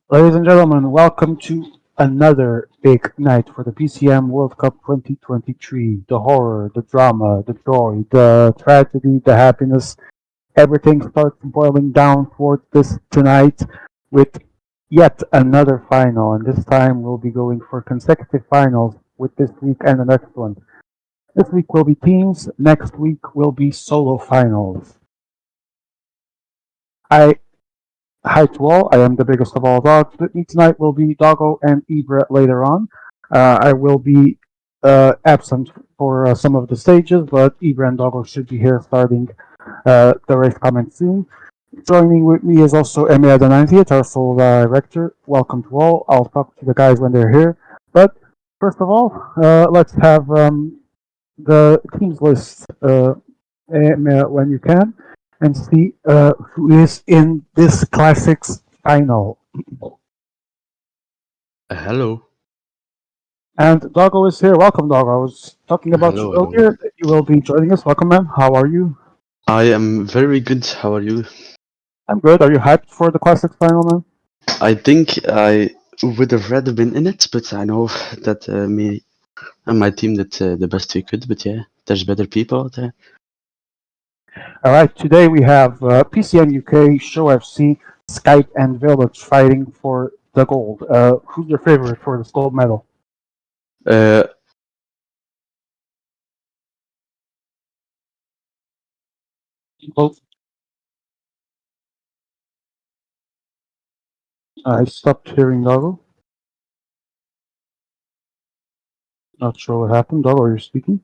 Ladies and gentlemen, welcome to another big night for the PCM World Cup 2023. The horror, the drama, the joy, the tragedy, the happiness, everything starts boiling down for this tonight with yet another final. And this time we'll be going for consecutive finals with this week and the next one. This week will be teams, next week will be solo finals. I Hi to all, I am the biggest of all dogs. With me tonight will be Doggo and Ibra later on. I will be absent for some of the stages, but Ibra and Doggo should be here starting the race coming soon. Joining with me is also Emir the 90th, our sole director. Welcome to all. I'll talk to the guys when they're here. But first of all, let's have the teams list when you can and see who is in this classics final. Hello. And Doggo is here. Welcome, Doggo. I was talking about you Hello. earlier. You will be joining us. Welcome, man. How are you? I am very good. How are you? I'm good. Are you hyped for the classics final, man? I think I would have rather been in it, but I know that me and my team did the best we could. But yeah, there's better people out there. All right. Today we have PCM UK, Show FC, Skype, and Village fighting for the gold. Who's your favorite for this gold medal? Uh, Well, I stopped hearing Doggo. Not sure what happened. Doggo, are you speaking?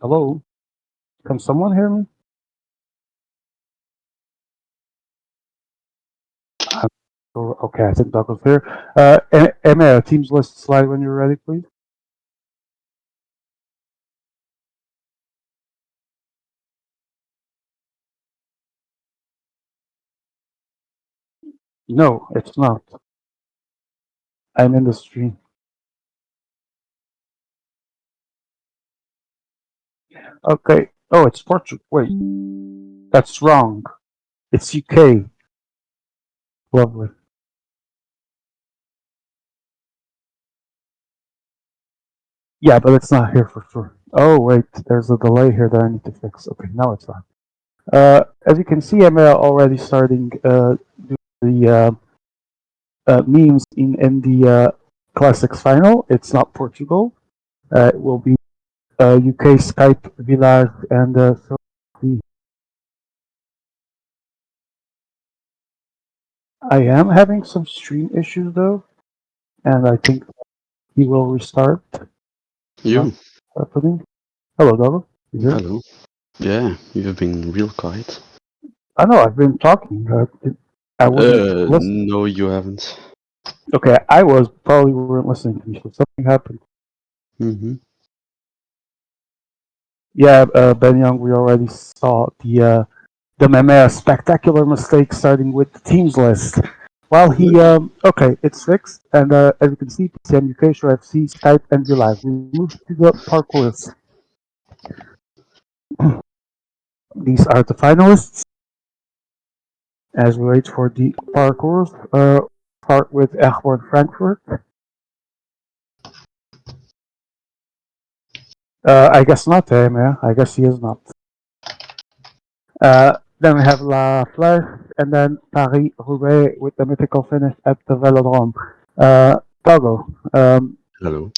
Hello? Can someone hear me? Okay, I think Doggo's here. Emma, teams list slide when you're ready, please. No, it's not. I'm in the stream. Okay. Oh, it's Portugal. Wait, that's wrong. It's UK. Lovely. Yeah, but it's not here for sure. Oh, wait, there's a delay here that I need to fix. Okay, now it's on. As you can see, I'm already starting the memes in the classics final. It's not Portugal. It will be UK Skype Village and so I am having some stream issues though, and I think he will restart. Not you. happening. Hello, Dogo. You here? Hello. Yeah, you've been real quiet. I know I've been talking. I wasn't listening. No, you haven't. Okay, I was probably weren't listening to me, so something happened. Mm-hmm. Yeah, Ben Young. We already saw the meme spectacular mistake starting with the teams list. While he okay, it's fixed, and as you can see, PCM UK, Show FC, Skype, and Be Live. We move to the parkours. These are the finalists. As we wait for the parkours, start with Egmond Frankfurt. I guess not, yeah. I guess he is not. Then we have La Flèche, and then Paris Roubaix with the mythical finish at the Velodrome. Togo, Hello.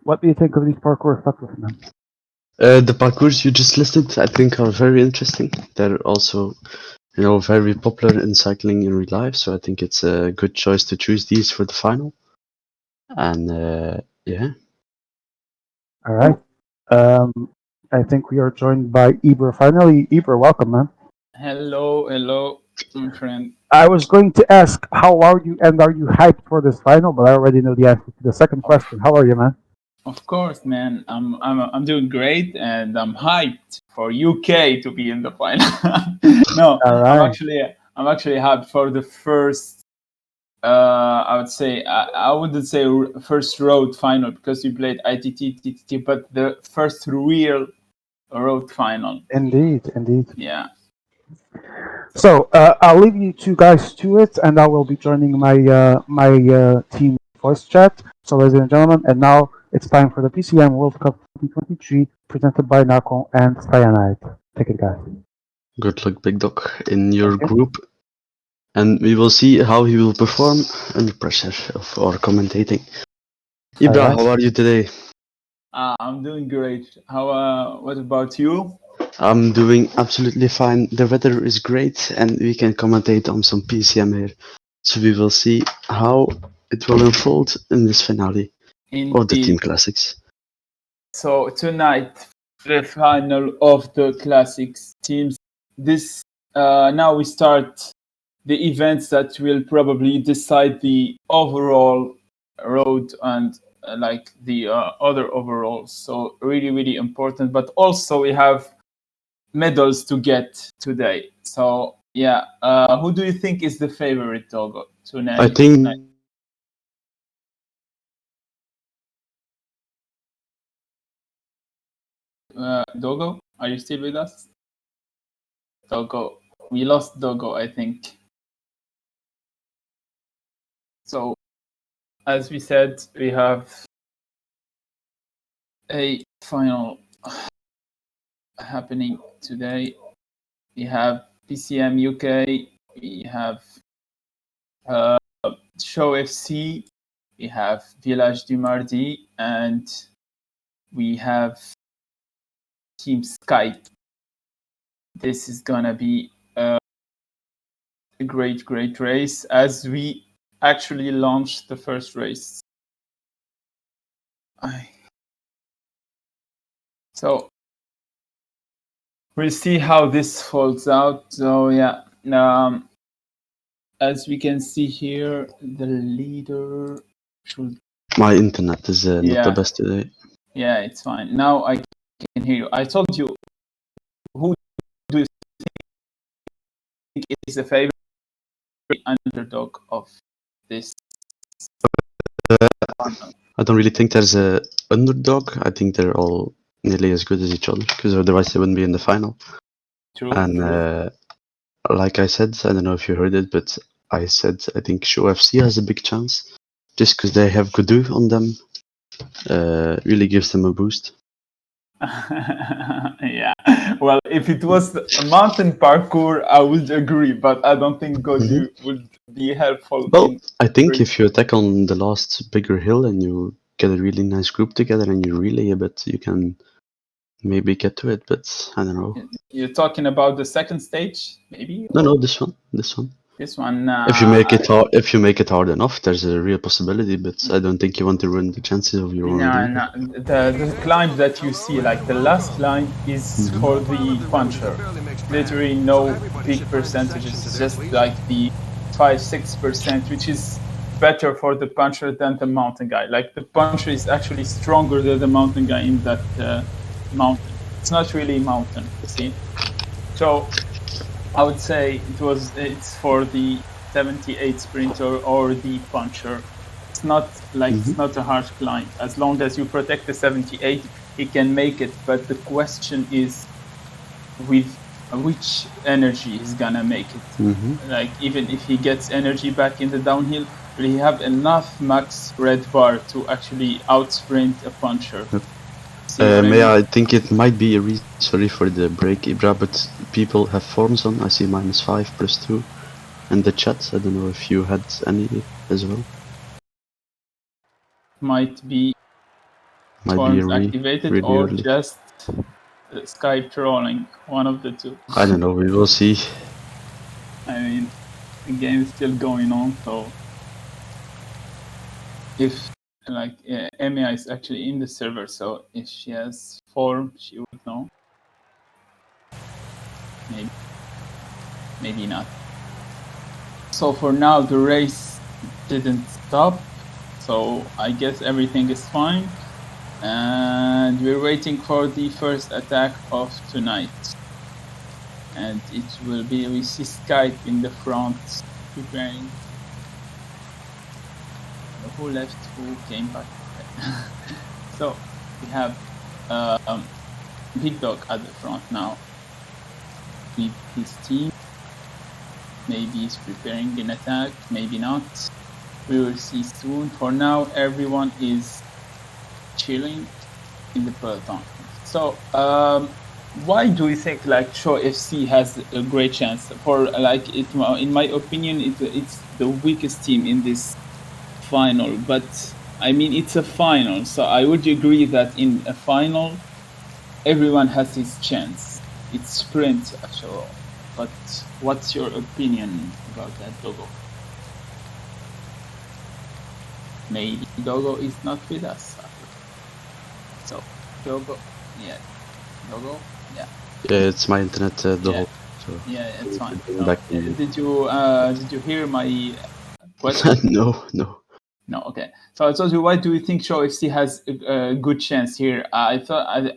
what do you think of these parkour stuff, man? The parkours you just listed, I think, are very interesting. They're also, very popular in cycling in real life. So I think it's a good choice to choose these for the final. And yeah. All right. I think we are joined by Ibra. Finally, Ibra, welcome, man. Hello, my friend. I was going to ask, how are you and are you hyped for this final? But I already know the answer to the second question. How are you, man? Of course, man. I'm doing great, and I'm hyped for UK to be in the final. No, All right. I'm actually hyped for the first. I would say I wouldn't say first road final because we played ITT, TTT, but the first real road final. Indeed, indeed. Yeah. So I'll leave you two guys to it, and I will be joining my team voice chat. So, ladies and gentlemen, and now it's time for the PCM World Cup 2023, presented by Nacon and Cyanide. Take it, guys. Good luck, Big Dog, in your Okay. group. And we will see how he will perform under pressure of our commentating. Ibra, Alright. how are you today? I'm doing great. What about you? I'm doing absolutely fine. The weather is great, and we can commentate on some PCM here. So we will see how it will unfold in this finale of the Team Indeed. Classics. So tonight, the final of the classics teams. This now we start the events that will probably decide the overall road and like the other overalls. So really, really important. But also we have medals to get today. So yeah, who do you think is the favorite, Togo, tonight? I think Dogo, are you still with us? Dogo, we lost Dogo, I think. So, as we said, we have a final happening today. We have PCM UK, we have Show FC, we have Village du Mardi, and we have Team Skype. This is gonna be a great, great race as we actually launched the first race. So we'll see how this folds out. So yeah, as we can see here, the leader should. my internet is not the best today. Yeah, it's fine. Now I can hear you. I told you. Who do you think is the favorite underdog of this? I don't really think there's a underdog. I think they're all nearly as good as each other, because otherwise they wouldn't be in the final. True. And like I said, I don't know if you heard it, but I said I think Show FC has a big chance, just because they have Godot on them. Really gives them a boost. Yeah. Well, if it was a mountain parkour, I would agree, but I don't think Godot would be helpful. Well, I think if you attack on the last bigger hill and you get a really nice group together and you relay a bit, you can maybe get to it, but I don't know. You're talking about the second stage, maybe? No, this one. This one. If you make it hard enough, there's a real possibility, but I don't think you want to ruin the chances of your own group. No. The climb that you see, like the last climb, is for the puncher. Literally no big percentages. It's just like the 5-6%, which is better for the puncher than the mountain guy. Like the puncher is actually stronger than the mountain guy in that mountain. It's not really mountain, you see. So I would say it's for the 78 sprinter or the puncher. It's not it's not a hard climb. As long as you protect the 78, he can make it. But the question is with which energy he's gonna make it. Like even if he gets energy back in the downhill, will he have enough max red bar to actually outsprint a puncher? I think it might be a reason. Sorry for the break, Ibra, but people have forms on. I see -5, +2, and the chat. I don't know if you had any as well. Might be forms activated or early. just Skype trolling. One of the two. I don't know. We will see. I mean, the game is still going on, so if Emia is actually in the server, so if she has form, she would know. Maybe not. So for now, the race didn't stop, so I guess everything is fine. And we're waiting for the first attack of tonight. And it will be, we see Skype in the front preparing. Who left, who came back. So we have Big Dog at the front now with his team. Maybe he's preparing an attack, maybe not. We will see soon. For now, everyone is chilling in the peloton. So, why do you think like Show FC has a great chance? For like it, in my opinion, it's the weakest team in this final. But I mean, it's a final, so I would agree that in a final, everyone has his chance. It's sprint after all. But what's your opinion about that, Dogo? Maybe Dogo is not with us. So, Dogo, yeah. Dogo, yeah. Yeah, it's my internet double. Yeah. So Yeah, it's fine. back So, to you. did you hear my question? No. No, okay. So I told you, why do you think Show FC has a good chance here? I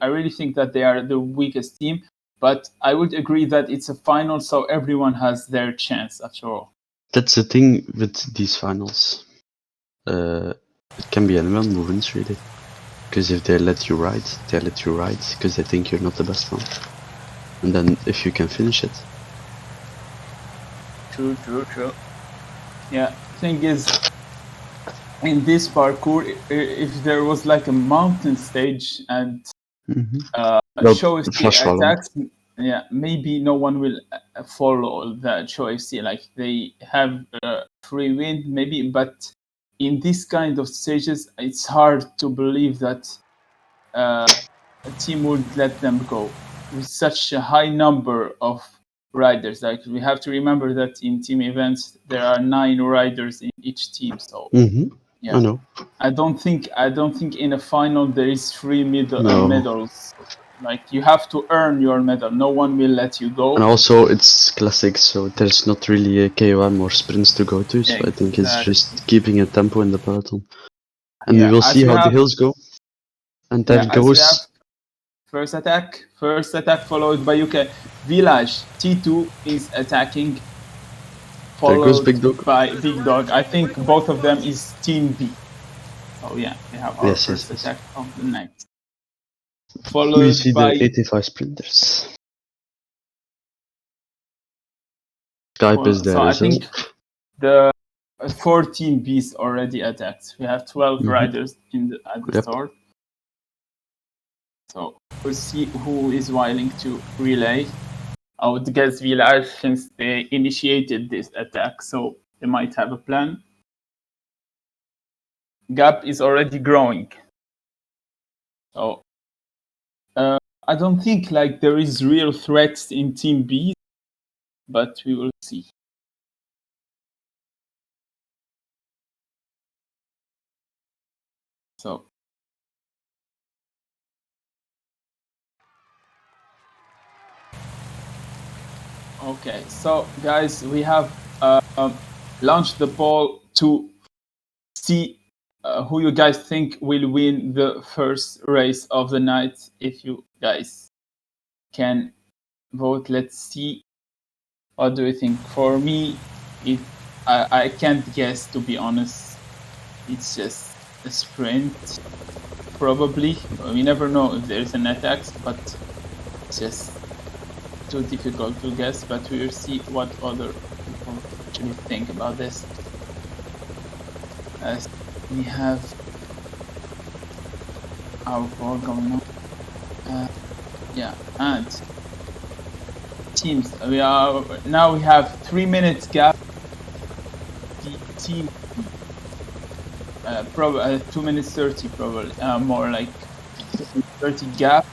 really think that they are the weakest team, but I would agree that it's a final, so everyone has their chance after all. That's the thing with these finals. It can be anyone who wins, really. Because if they let you ride, they let you ride because they think you're not the best one. And then if you can finish it. True. Yeah, thing is, in this parkour, if there was like a mountain stage and Show FC attacks, yeah, maybe no one will follow the Show FC. Like they have free win, maybe, but in this kind of stages, it's hard to believe that a team would let them go with such a high number of riders. Like we have to remember that in team events there are 9 riders in each team. So yeah, I know. I don't think in a final there is free medals. Like you have to earn your medal. No one will let you go. And also it's classic, so there's not really a KOM or sprints to go to. So I think it's just keeping a tempo in the peloton. And we will see how the hills go. And there goes. First attack followed by UK. Village T2 is attacking. Followed there goes Big Dog. by Big Dog. I think both of them is Team B. Oh yeah, we have our first attack of the night. Followed we see by the 85 sprinters. Skype is there. So I think the 14 Bs already attacked. We have 12 riders at the start. So we'll see who is willing to relay. I would guess Village, since they initiated this attack, so they might have a plan. Gap is already growing. So I don't think like there is real threats in Team B, but we will see. So okay, so guys, we have launched the poll to see who you guys think will win the first race of the night. If you guys can vote, let's see. What do you think? For me, I can't guess, to be honest. It's just a sprint, probably. We never know if there is an attack, but it's just too difficult to guess. But we will see what other people actually think about this. As we have our poll going on. Yeah, and teams. We have 3 minutes gap. The team, probably 2 minutes 30, probably more like 30 gap,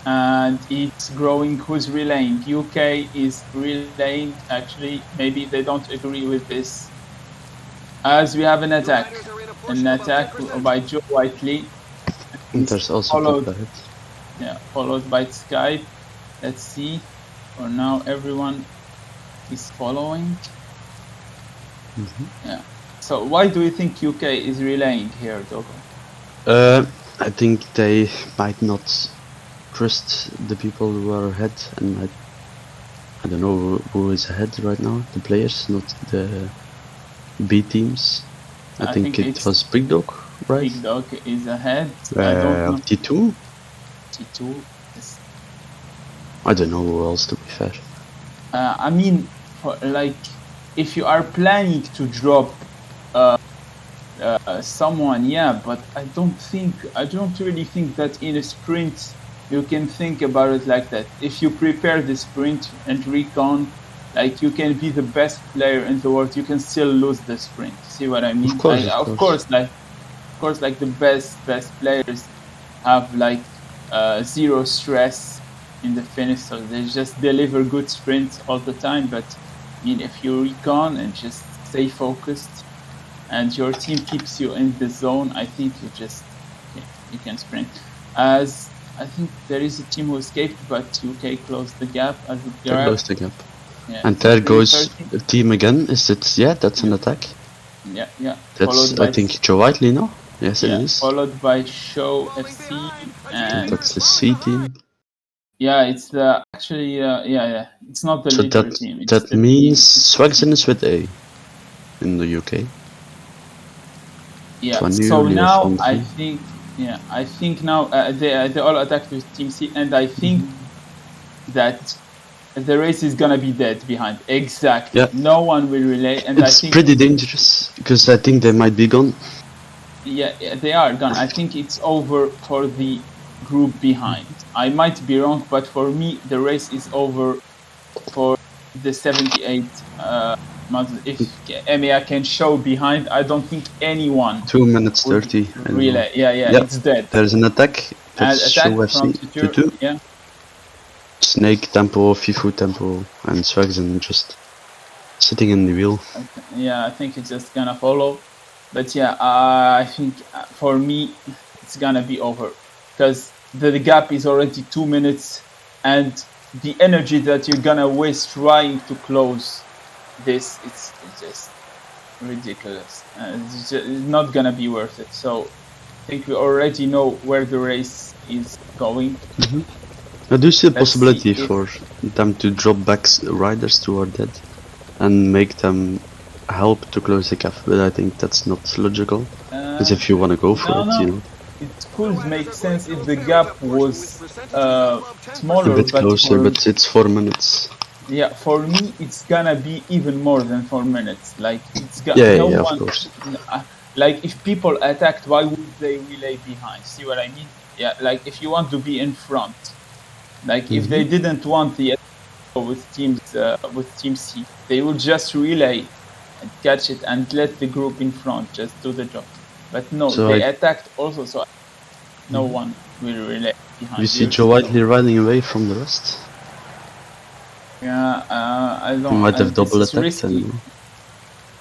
and it's growing. Who's relaying? UK is relaying. Actually, maybe they don't agree with this. As we have an attack by Joe Whiteley. There's also followed by Skype. Let's see. For now, everyone is following. Yeah. So why do you think UK is relaying here, Dogo? I think they might not trust the people who are ahead, and I don't know who is ahead right now. The players, not the B teams. I think it was Big Dog, right? Big Dog is ahead. I don't know. T2. T2. Yes. I don't know who else, to be fair. I mean, like if you are planning to drop someone, yeah, but I don't really think that in a sprint you can think about it like that. If you prepare the sprint and recon, like you can be the best player in the world, you can still lose the sprint. See what I mean? Of course. Like the best players have like zero stress in the finish, so they just deliver good sprints all the time. But I mean, if you recon and just stay focused and your team keeps you in the zone, I think you can sprint. As I think there is a team who escaped, but UK closed the gap as a They closed the gap. Yeah, And there goes the team again. Is it? Yeah, that's an attack. Yeah. That's I think Joe Whiteley, no? Yes, it is. Followed by Show FC, and that's the C team. Yeah, it's the actually yeah. It's not the So leader team. It's that the means team. Swagson is with A in the UK. Yeah. So now I think now they all attacked with Team C, and I think that the race is gonna be dead behind. Exactly. Yeah. No one will relay, and it's I think pretty dangerous because I think they might be gone. Yeah, they are gone. I think it's over for the group behind. I might be wrong, but for me, the race is over for the 78 months. If EMEA can show behind, I don't think anyone. 2 minutes 30. Relay. Yeah, it's dead. There's an attack. That's attack from Tutu. Yeah. Snake tempo, Fifu tempo, and Swagson just sitting in the wheel. Yeah, I think it's just gonna follow. But yeah, I think for me, it's gonna be over because the gap is already 2 minutes, and the energy that you're gonna waste trying to close this, it's just ridiculous. It's not gonna be worth it. So I think we already know where the race is going. I do see a possibility for them to drop back riders to our dead and make them help to close the gap, but I think that's not logical. Because if you want to go for it, you know. It could make sense if the gap was smaller, a bit closer, but it's 4 minutes. Yeah, for me, it's gonna be even more than 4 minutes. Like it's got of course. Like if people attacked, why would they relay behind? See what I mean? Yeah, like if you want to be in front, like if they didn't want the with Team C, they would just relay and catch it and let the group in front just do the job. But no, so they attacked also, so no one will relay behind. You see Joe Whiteley riding away from the rest? Yeah, I don't. He might have double attacked.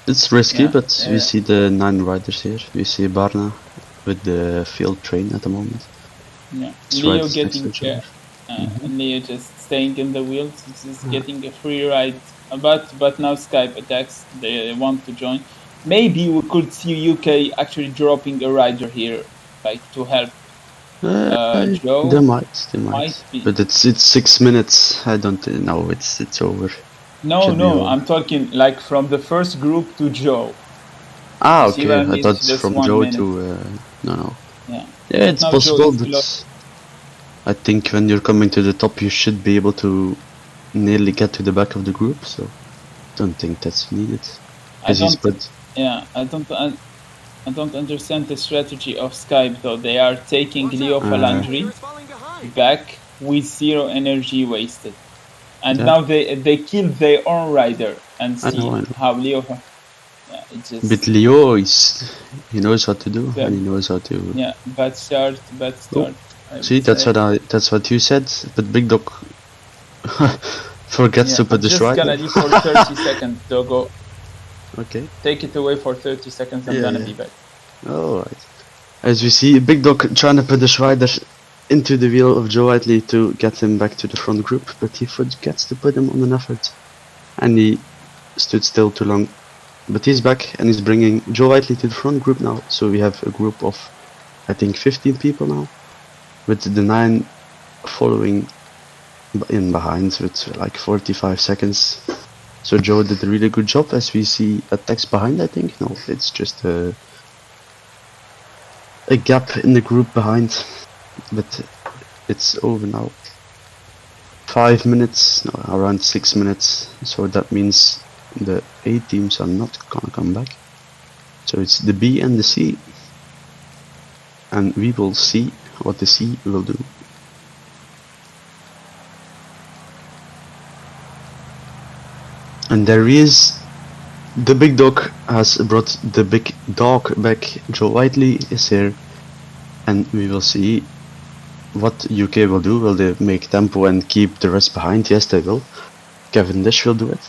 It's risky, but we see the 9 riders here. We see Barna with the field train at the moment. Yeah, Leo getting there. Leo just staying in the wheels, just getting a free ride. But now Skype attacks. They want to join. Maybe we could see UK actually dropping a rider here, like to help Joe. They might be. But it's 6 minutes. I don't know. It's over. No. I'm talking like from the first group to Joe. Ah, okay. I thought it's from Joe to no. Yeah, it's possible, but I think when you're coming to the top, you should be able to nearly get to the back of the group. So I don't think that's needed. I don't understand the strategy of Skype though. They are taking Leo Falandri back with 0 energy wasted, and now they killed their own rider and see how Leo. But Leo he knows what to do and he knows how to. Yeah, bad start. Oh. See, that's what you said. But Big Dog forgets to put this right. I'm just gonna leave for 30 seconds, Dogo. Okay. Take it away for 30 seconds. I'm gonna be back. Alright. As we see, Big Dog trying to put the Schreider into the wheel of Joe Whiteley to get him back to the front group, but he forgets to put him on an effort. And he stood still too long. But he's back and he's bringing Joe Whiteley to the front group now. So we have a group of, I think, 15 people now. With the 9 following in behind with like 45 seconds. So Joe did a really good job. As we see attacks behind, I think. No, it's just a gap in the group behind. But it's over now. 5 minutes, no, around 6 minutes. So that means The A teams are not gonna come back. So it's the B and the C. And we will see what the C will do. And there is the big dog has brought the big dog back. Joe Whiteley is here, and we will see what UK will do. Will they make tempo and keep the rest behind? Yes, they will. Cavendish will do it.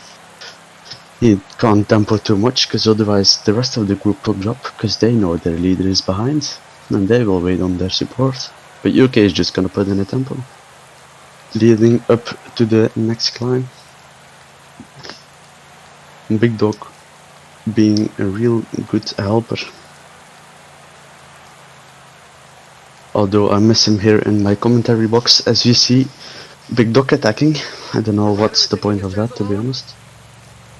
He can't tempo too much, because otherwise the rest of the group will drop, because they know their leader is behind, and they will wait on their support. But UK is just gonna put in a tempo, leading up to the next climb. Big Dog being a real good helper. Although I miss him here in my commentary box, as you see. Big Dog attacking. I don't know what's the point of that, to be honest.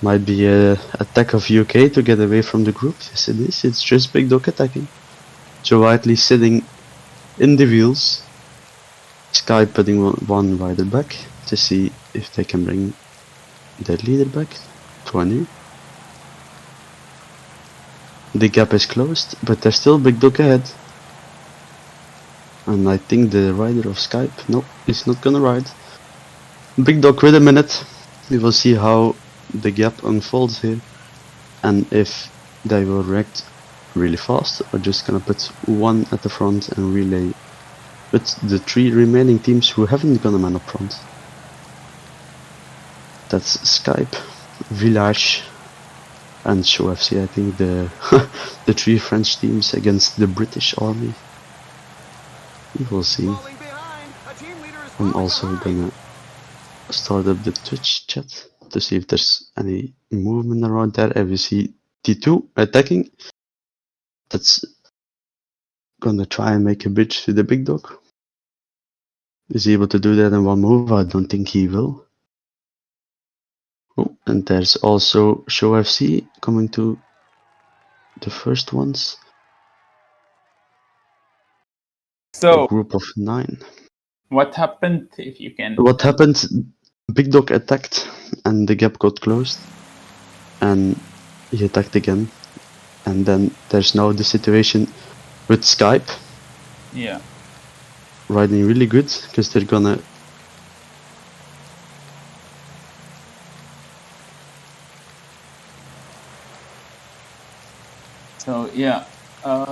Might be a attack of UK to get away from the group. Yes, it is. It's just Big Dog attacking. Joe Whiteley sitting in the wheels. Sky putting one rider back to see if they can bring their leader back. 20. The gap is closed, but there's still Big Dog ahead. And I think the rider of Skype, no, he's not gonna ride. Big Dog with a minute. We will see how the gap unfolds here, and if they will react really fast or just gonna put one at the front and relay with the 3 remaining teams who haven't gone a man up front. That's Skype, Village and Show FC. I think the the 3 French teams against the British Army. We will see. I'm also gonna start up the Twitch chat to see if there's any movement around there. If you see T2 attacking, that's gonna try and make a bridge to the Big Dog. Is he able to do that in one move? I don't think he will. Oh, and there's also Show FC coming to the first ones. So, a group of 9. what happened, if you can? What happened? Big Dog attacked and the gap got closed, and he attacked again, and then there's now the situation with Skype. Yeah. Riding really good, because they're gonna So yeah,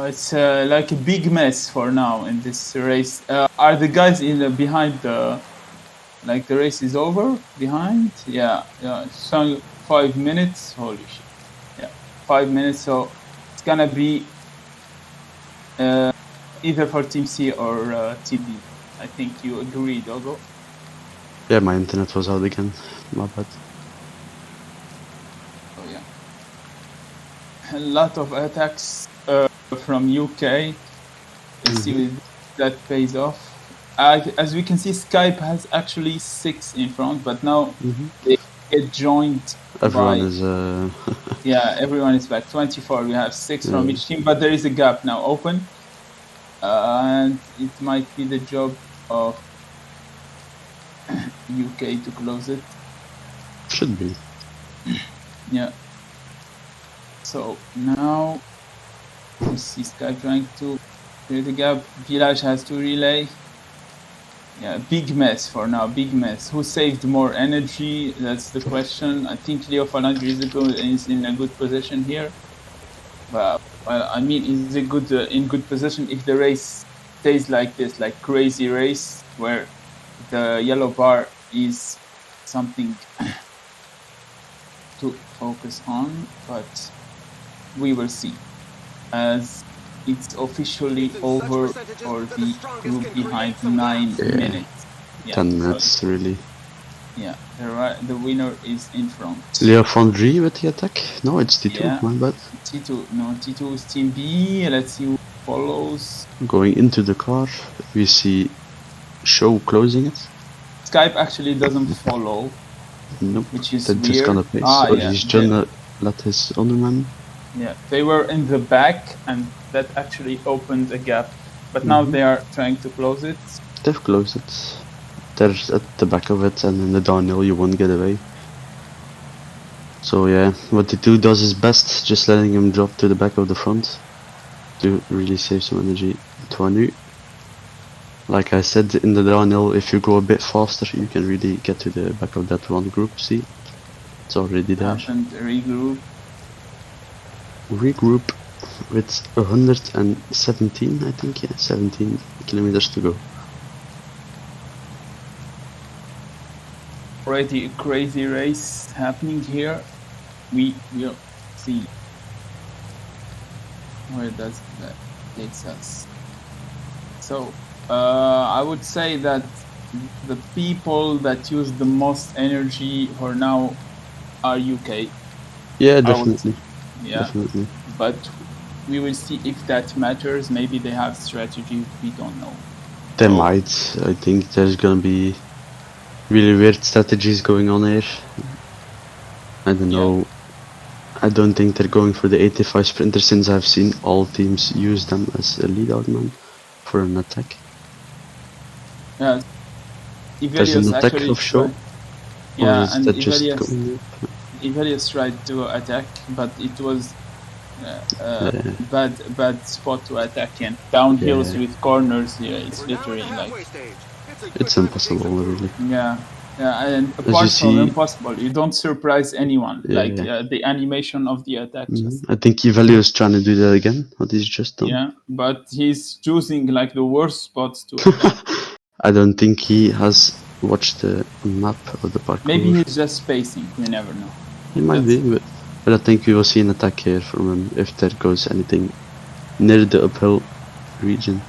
it's like a big mess for now in this race. Are the guys in the behind the, like the race is over behind? Yeah, yeah. So 5 minutes. Holy shit! Yeah, 5 minutes. So it's gonna be either for Team C or Team B. I think you agree, Dogo. Yeah, my internet was out again. My bad. Oh yeah. A lot of attacks from UK. Let's see if that pays off. As we can see, Skype has actually 6 in front, but now they get joined. Everyone by, is. Yeah, everyone is back. 24. We have 6 from each team, but there is a gap now open, and it might be the job of UK to close it. Should be. Yeah. So now we see Skype trying to clear the gap. Village has to relay. Yeah, big mess for now, big mess. Who saved more energy? That's the question. I think Leo Falandri is in a good position here. But, well, I mean, is it good in good position if the race stays like this, like crazy race, where the yellow bar is something to focus on, but we will see. As it's officially over for the group behind 9 minutes. Yeah, 10 minutes, really. Yeah, the winner is in front. Leo Fondry with the attack? No, it's T2, Yeah. my bad. T2 is Team B. Let's see who follows. Going into the car, we see Show closing it. Skype actually doesn't follow. Nope. Which is They're weird. just gonna pace. He's gonna let his other man. Yeah, they were in the back, and that actually opened a gap. But now they are trying to close it. They've closed it. They're at the back of it, and in the downhill you won't get away. So yeah, what the 2 does is best, just letting him drop to the back of the front to really save some energy to Anu. Like I said in the downhill, if you go a bit faster, you can really get to the back of that one group. See, it's already there. And regroup. Regroup with 117, I think. Yeah, 17 kilometers to go. Already a crazy race happening here. We will see where does that takes us. So I would say that the people that use the most energy for now are UK. Yeah, definitely. Yeah, Definitely. but we will see if that matters. Maybe they have strategy. We don't know. They might. I think there's gonna be really weird strategies going on here. I don't know. I don't think they're going for the 85 sprinter, since I've seen all teams use them as a lead out man for an attack. Yeah, There's an attack of show. Yeah, and that just going Ivelius tried to attack, but it was bad spot to attack in. Downhills with corners, it's literally like it's impossible, really. Yeah, and apart from impossible, you don't surprise anyone. The animation of the attack. I think Ivelius is trying to do that again. What he's just done. Yeah, but he's choosing like the worst spots to attack. I don't think he has watched the map of the parkour. Maybe he's just spacing. We never know. He might be, but I think we will see an attack here from him if there goes anything near the uphill region.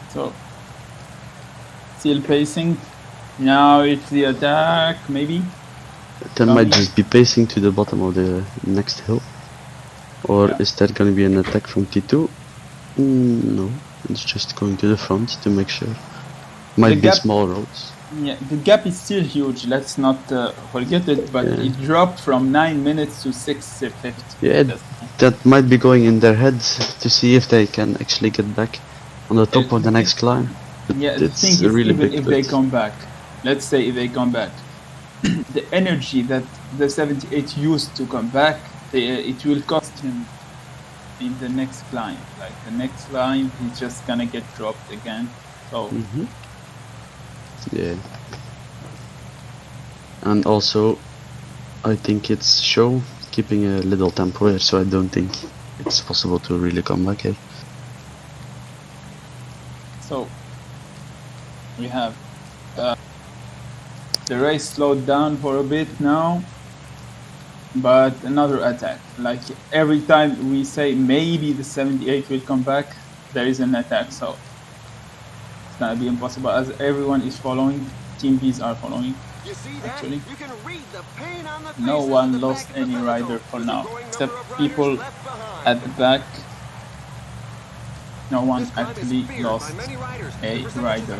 So, still pacing. Now it's the attack, maybe? There might just be pacing to the bottom of the next hill. Or is there gonna be an attack from T2? No, it's just going to the front to make sure. Might be small roads. Yeah, the gap is still huge, let's not forget it, but it dropped from 9 minutes to 6:50. Yeah, that might be going in their heads to see if they can actually get back on the top of the next climb. But yeah, the thing is, really even if they come back, let's say if they come back, the energy that the 78 used to come back, it will cost him in the next climb. Like the next climb, he's just gonna get dropped again. So. Yeah. And also, I think it's show keeping a little tempo here, so I don't think it's possible to really come back here. So, we have the race slowed down for a bit now, but another attack. Like every time we say maybe the 78 will come back, there is an attack. So it's gonna be impossible as everyone is following. Team Bs are following. Actually, no one lost any rider for now, except people at the back. No one actually lost a rider.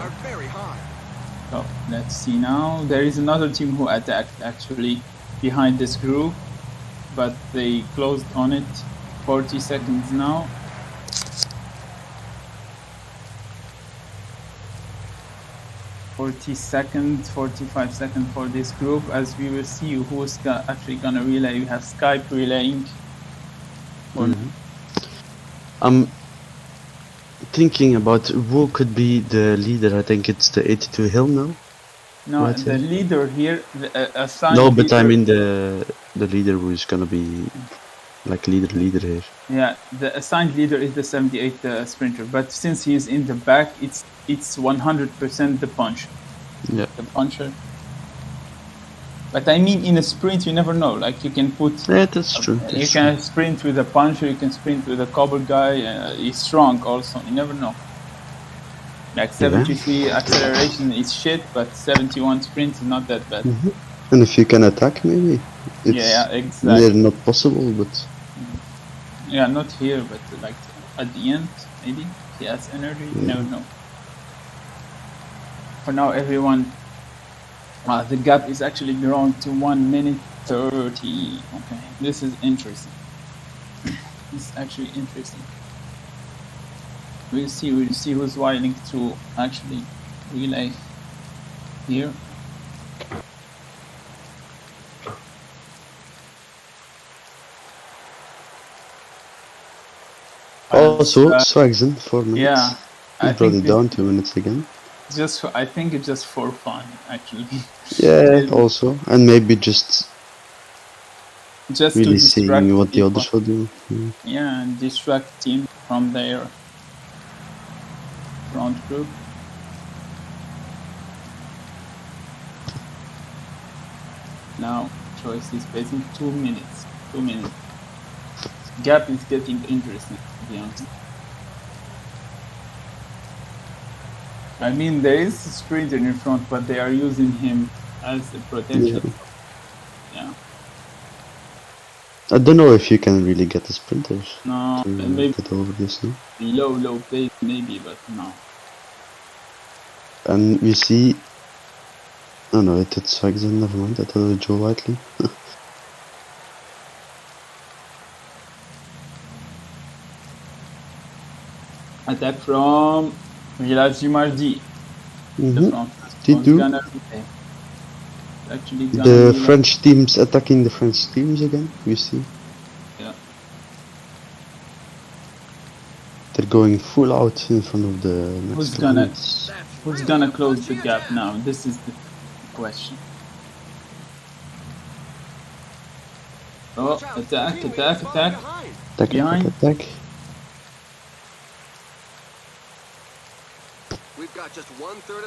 So let's see now. There is another team who attacked actually behind this group, but they closed on it. 40 seconds now. .40 45 seconds for this group, as we will see who's actually gonna relay. We have Skype relaying. I'm thinking about who could be the leader. I think it's the 82 hill now. No, right, the leader here, assigned. No, but leader. I mean the leader who is gonna be like leader here. Yeah, the assigned leader is the 78 sprinter, but since he is in the back, it's 100% the puncher. Yeah, the puncher. But I mean, in a sprint, you never know. Like you can put. Yeah, that's true. You can sprint with a puncher. You can sprint with a cobble guy. He's strong also. You never know. Like 73 acceleration is shit, but 71 sprint is not that bad. And if you can attack, maybe. It's exactly. Not possible, but. Yeah, not here, but like at the end, maybe he has energy. You never know. For now, everyone. The gap is actually growing to 1 minute 30. Okay, this is interesting. It's actually interesting. We'll see who's willing to actually relay here. Also, Swagzen 4 minutes. yeah, He I brought think it down 2 minutes again. I think it's just for fun, actually. Yeah, also, and maybe just Just really to distract seeing what the people. others will do. Yeah, and distract team from their front group. Now, choice is facing 2 minutes. 2 minutes. Gap is getting interesting, to be honest. I mean, there is a sprinter in front, but they are using him as a protection. Yeah. I don't know if you can really get the sprinters No, to maybe get over this now. low pace, maybe, but no. And we see. Oh no, it hit Swagzen, never mind, I thought it was Joe Whiteley. Attack from Village du Mardi. The front. T2. Actually, The French teams attacking the French teams again, we see. Yeah. They're going full out in front of the next Who's gonna close the gap now? This is the question. Oh, attack. Behind. Attack.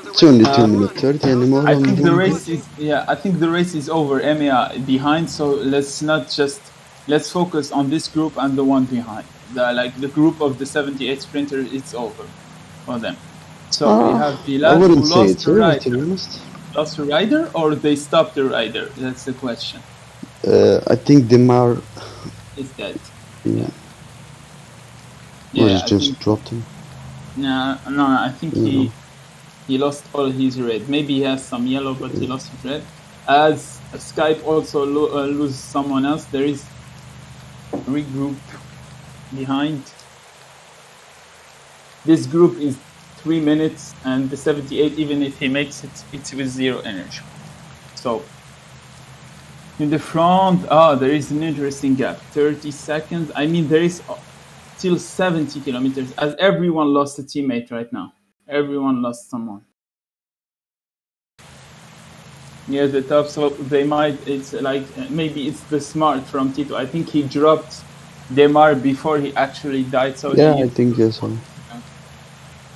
It's only 2 minutes 30 anymore. I think the race is over. EMEA behind, so let's focus on this group and the one behind. The group of the 78 sprinters, it's over for them. So we have Bilal who lost the rider. To be honest. Lost the rider, or they stopped the rider? That's the question. I think Demar is dead. Yeah. Yeah, or he just dropped him. No, I think he lost all his red. Maybe he has some yellow, but he lost his red. As Skype also lose someone else, there is regroup behind. This group is 3 minutes, and the 78, even if he makes it, it's with 0 energy. So in the front, there is an interesting gap, 30 seconds. I mean, there is still 70 kilometers, as everyone lost a teammate right now. Everyone lost someone. Near the top, so they might, it's like, maybe it's the smart from Tito. I think he dropped Demar before he actually died. So yeah, I think so.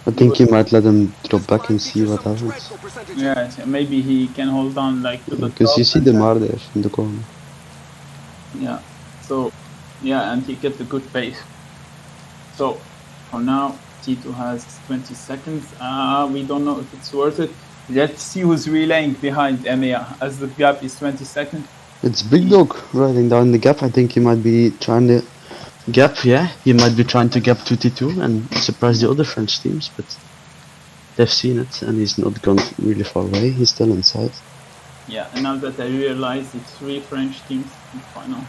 I think he might let him drop back and see what happens. Yeah, so maybe he can hold on like to the top. Because you see Demar there in the corner. Yeah, so, yeah, and he kept a good pace. So, for now, T2 has 20 seconds. We don't know if it's worth it. Let's see who's relaying behind EMEA, as the gap is 20 seconds. It's Big Dog riding down the gap. I think he might be trying to gap, he might be trying to gap 2T2 and surprise the other French teams, but they've seen it and he's not gone really far away. He's still inside. Yeah, and now that I realize it's 3 French teams in the final.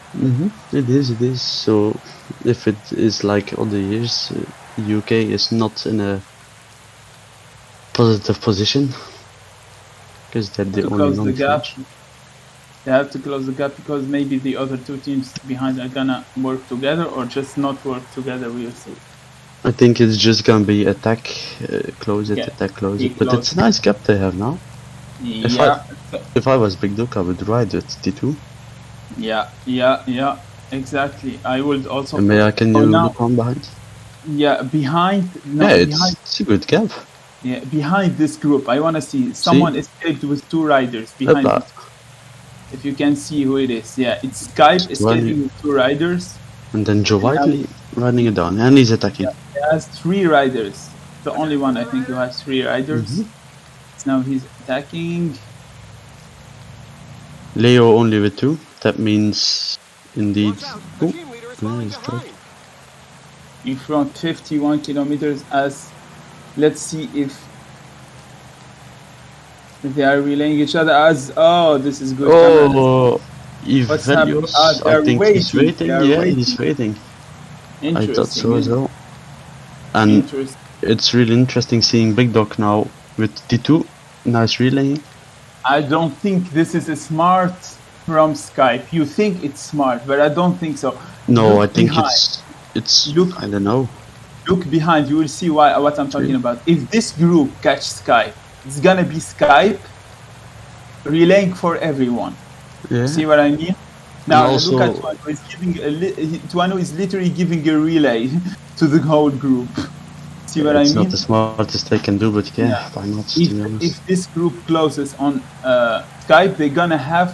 It is. So if it is like other years, UK is not in a positive position because they're the only non-French. They have to close the gap because maybe the other 2 teams behind are gonna work together or just not work together. We'll see. I think it's just gonna be attack, close it, attack, close it. But it's a nice gap they have now. Yeah. If I was Big Duke, I would ride it T2. Yeah, exactly. I would also. Can you look on behind? Yeah, behind. No, yeah, behind. It's a good gap. Yeah, behind this group, I wanna see someone escaped with 2 riders behind. If you can see who it is, yeah, it's Skype escaping with 2 riders. And then Joe Whiteley running it down, and he's attacking. Yeah, he has 3 riders. The only one I think who has 3 riders. Now he's attacking. Leo only with 2. That means indeed. Nice drop. In front 51 kilometers. As let's see if they are relaying each other. As this is good. What's happening? I think he's waiting. Yeah, he's waiting. I thought so as well. And it's really interesting seeing Big Dog now with T2. Nice relaying. I don't think this is a smart from Skype. You think it's smart, but I don't think so. No, I think it's. I don't know. look behind, you will see what I'm talking about. If this group catch Skype, it's gonna be Skype relaying for everyone. Yeah. See what I mean? Now also- look at Tuano. He's giving Tuano is literally giving a relay to the whole group. See what I It's mean? not the smartest they can do, but yeah, Yeah. why not? To be honest. If this group closes on Skype, they're gonna have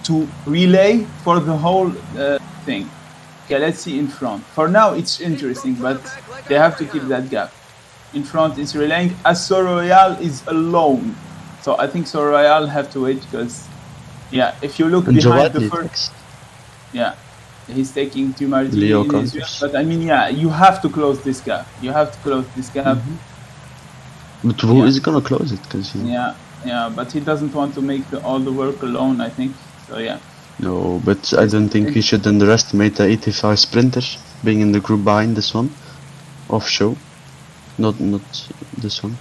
to relay for the whole thing. Okay, let's see in front. For now, it's interesting, but they have to keep that gap. In front, it's relaying. As Soroyal is alone, so I think Soroyal have to wait because, yeah, if you look And behind the Joatli first, next. yeah, he's taking two Martini Leo in his counters. but I mean, yeah, you have to close this gap. You have to close this gap. But who Yeah. is gonna close it? Because Yeah, but he doesn't want to make all the work alone, I think. So yeah. no, but I don't think we should underestimate the 85 sprinter being in the group behind this one. Off show. Not this one.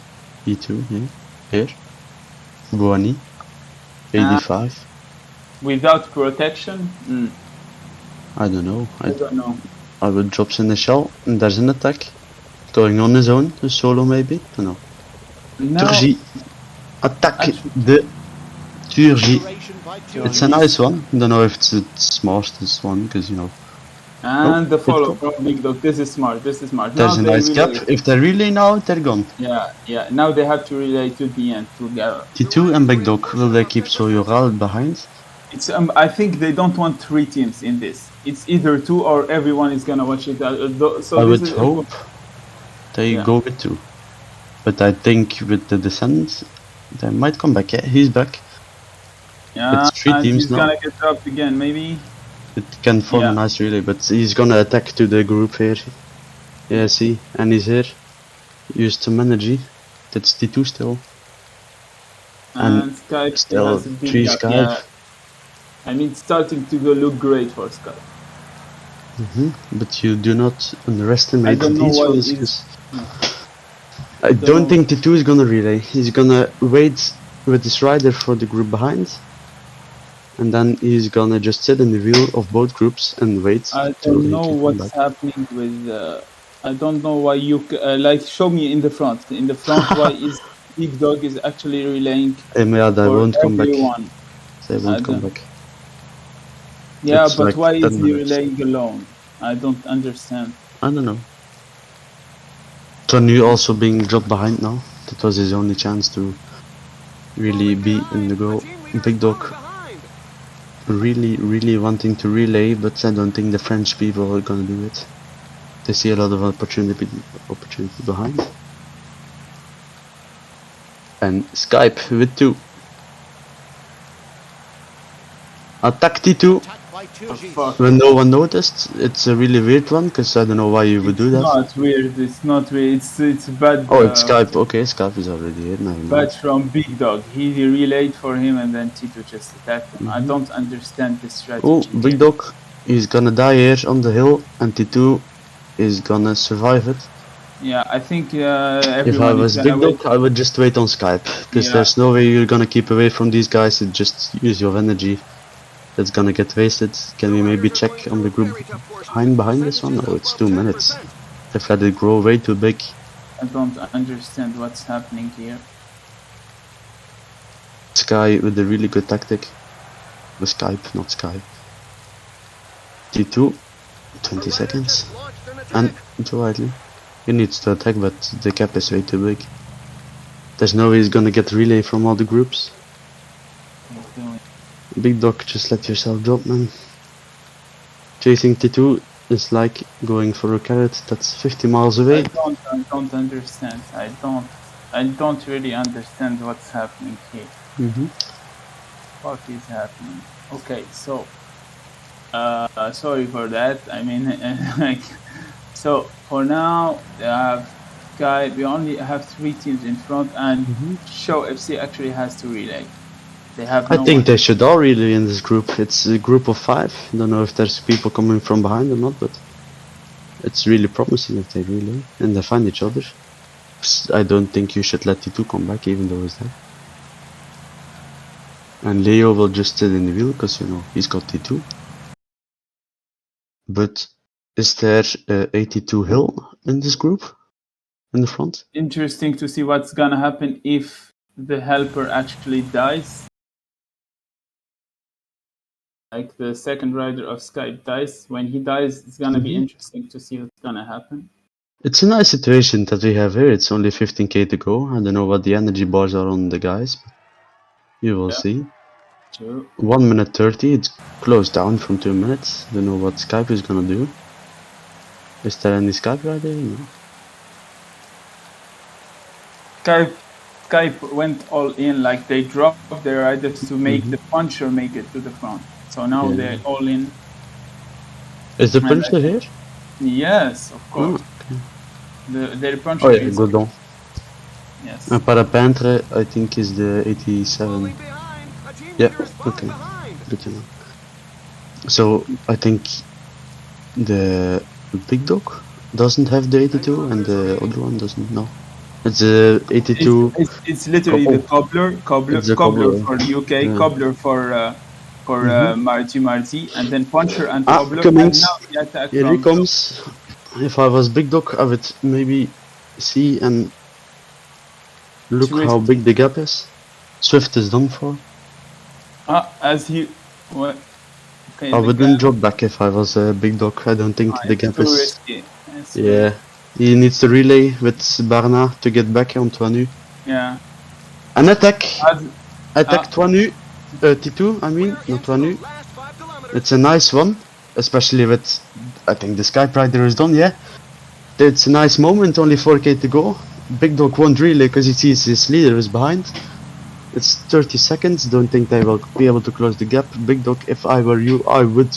E2, yeah. Here. Buani. 85. Without protection, I don't know. I don't know. I would drop Seneschal and there's an attack. Going on his own, a solo maybe? I don't know. No, Turgi. Attack Actually- the Turgi. It's It's a nice one. Don't know if it's the smartest one, because you know. and the Oh, follow it- from Big Dog. This is smart. This is smart. There's Now a they nice relay. gap. If they relay now, they're gone. Yeah. Now they have to relay to the end together. T2 and Big Dog, will they keep Soyoral behind? It's I think they don't want three teams in this. It's either two or everyone is gonna watch it. So I this would is hope they Yeah. go with 2. But I think with the descent, they might come back. Yeah, he's back. Yeah, It's three and teams he's now. gonna get dropped again, maybe. It can form Yeah. a nice relay, but he's gonna attack to the group here. Yeah, see, and he's here. Used some energy. That's T2 still. And And Skype still has a big 3 gap, Skype. yeah. I mean, it's starting to look great for Skype. But you do not underestimate I don't know these what ones. is- 'Cause I don't know. think T2 is gonna relay. He's gonna wait with his rider for the group behind. And then he's gonna just sit in the wheel of both groups and wait I till don't he know can come what's back. happening with. I don't know why you like show me in the front. In the front, why is Big Dog is actually relaying Yeah, they for won't come back. everyone? They I won't come don't- back. Yeah, It's but like why is 10 he minutes. relaying alone? I don't understand. I don't know. Tony also being dropped behind now. That was his only chance to really be in the goal. Big Dog really wanting to relay, but I don't think the French people are gonna do it. They see a lot of opportunity behind. And Skype with 2. Attack T2 Fuck. when no one noticed. It's a really weird one, because I don't know why you would do that. Not weird. It's not weird. It's bad. Oh, it's Skype. Okay, Skype is already here. Never mind. Bad from Big Dog. He relayed for him, and then Tito just attacked him. I Mhm. don't understand this strategy. Oh, Big Dog. He's gonna die here on the hill, and T2 is gonna survive it. Yeah, I think everyone If I is was gonna Big wait. Dog, I would just wait on Skype, because Yeah. there's no way you're gonna keep away from these guys and just use your energy. That's gonna get wasted. Can we maybe check on the group behind this one? Oh, it's 2 minutes. They've had it grow way too big. I don't understand what's happening here. Sky with a really good tactic. With Skype, not Sky. T2, 20 seconds. And Joatli. He needs to attack, but the gap is way too big. There's no way he's gonna get relay from all the groups. Big Dog, just let yourself drop, man. Chasing T2 is like going for a carrot that's 50 miles I away. don't understand. I don't really understand what's happening here. What is happening? Okay, so sorry for that. I mean, like, so for now they have Sky. We only have 3 teams in front, and Show FC actually has to relay. They have. I no think one. they should all relay in this group. It's a group of 5. I don't know if there's people coming from behind or not, but it's really promising if they relay and they find each other. I don't think you should let T2 come back, even though he's there. And Leo will just sit in the wheel, because you know he's got T2. But Is there 82 hill in this group? In the front? Interesting to see what's gonna happen if the helper actually dies. Like the second rider of Skype dies. When he dies, it's gonna be interesting to see what's gonna happen. It's a nice situation that we have here. It's only 15k to go. I don't know what the energy bars are on the guys, but you will Yeah. see. True. 1 minute 30. It's closed down from 2 minutes. Don't know what Skype is gonna do. Is there any Skype rider? No. Skype went all in, like they dropped their riders to make the puncher make it to the front. So now Yeah. they're all in. Is the And puncher here? Yes, of course. okay. Their puncher Oh yeah, is Godon. yes. And Parapintre, I think, is the 87. Yeah, okay. Good to know. So, I think the big dog doesn't have the 82 and the other one doesn't know. It's a 82. It's literally the cobbler It's a cobbler cobbler. for UK, Yeah. cobbler for Marty, and then puncher and Ah, cobbler. Cummings. And now the attack Here he from comes. If I was big dog, I would maybe see and look Swift. how big the gap is. Swift is done for. As he what? Okay, I the wouldn't gap drop back if I was a big dog. I don't think the is gap too is. risky. It's Yeah, he needs to relay with Barna to get back on Toinu. Yeah. An attack! As- Attack Toinu! T2, I mean, not Toinu. It's a nice one, especially with. I think the Skype Rider is done, yeah? It's a nice moment, only 4k to go. Big dog won't relay because he sees his leader is behind. It's 30 seconds, don't think they will be able to close the gap. Big dog, if I were you, I would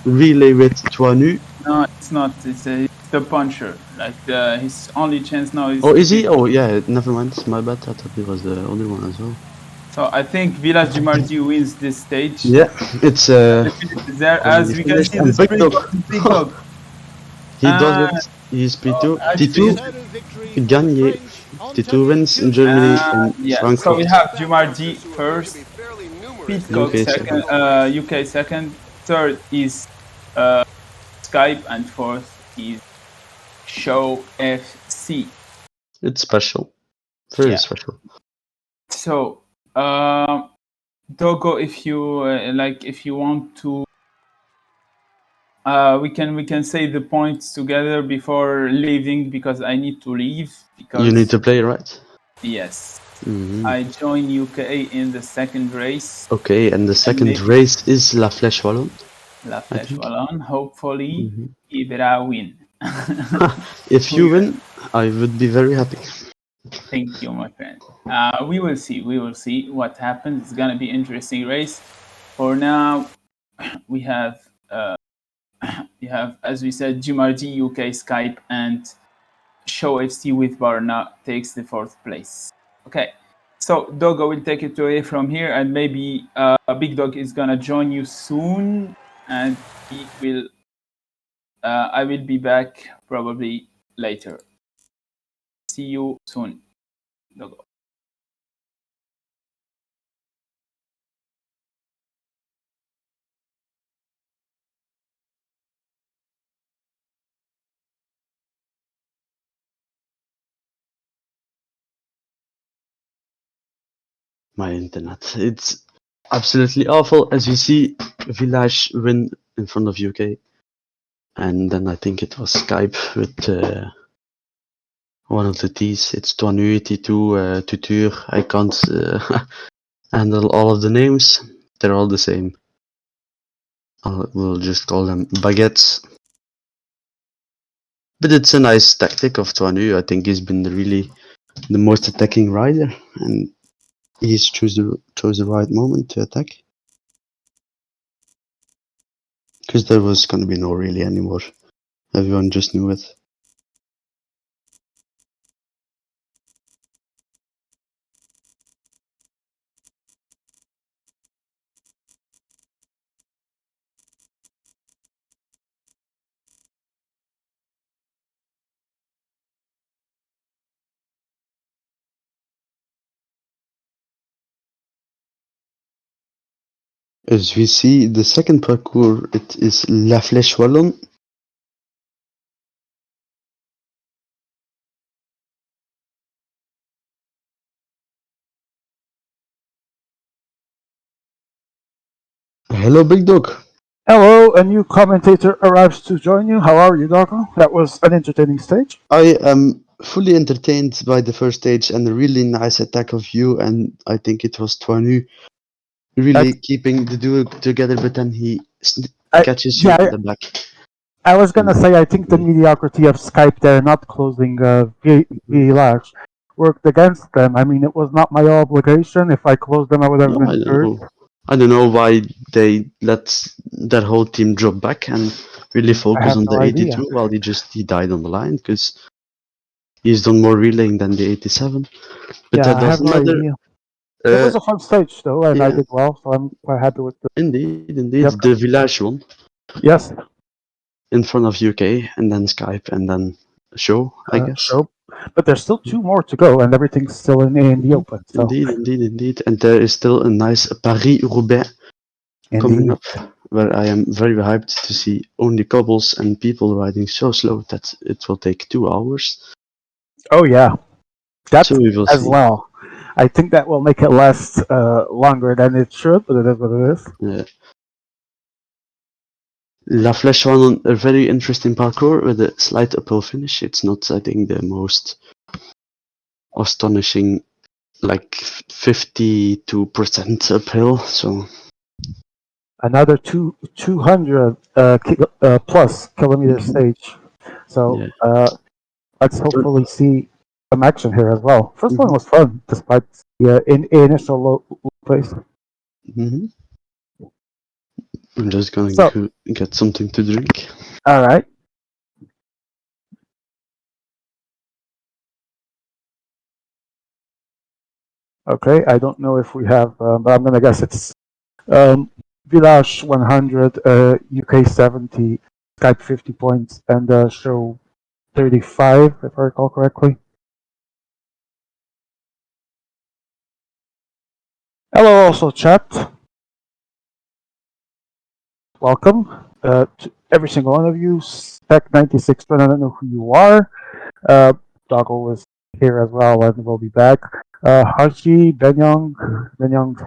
relay with Toinu. No, it's not. It's the puncher. Like his only chance now is. Oh, is he? Oh, yeah, never mind, my bad. I thought he was the other one as well. So I think Village Mardi wins this stage. Yeah, it's The finish is there, as we can see the and big sprint dog. of the big dog. He does it. He's P2. actually- T2 Gagne. T2 wins in Germany and Yeah, so Frankfurt. we have Jumardi first, Pitcock UK second, UK second, third is Skype, and fourth is Show FC. It's special. Very Yeah. special. So, Dogo, if you if you want to, we can say the points together before leaving, because I need to leave. Because You need to play, right? Yes, Mhm. I join UK in the second race. Okay, and the second maybe- race is La Flèche Wallonne. La Flèche think. Wallonne. Hopefully, Mhm. Ibra win. If you win, I would be very happy. Thank you, my friend. We will see. We will see what happens. It's gonna be interesting race. For now, we have as we said, Gimardi, UK, Skype, and Show FC with Barna takes the fourth place. Okay, so Dogo will take it away from here, and maybe Big Dog is gonna join you soon, and he will. I will be back probably later. See you soon, Dogo. My internet. It's absolutely awful. As you see, Village win in front of UK. And then I think it was Skype with one of the T's. It's Toinu, T2, Tutur. I can't handle all of the names. They're all the same. We'll just call them baguettes. But it's a nice tactic of Toinu. I think he's been really the most attacking rider, and he's chose the right moment to attack. Because there was gonna be no really anymore. Everyone just knew it. As we see, the second parcours, it is La Flèche Wallonne. Hello, Big Dog. Hello, a new commentator arrives to join you. How are you, Doggo? That was an entertaining stage. I am fully entertained by the first stage and a really nice attack of you, and I think it was Twanu really keeping the duo together, but then he catches you in Yeah, the back. I was gonna say I think the Mm. mediocrity of Skype there not closing Village worked against them. I mean, it was not my obligation. If I closed them, I would have No, been I don't third. know. I don't know why they let that whole team drop back and really I focus have on no the idea. 82 while he died on the line because he's done more relaying than the 87. But Yeah, that I have doesn't no matter. idea. It was a fun stage though, and I Yeah, did well, so I'm quite happy with the indeed. outcome. The Village one Yes, in front of UK and then Skype and then show, I guess. show. But there's still two more to go, and everything's still in the Mhm. open. So, Indeed. And there is still a nice Paris-Roubaix coming indeed. up where I am very hyped to see only cobbles and people riding so slow that it will take 2 hours. Oh yeah, that So we will as see. well. I think that will make it last longer than it should, but it is what it is. La Flèche won a very interesting parkour with a slight uphill finish. It's not, I think, the most astonishing, like 52% uphill. So Another 200 plus kilometer mhm, stage. So yeah. let's hopefully see some action here as well. First one Mhm, was fun, despite the initial low pace. mhm. I'm just gonna So, go get something to drink. all right. Okay, I don't know if we have, but I'm gonna guess it's Village 100, UK 70, Skype 50 points, and show 35, if I recall correctly. Hello, also chat. Welcome to every single one of you. Spec 96, but I don't know who you are. Uh, Doggo was here as well and will be back. Hashi, Benyong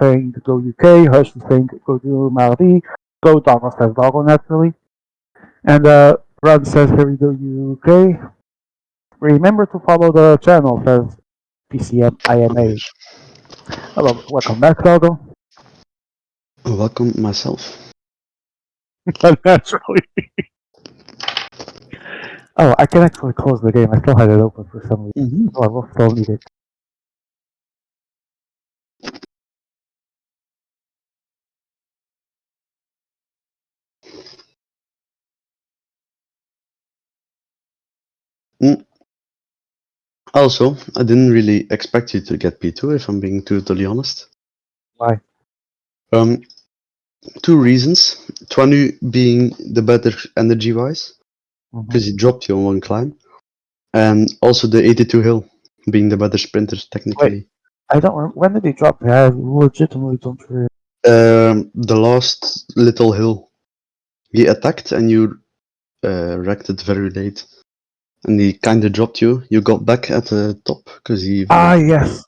saying go UK, Hush saying go to Maldi, go Doggo says Doggo naturally. And Run says here we go UK. Remember to follow the channel, says PCM IMA. Hello, welcome back, Doggo. Welcome myself. Naturally. Oh, I can actually close the game. I still had it open for some reason. Mm-hmm. So I will still need it. Mm. Also, I didn't really expect you to get P2 if I'm being totally honest. Why? Um, two reasons. Twanu being the better energy wise, because he dropped you on one climb, and also the 82 hill being the better sprinter Wait, technically. I don't remember. When did he drop me? I legitimately don't remember. The last little hill, he attacked and you wrecked it very late, and he kind of dropped you. You got back at the top because he Ah, like. yes.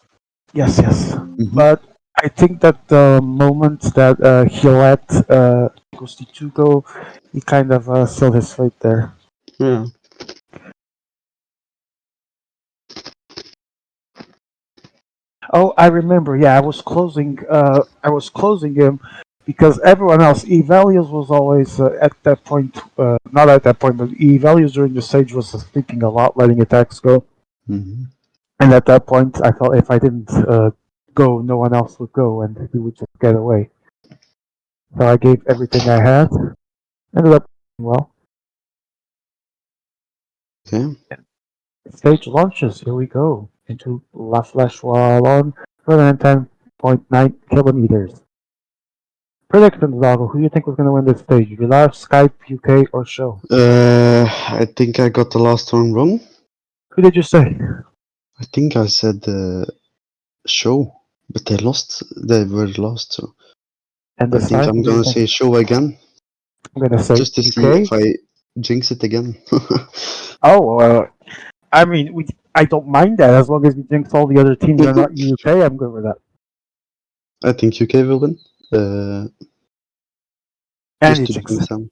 Mhm. But I think that the moment that he let Ghosti 2 go, he kind of sealed his fate there. Yeah. Oh, I remember. Yeah, I was closing. I was closing him because everyone else, E values was always at that point. Not at that point, but E values during the stage was sleeping a lot, letting attacks go. Mhm. And at that point, I felt if I didn't go, no one else would go, and he would just get away. So I gave everything I had. Ended up well. Okay. Stage launches. Here we go into La Flèche Wallon, 110.9 kilometers. Predictions, Doggo. Who do you think was going to win this stage? Village, Skype, UK, or Show? I think I got the last one wrong. Who did you say? I think I said show, but they lost. They were lost. So And I this think time, I'm who do you gonna think? say show again, I'm going to say just to see UK. if I jinx it again. Oh, I mean, I don't mind that as long as you jinx all the other teams are not UK. I'm good with that. I think UK will win. And Just you to jinx jinx it. them.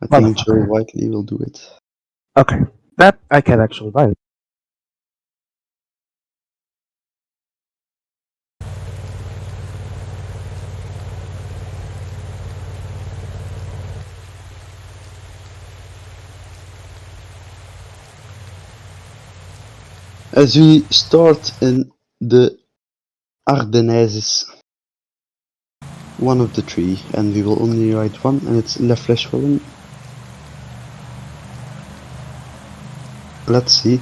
I think Joe Motherfucker. Whiteley will do it. Okay. That I can actually buy it. As we start in the Ardennaises, one of the three, and we will only ride one, and it's La Flèche Wallonne. Let's see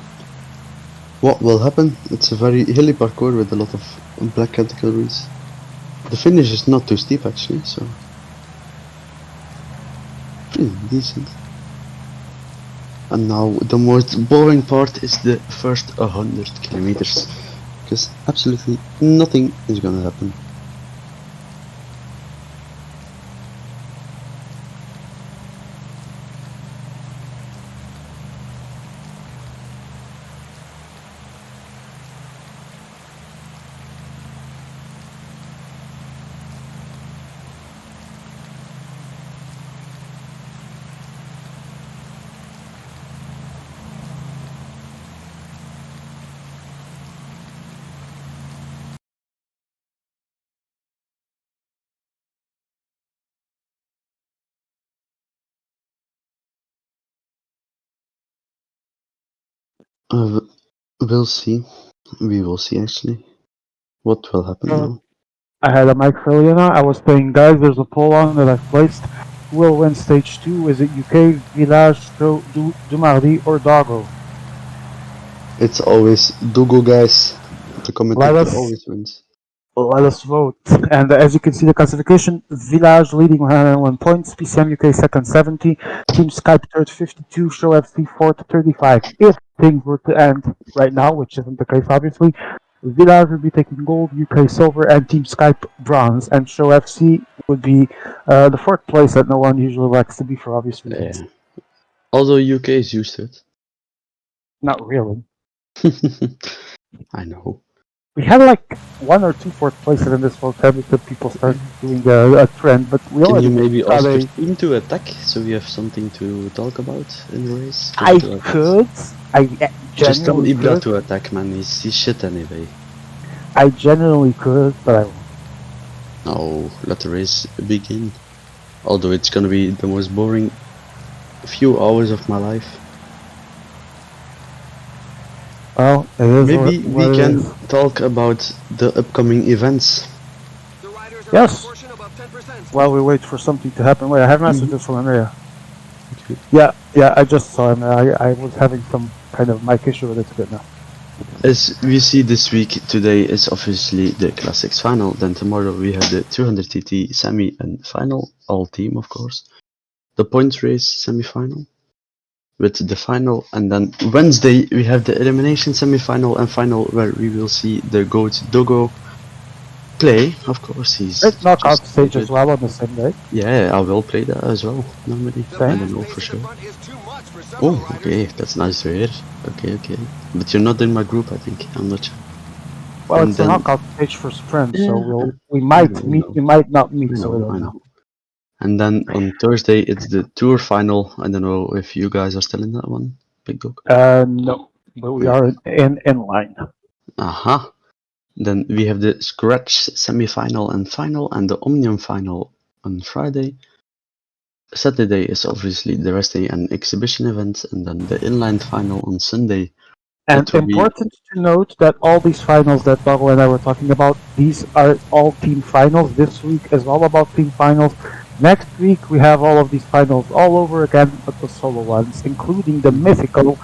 what will happen. It's a very hilly parkour with a lot of black categories. The finish is not too steep actually, so pretty decent. And now the most boring part is the first 100 kilometers, because absolutely nothing is gonna happen. We'll see. We will see actually what will happen now. I had a mic for Liana. I was saying, guys, there's a poll on that I've placed. Who will win stage 2? Is it UK, Village, Dumardi, or Doggo? It's always Dogo, guys. The Let commentator us always wins. let us vote. And as you can see, the classification: Village leading 101 points, PCM UK second 70, Team Skype third 52, Show FC fourth 35. If things were to end right now, which isn't the case obviously, Village would be taking gold, UK silver, and Team Skype bronze, and Show FC would be the fourth place that no one usually likes to be for obvious reasons. Yeah. Although UK is used to Not really. it. I know. We had like one or two fourth places in this World Championship. People start doing a trend, but we Can already you maybe got ask a. your team to attack so we have something to talk about in the race? I could. I Just tell genuinely Ibra could. to attack, man. He's shit anyway. I genuinely could, but I won't. Oh, let the race begin. Although it's gonna be the most boring few hours of my life. Well, it is Maybe what we it can is. talk about the upcoming events. Yes. While we wait for something to happen. Wait, I have messages from Andrea. Okay. Yeah, I just saw him. I was having some kind of mic issue with it a bit now. As we see this week, today is obviously the Classics final, then tomorrow we have the 200 TT semi and final, all team of course. The points race semi-final with the final, and then Wednesday we have the elimination semi-final and final where we will see the GOAT Dogo play. Of course, he's Great knockout just stage good. as well on the same day. Yeah, I will play that as well normally. I don't know for sure. Oh, okay, that's nice to hear. Okay. But you're not in my group, I think. I'm not sure. Well, And it's a then- knockout stage for sprint, Yeah, so we might I meet, know. we might not meet, I so we know. don't know. And then on Thursday it's the tour final. I don't know if you guys are still in that one, Big Dog. No, but we are in line. Aha. Then we have the Scratch semi-final and final, and the Omnium final on Friday. Saturday is obviously the rest day and exhibition event, and then the inline final on Sunday. And That will be important to note that all these finals that Doggo and I were talking about, these are all team finals. This week is all about team finals. Next week we have all of these finals all over again, but the solo ones, including the mythical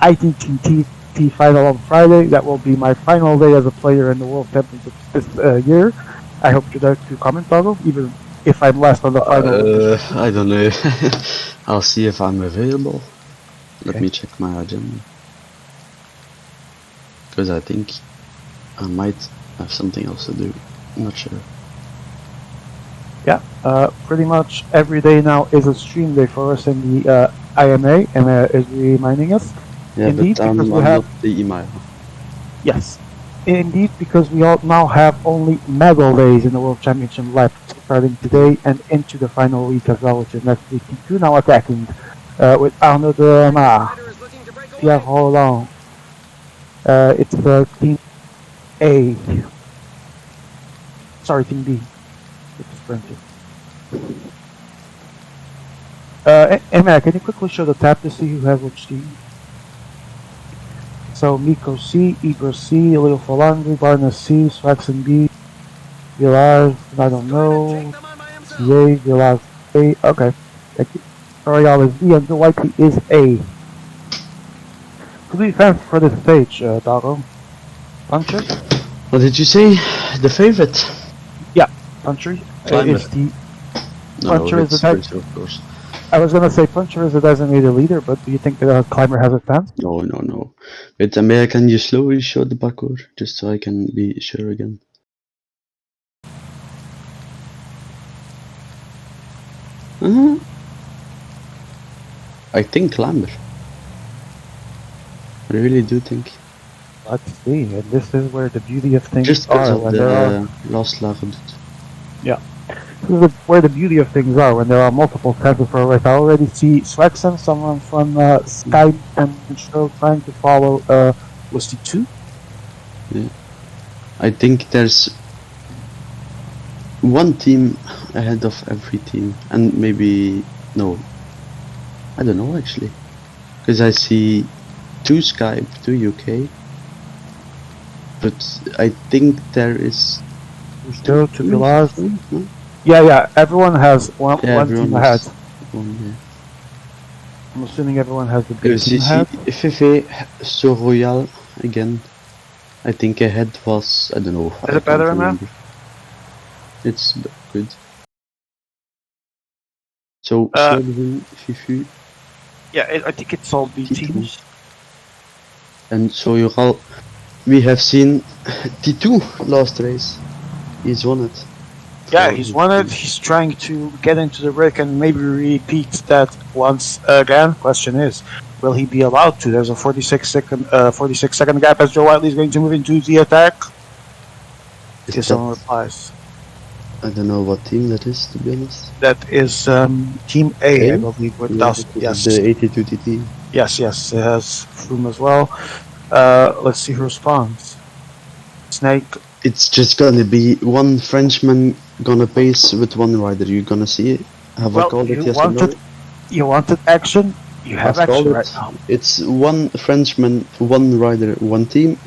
ITTT final on Friday. That will be my final day as a player in the World Championship this year. I hope you'd like to comment, Doggo, even if I'm last on the final. I don't know. I'll see if I'm available. Let Okay. me check my agenda. Because I think I might have something else to do. I'm not sure. Yeah, pretty much every day now is a stream day for us in the IMA, and is reminding us. Yeah, Indeed, but I'm because we have not the email. yes, indeed because we all now have only medal days in the World Championship left. starting today and into the final week as well, which is next week. T2 now attacking with Arnaud de Mar, Pierre Roland. It's Team A. Sorry, Team B. It's sprinter. Emma, can you quickly show the tab to see who has which team? So Miko C, Ibra C, Leo Falandri, Barnes C, Swaxon B, Village, I don't know, CA, Village A, okay. Thank you. Royale is B and the White is A. Who do you fancy for this stage, Doggo? Puncher? What did you say? The favorite? Puncher Climber. is the No, Puncher is the it's type. Sprinter, of course. I was gonna say Puncher is a designated leader, but do you think the Climber has a chance? No. Wait, Amaya, can you slowly show the parkour? Just so I can be sure again. I think Climber. I really do think. Let's see, and this is where the beauty of things Just because are of when there are. the last level. This is where the beauty of things are when there are multiple chances for a race. I already see Swexen, someone from Skype and Show trying to follow was the 2? I think there's one team ahead of every team, and maybe no. I don't know actually, because I see 2 Skype, 2 UK, but I think there is Still to be lost. No? Yeah, everyone has one everyone team ahead. has one, yeah. I'm assuming everyone has the big You team see ahead. FFV so Royal again. I think ahead was, I don't know. Is it better, man? It's good. So Swerving, Fifu, Yeah, I think it's all B teams. and Soyoral. We have seen T2 last race. He's won it. Yeah, So he's won it. He's trying to get into the rig and maybe repeat that once again. Question is, will he be allowed to? There's a 46 second gap as Joe Whiteley is going to move into the attack. Is If someone replies. I don't know what team that is, to be honest. That is Team A, I A? believe, with Yeah, Dust. because Yes, the 82 TT. yes, it has Froome as well. Let's see who responds. Snake. It's just gonna be one Frenchman gonna pace with one rider. You're gonna see it. Have I Well, called it you yes or no? you wanted action. You have I've called action it. right now. It's one Frenchman, one rider, one team,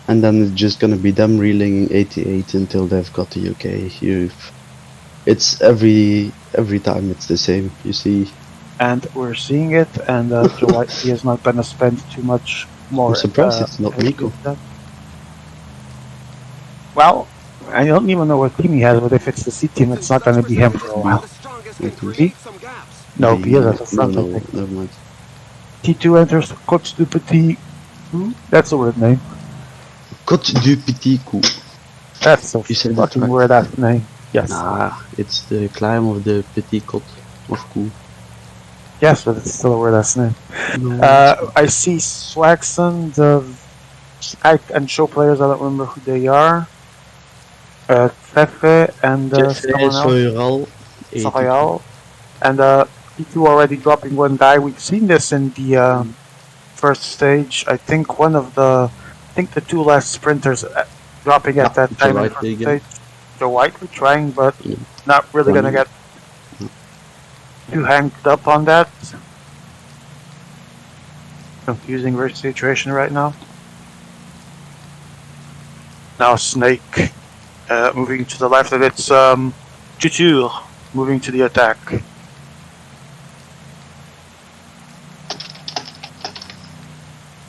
and then it's just gonna be them reeling 88 until they've got the UK. It's every time it's the same. You see, And we're seeing it, and Joe Whiteley is not going to spend too much more. I'm surprised it's not Nico. Well, I don't even know what team he has, but if it's the C team, it's not going to be him for a while. No, he is at the front, no, I think. never mind. T2 enters Coach du Petit. That's a weird name. Côte du Petit Coup. That's a You said fucking that right. weird ass name. Yes. Nah, it's the climb of the Petit Côte of Coup. Yes, but it's still a weird ass name. No, I see Swaxon, the Skype and show players, I don't remember who they are. Fefe and someone else. Soyoral, Sahayal. And P2 already dropping one guy. We've seen this in the first stage. I think the 2 last sprinters dropping at that time in the first stage. The Whiteley trying, but not really gonna get too hanged up on that. Confusing race situation right now. Now Snake moving to the left, and it's Tutur moving to the attack.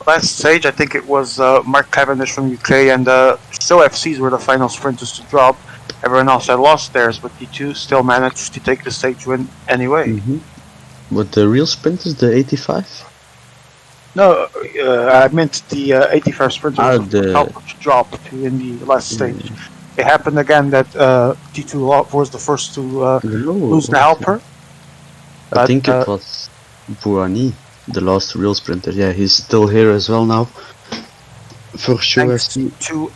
Last stage, I think it was Mark Cavendish from UK and Show FCs were the final sprinters to drop. Everyone else had lost theirs, but T2 still managed to take the stage win anyway. But the real sprint is the 85? No, I meant the 85 sprinters the helped to drop to in the last stage. It happened again that T2 was the first to lose the helper. I think it was Bouani, the last real sprinter. Yeah, he's still here as well now. For sure. Thanks to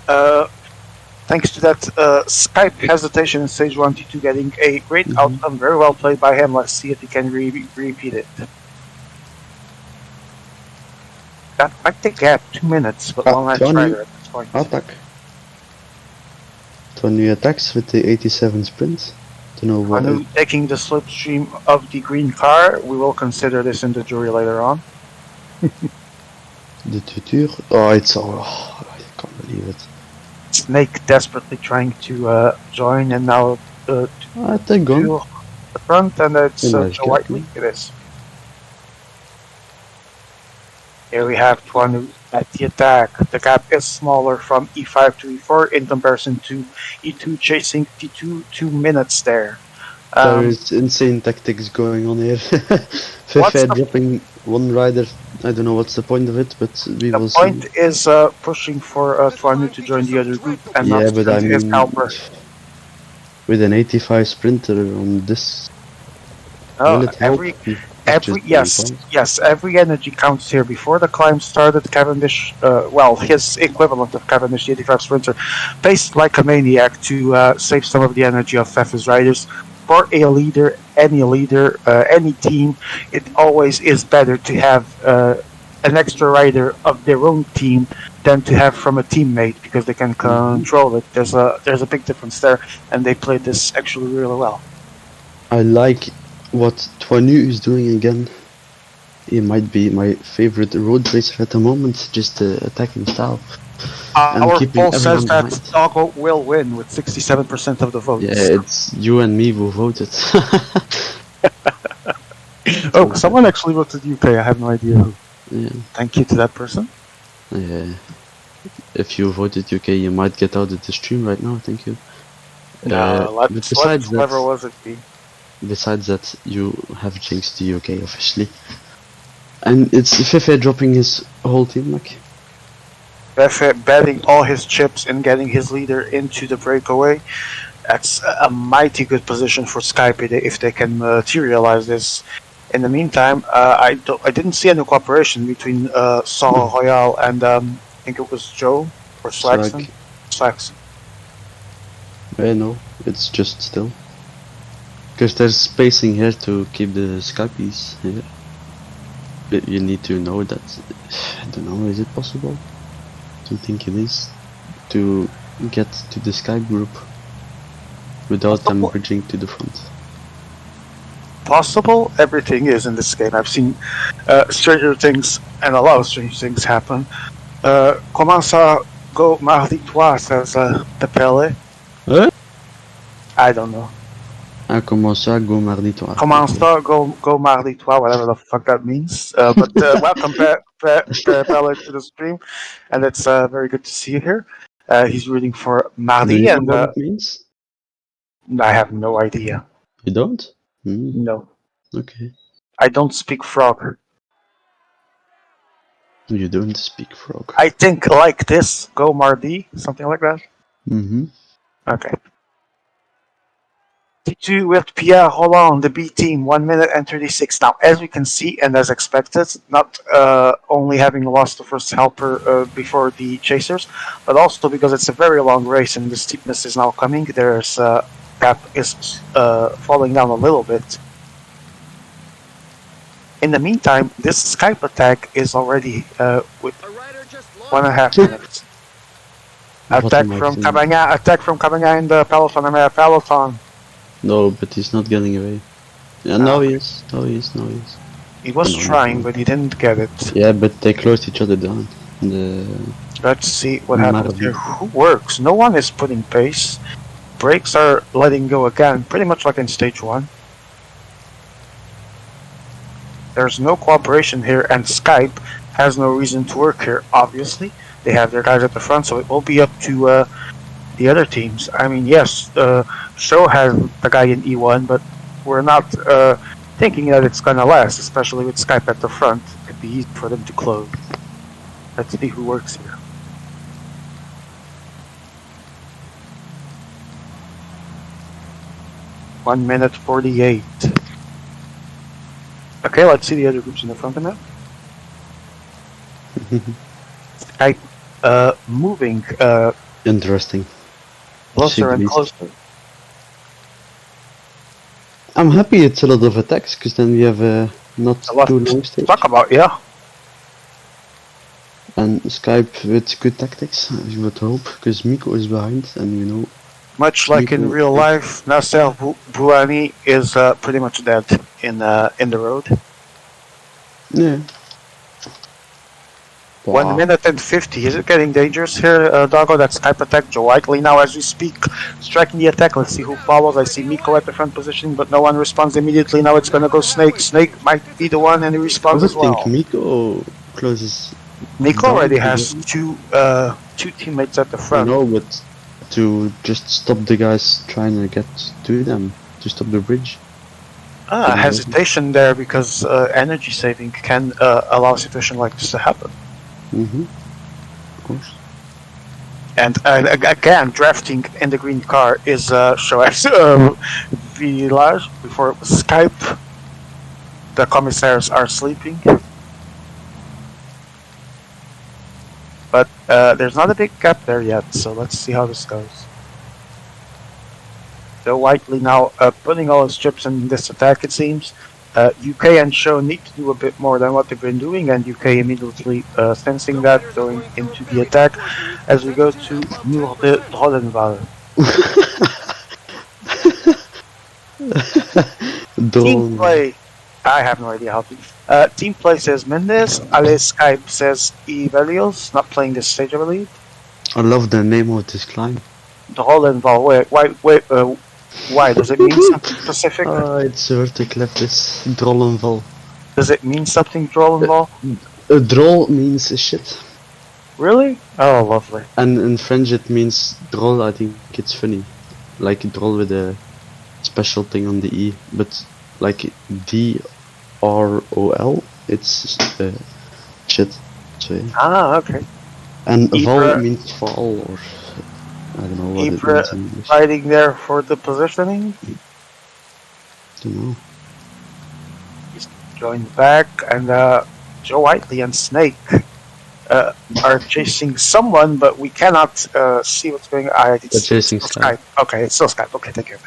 thanks to that Skype hesitation in stage 1, T2 getting a great outcome. Very well played by him. Let's see if he can repeat it. That might take 2 minutes, but one last rider at this point. Attack. Twanu attacks with the 87 sprint. Don't know what. Twanu taking the slipstream of the green car. We will consider this in the jury later on. The tutor. Oh, it's all. Oh, I can't believe it. Snake desperately trying to join, and now They're gone. to the front, and it's Nice Joe Whiteley. It is. Here we have Twanu at the attack. The gap is smaller from E5 to E4 in comparison to E2 chasing T2 2 minutes there. There is insane tactics going on here. Fefe dropping one rider. I don't know what's the point of it, but we will see. The point is pushing for Twanu to join the other group and not Yeah, but I his mean, helper. with an 85 sprinter on this, will it help? Every energy counts here. Before the climb started, Cavendish, his equivalent of Cavendish, the 85 sprinter, paced like a maniac to save some of the energy of Fefe's riders. For a leader, any team, it always is better to have an extra rider of their own team than to have from a teammate, because they can control it. There's a big difference there, and they played this actually really well. I like what Twanu is doing again. He might be my favorite road racer at the moment, just the attacking style. Our poll says that behind. Doggo will win with 67% of the votes. Yeah, it's you and me who voted. Oh, someone actually voted UK. I have no idea who. Yeah. Thank you to that person. Yeah. If you voted UK, you might get out of the stream right now. Thank you. Let whoever was it be. Besides that, you have jinxed the UK officially. And it's Fefe dropping his whole team, like. Fefe betting all his chips and getting his leader into the breakaway. That's a mighty good position for Skype if they can materialize this. In the meantime, I didn't see any cooperation between Saul Royale and I think it was Joe or Slaxon. Slaxon. No, it's just still. Because there's spacing here to keep the Skypies here. But you need to know that, I don't know, is it possible? I don't think it is. To get to the Skype group without them bridging to the front. Possible? Everything is in this game. I've seen stranger things, and a lot of strange things happen. Comment ça go mardi toi, says Pepele. I don't know. Comment ça go mardi toi? Comment ça go mardi toi, whatever the fuck that means. But welcome Pepele to the stream, and it's very good to see you here. He's rooting for Mardi, Do you and know what it means? I have no idea. You don't? No. Okay. I don't speak frog. You don't speak frog. I think like this, go Mardi, something like that. Okay. T2 with Pierre Roland, the B team, 1 minute and 36. Now, as we can see, and as expected, not only having lost the first helper before the chasers, but also because it's a very long race and the steepness is now coming, there's gap is falling down a little bit. In the meantime, this Skype attack is already with 1.5 minutes. Attack from Cabana in the peloton. No, but he's not getting away. Yeah, no, he is. He was trying, but he didn't get it. Yeah, but they closed each other down. Let's see what happens here. Who works? No one is putting pace. Brakes are letting go again, pretty much like in stage 1. There's no cooperation here, and Skype has no reason to work here, obviously. They have their guys at the front, so it will be up to the other teams. I mean, yes, Show has the guy in E1, but we're not thinking that it's gonna last, especially with Skype at the front. It'd be easy for them to close. Let's see who works here. One minute 48. Okay, let's see the other groups in the front of that. Skype moving. Interesting. Closer and least. closer. I'm happy it's a lot of attacks, because then we have a not A lot too to long stage. talk about, yeah. And Skype with good tactics, you would hope, because Miko is behind, and you know. Much like in Miko- real life, Nasser Bouani is pretty much dead in the road. Yeah. 1 minute and 50. Is it getting dangerous here, Doggo? That Skype attack. Joe Whiteley now as we speak, striking the attack. Let's see who follows. I see Miko at the front position, but no one responds immediately. Now it's gonna go Snake. Snake might be the one, and he I responds would as well. think Miko closes. Miko down already to has them. two teammates at the I front. know, but to just stop the guys trying to get to them, to stop the bridge. Hesitation there because energy saving can allow a situation like this to happen. Mm-hmm. Of course. And again, drafting in the green car is Shoaib's Village before it was Skype. The commissaires are sleeping. But there's not a big gap there yet, so let's see how this goes. So Whiteley now putting all his chips in this attack, it seems. UK and Show need to do a bit more than what they've been doing, and UK immediately sensing that, going into the attack as we go to Mur de Drollenval. Team play. I have no idea how to. Team play says Mendes. Ale Skype says Evelios. Not playing this stage, I believe. I love the name of this climb. Drollenval. Why? Does it mean something specific? It's vertical this Drollenval. Does it mean something, Drollenval? Droll means shit. Really? Oh, lovely. And in French it means droll, I think it's funny. Like droll with a special thing on the E. But like D-R-O-L, it's shit. So, yeah. Okay. And Ibra- vol means fall, or I don't know what it Ibra means in English. fighting there for the positioning. Don't know. Joined back, and Joe Whiteley and Snake are chasing someone, but we cannot see what's going on. They're chasing Skype. Okay, it's still Skype. Okay, thank you.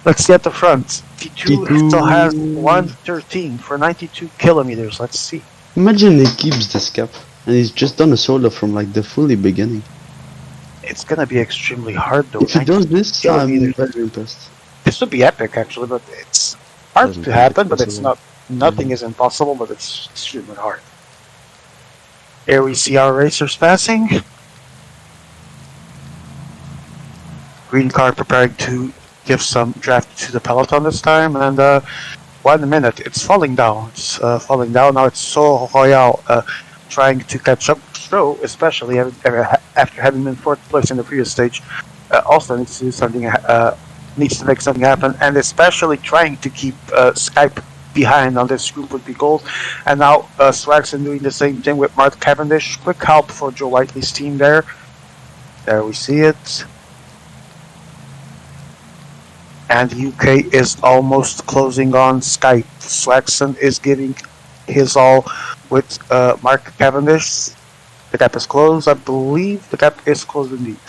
Let's see at the front. T2 still has 113 for 92 kilometers. Let's see. Imagine he keeps this gap, and he's just done a solo from like the fully beginning. It's gonna be extremely hard though. If he does this, I'm kilometers. very impressed. This would be epic actually, but it's hard Doesn't to make it happen. But it's possible. not. Nothing is impossible, but it's extremely hard. Here we see our racers passing. Green car preparing to give some draft to the peloton this time, and 1 minute. It's falling down. It's falling down now. It's So Royal trying to catch up. So especially after having been fourth place in the previous stage, also needs to do something. Needs to make something happen, and especially trying to keep Skype behind on this group would be gold. And now Swagson doing the same thing with Mark Cavendish. Quick help for Joe Whiteley's team there. There we see it. And UK is almost closing on Skype. Swagson is giving his all with Mark Cavendish. The gap is closed. I believe the gap is closed indeed.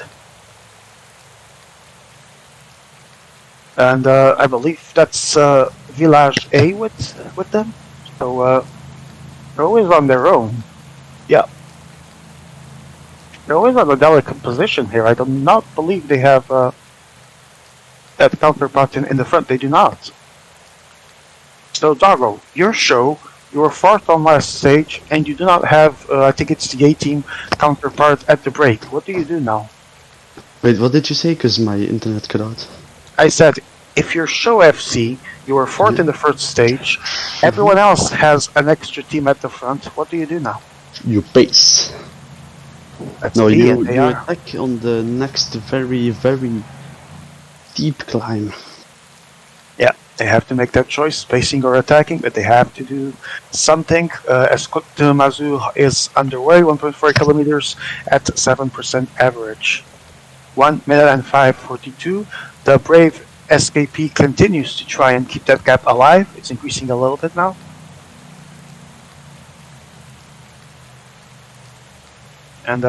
And I believe that's Village A with them. So they're always on their own. Yeah. They're always on a delicate position here. I do not believe they have that counterpart in the front. They do not. So Doggo, your show, you were fourth on last stage, and you do not have, I think it's the A-team counterpart at the break. What do you do now? Wait, what did you say? Because my internet cut out. I said, if you're Show FC, you were fourth in the first stage, everyone else has an extra team at the front, what do you do now? You pace. That's No, B, you and they are. attack on the next very, very steep climb. Yeah, they have to make that choice, spacing or attacking, but they have to do something. Escort de Mazur is underway, 1.4 kilometers at 7% average. 1 minute and 5:42. The Brave SKP continues to try and keep that gap alive. It's increasing a little bit now. And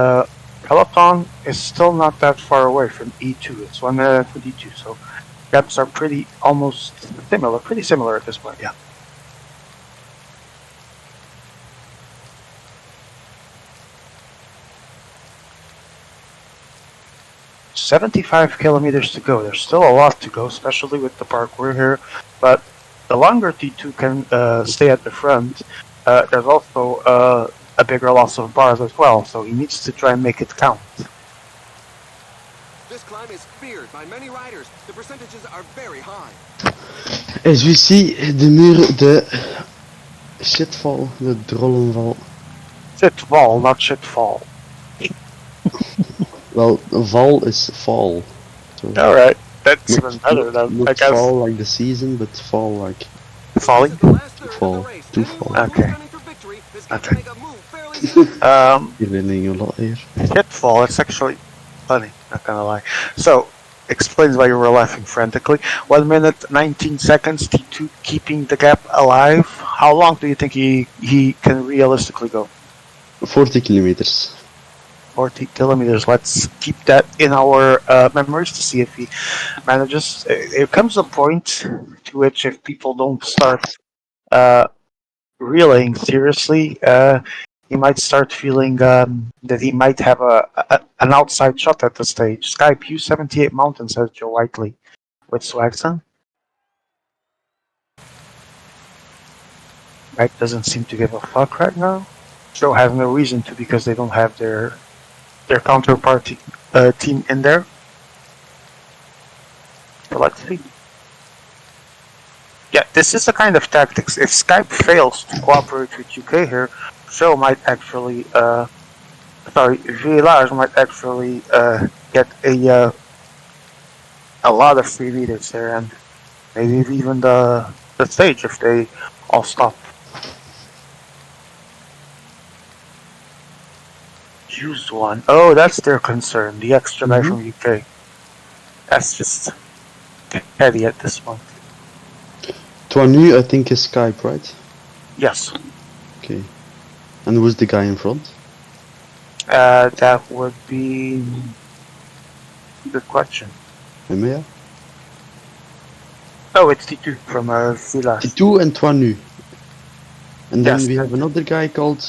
Peloton is still not that far away from E2. It's 1 minute with E2, so gaps are pretty similar at this point, yeah. "75 kilometers to go." There's still a lot to go, especially with the parkour here. But the longer T2 can stay at the front, there's also a bigger loss of bars as well. So he needs to try and make it count. This climb is feared by many riders. The percentages are very high. As you see, de muur, de shitval, de drollenval. Shitfall, not shitfall. Well, val is fall. So Alright, that's even better then, not I guess. fall like the season, but fall like Falling? fall, to fall. Okay. Okay. You're winning a lot here. Shitfall, it's actually funny, not gonna lie. So, explains why you were laughing frantically. 1 minute, 19 seconds, T2 keeping the gap alive. How long do you think he can realistically go? 40 kilometers. 40 kilometers. Let's keep that in our memories to see if he manages. There comes a point to which if people don't start reeling seriously, he might start feeling that he might have an outside shot at the stage. Skype U78 Mountain, says Joe Whiteley with Swagson. Mike doesn't seem to give a fuck right now. Joe has no reason to because they don't have their counterparty team in there. So let's see. Yeah, this is the kind of tactics. If Skype fails to cooperate with UK here, Joe might actually, Village might actually get a lot of free leaders there, and maybe even the stage if they all stop. Used one. Oh, that's their concern. The extra guy from UK. That's just petty at this point. Toinu, I think, is Skype, right? Yes. Okay. And who's the guy in front? That would be good question. Emea? Oh, it's T2 from Village. T2 and Toinu. And then Yes. we have another guy called...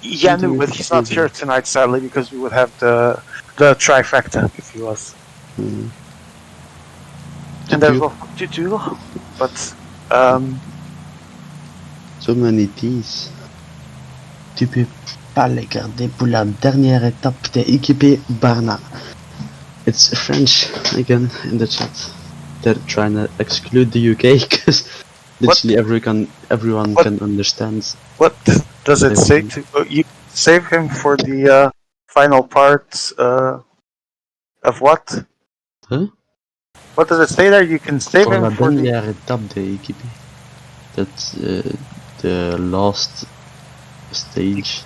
Yanu, but he's not here tonight, sadly, because we would have the trifecta if he was. Hmm. And there's Tutu, but So many T's. Tu peux pas les garder pour la dernière étape. T'es équipé Barna. It's French again in the chat. They're trying to exclude the UK because literally everyone can understand. what does it say to you? Save him for the final part of what? Huh? What does it say there? You can save Pour la him for the. dernière étape de équipé. That's the last stage.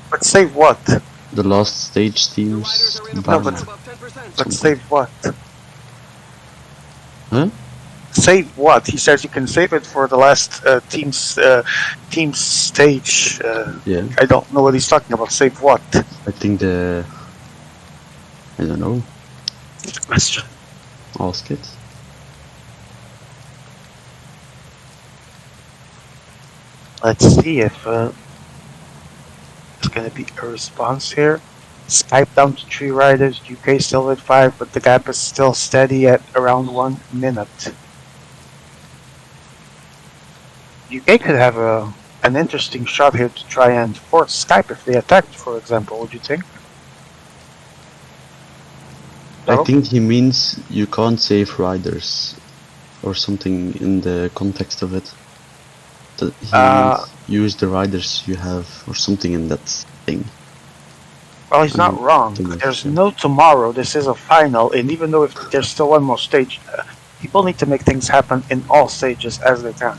But save what? The last stage teams. No, Barna. but save what? Huh? Save what? He says you can save it for the last team's stage. Yeah. I don't know what he's talking about. Save what? I think I don't know. Question. Ask it. Let's see if there's gonna be a response here. Skype down to 3 riders, UK still at 5, but the gap is still steady at around 1 minute. UK could have an interesting shot here to try and force Skype if they attacked, for example, would you think? I think he means you can't save riders or something in the context of it. That he means use the riders you have or something in that thing. Well, he's not wrong. There's no tomorrow. This is a final, and even though if there's still one more stage, people need to make things happen in all stages as they can.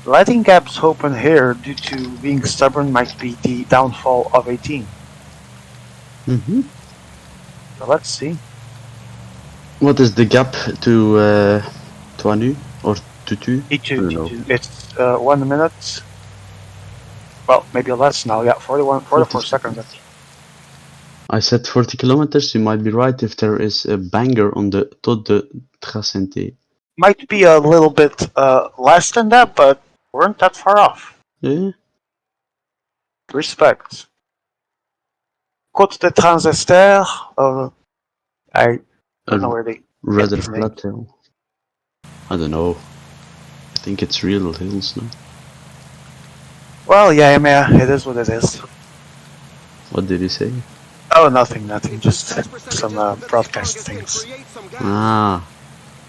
Letting gaps open here due to being stubborn might be the downfall of a team. Mm-hmm. So let's see. What is the gap to Toinu or Tutu? E2. It's 1 minute. Well, maybe less now. Yeah, 44 seconds. I said 40 kilometers. You might be right if there is a banger on the Taux de Tracente. Might be a little bit less than that, but weren't that far off. Yeah. Respect. Côte de Transester. I don't know where they Rather get these flat names. hill. I don't know. I think it's real hills, no? Well, yeah, it is what it is. What did he say? Oh, nothing. Just some broadcast things. Ah.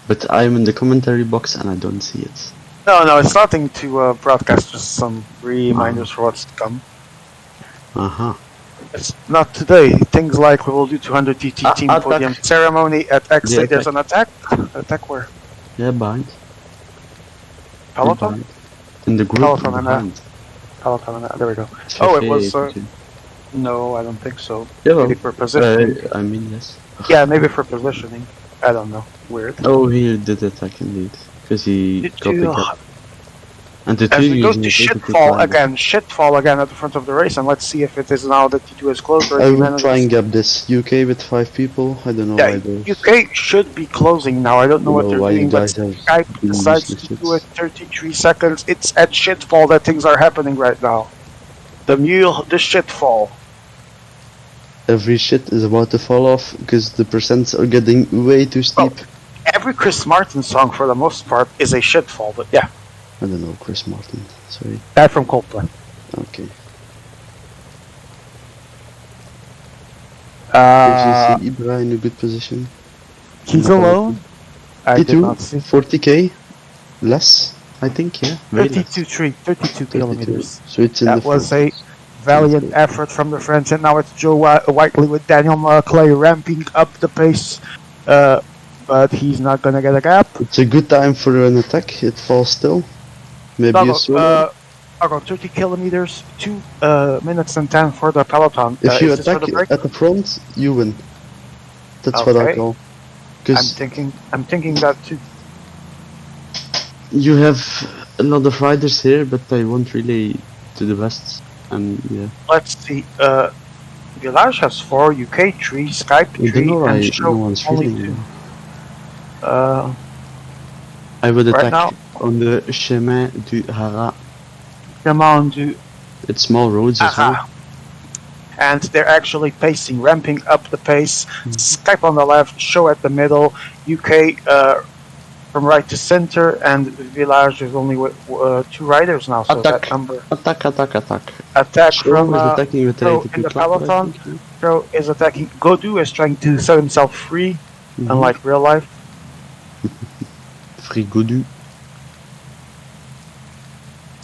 But I'm in the commentary box and I don't see it. No, it's nothing to broadcast. Just some reminders for what's to come. Uh-huh. It's not today. Things like we will do 200 TT team attack. podium ceremony at X. Yeah, There's an attack. Attack where? Yeah, behind. Peloton? In the group Peloton and behind. Peloton. There we go. Oh, it was. Okay. No, I don't think so. Yeah, well, Maybe for positioning. I mean, yes. Yeah, maybe for positioning. I don't know. Weird. Oh, he did attack indeed. Because he Did got the you- gap. And the As two we go using to the shitfall again at the front of the race, and let's see if it is now that T2 is closed or I if will Jimenez try is- and gap this. UK with 5 people. I don't know Yeah, why there's... UK should be closing now. I don't know what they're why you doing, but guys have Skype been decides useless to shits. do it 33 seconds. It's at shitfall that things are happening right now. The shitfall. Every shit is about to fall off because the percents are getting way too steep. Every Chris Martin song, for the most part, is a shitfall, but yeah. I don't know, Chris Martin. Sorry. That from Coldplay. Okay. Did you see Ibra in a good position? He's alone. I did T2, not see. 40k, less, I think, yeah. Way less. 32 32. kilometers. So it's in That the was front. a valiant effort from the French, and now it's Joe Whiteley with Daniel Clay ramping up the pace, but he's not gonna get a gap. It's a good time for an attack. It falls still. Maybe a solo. I'll go 30 kilometers, 2 minutes and 10 for the peloton. If you is this for attack the break? at the front, you win. That's what I Okay. call. I'm Because thinking that too. you have a lot of riders here, but they won't really do the best. And yeah, Let's see. Village has 4, UK 3, Skype I 3, don't know why and no Show one's only feeling 2. it. I would Right attack now, on the Chemin du Haras. Chemin du It's small roads as well. Haras. And they're actually pacing, ramping up the pace. Skype on the left, Show at the middle, UK from right to center, and Village is only with 2 riders now, so Attack. that number. Attack. Attack Show from is attacking with Show 82 in the club, I peloton. think, Show is attacking. Godu is trying to set himself free, yeah. unlike real life. Frigodu.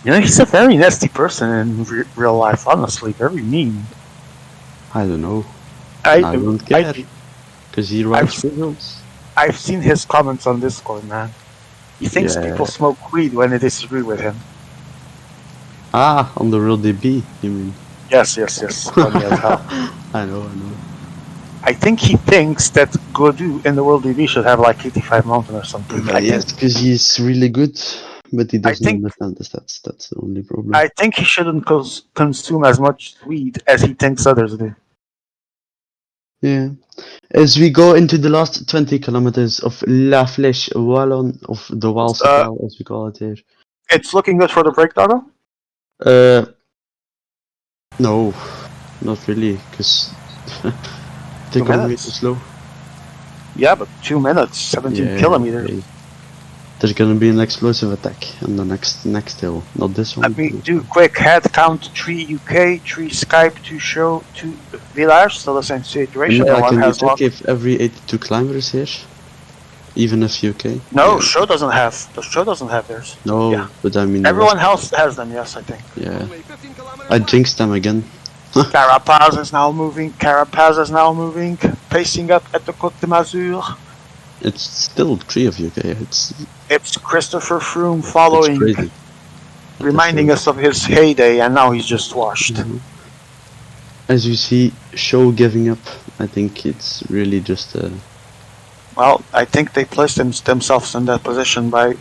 You know, he's a very nasty person in real life, honestly, very mean. I don't know. I don't care. Because he writes results. I've seen his comments on Discord, man. He thinks Yeah. people smoke weed when they disagree with him. Ah, on the real DB, you mean? Yes. Funny as hell. I know. I think he thinks that Godu in the World DB should have like 85 mountain or something. Yes, because he's really good, but he doesn't think- understand the stats. That's the only problem. I think he shouldn't consume as much weed as he thinks others do. Yeah. As we go into the last 20 kilometers of La Flèche Wallon, of the Waalse as we call it here. It's looking good for the break, Doggo? No, not really, because the 2 economy minutes. is slow. Yeah, but 2 minutes, 17 Yeah, kilometers. okay. There's gonna be an explosive attack on the next hill, not this one. Let me do quick head count: 3 UK, 3 Skype, 2 Show, 2 Village. Still the same situation. Yeah, One can you has check lost. if every 82 climbers here? Even if UK? No, Yeah. Show doesn't have. The Show doesn't have theirs. No, Yeah. but I mean... the Everyone rest- else has them. Yes, I think. Yeah. I jinxed them again. Carapaz is now moving. Pacing up at the Côte de Mazur. It's still 3 of UK. It's Christopher Froome It's following, crazy. reminding us of his heyday, and now he's just washed. Mhm. As you see, Show giving up, I think it's really just Well, I think they placed themselves in that position by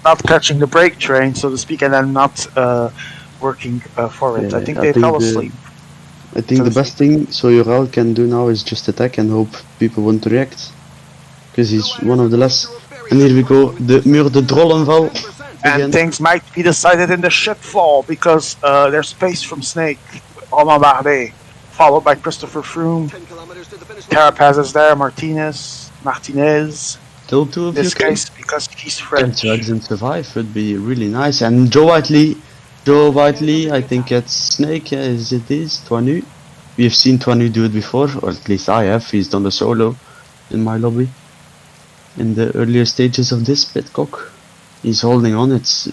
not catching the brake train, so to speak, and then not working for it. Yeah, I think I they think fell the- asleep. I think the best thing Soyoral can do now is just attack and hope people won't react. Because he's one of the less. And here we go, the Mur de Drollenval And again. things might be decided in the shitfall because there's space from Snake, Romain Bardet, followed by Christopher Froome. 10 kilometers to the finish line. Carapaz is there, Martinez. Still two of This UK. case, because he's Can French. Swagsden survive would be really nice. And Joe Whiteley, I think it's Snake, as it is, Twanu. We have seen Twanu do it before, or at least I have. He's done a solo in my lobby. In the earlier stages of this, Pitcock. He's holding on, it's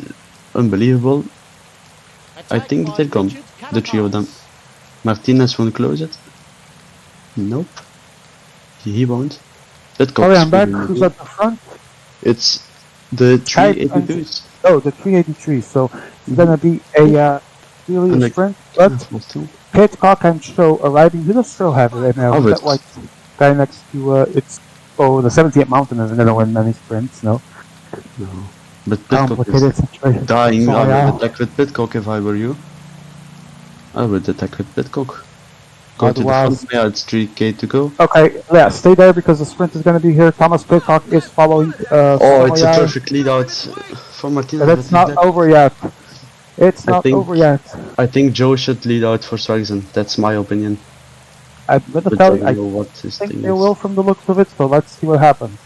unbelievable. I think they're gone, the three of them. Martinez won't close it. Nope. He won't. Pitcock. Oh, yeah, I'm back. Who's at the front? It's the 382s. Oh, the 383. So it's gonna be a really And a like- sprint, but Still. Pitcock and Stroh arriving. Who does Stroh have right now? Oh, That it's- white guy next to it's the 70th mountain isn't gonna win many sprints. No, No. But Pitcock complicated is situation. dying. So, I yeah. would attack with Pitcock if I were you. I would attack with Pitcock. Go to the Otherwise- front. Yeah, it's 3k to go. Okay, yeah, stay there because the sprint is gonna be here. Thomas Pitcock is following. Oh, it's a Savoyard, perfect lead out for Martinez. but it's not over yet. It's I not think- over yet. I think Joe should lead out for Swagsden. That's my opinion. I'm gonna But tell I you, don't I know what his think thing they is. will from the looks of it. So let's see what happens.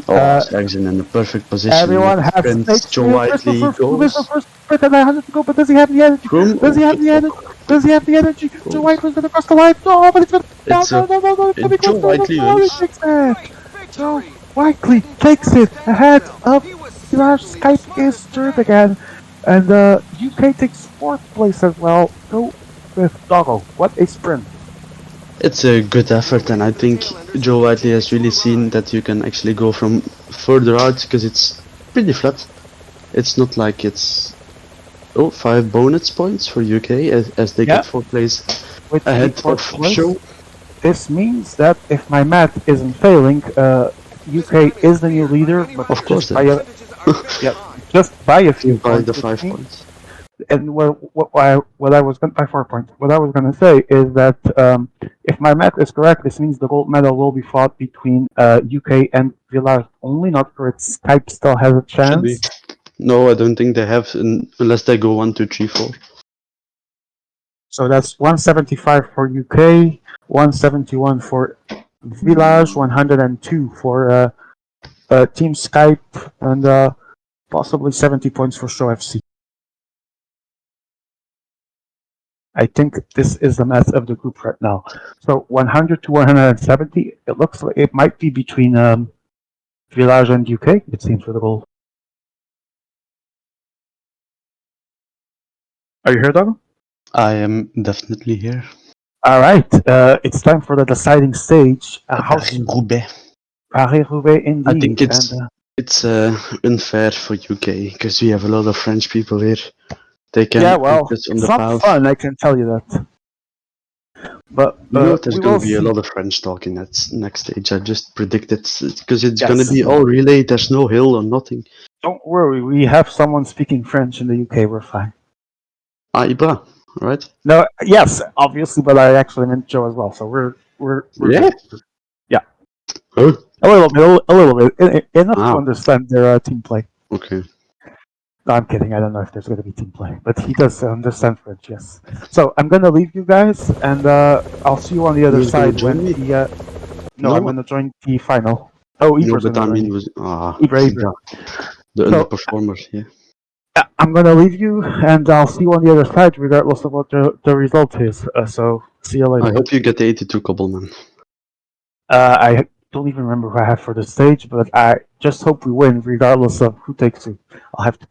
Oh, Uh, Swagsden in the perfect position. Everyone has Prince snakes. Joe Whiteley Who is the goes. first sprint and 100 to go? But does he have the energy? Froome? Does he have the energy? Does he have the energy? Joe Whiteley's gonna cross the line. No, but it's gonna. No, It's no, no, no, no, it's gonna be Joe close. No, Whiteley no, wins. he takes it. Joe Victory! Whiteley takes it ahead of He was Village. Skype is third again, and UK takes fourth place as well. Go with Doggo. What a sprint! It's a good effort, and I think Joe Whiteley has really seen that you can actually go from further out because it's pretty flat. It's not like it's 5 bonus points for UK as they Yeah. get 4th place With ahead the fourth of place. Show. This means that if my math isn't failing, UK is the new leader, but Of course just by a, percentages are yeah, very high. just by a few By points. the which 5 means- points. And what I was going by 4 points. What I was going to say is that if my math is correct, this means the gold medal will be fought between UK and Village only, not for its Skype still has a Should be. chance. No, I don't think they have, unless they go 1, 2, 3, 4. So that's 175 for UK, 171 for Village, 102 for Team Skype, and possibly 70 points for Show FC. I think this is the math of the group right now. So 100 to 170, it looks like it might be between Village and UK, it seems, for the goal. Are you here, Doug? I am definitely here. All right, it's time for the deciding stage. Paris-Roubaix. Paris-Roubaix, indeed. I think it's And, it's unfair for UK because we have a lot of French people here. They can yeah, well, focus on it's the not path. fun, I can tell you that. But You know, there's we going will to be a see. lot of French talking at next stage. I just predict it because it's Yes. going to be all relay. There's no hill or nothing. Don't worry, we have someone speaking French in the UK, we're fine. Ibra, right? No, yes, obviously, but I actually meant Joe as well, so we're Yeah. good. Yeah. Oh, A little bit, enough Wow. to understand their team play. okay. No, I'm kidding. I don't know if there's going to be team play, but he does understand French. Yes. So I'm going to leave you guys, and I'll see you on the other You're gonna side join when me? the. No, No. I'm going to join the final. Oh, No, Ibra's but I going to mean, join. was Ibra. the So- underperformer. Yeah. Yeah, I'm going to leave you, and I'll see you on the other side, regardless of what the result is. So see you later. I hope you get the 82 couple, man. I don't even remember who I have for the stage, but I just hope we win, regardless of who takes who. I'll have to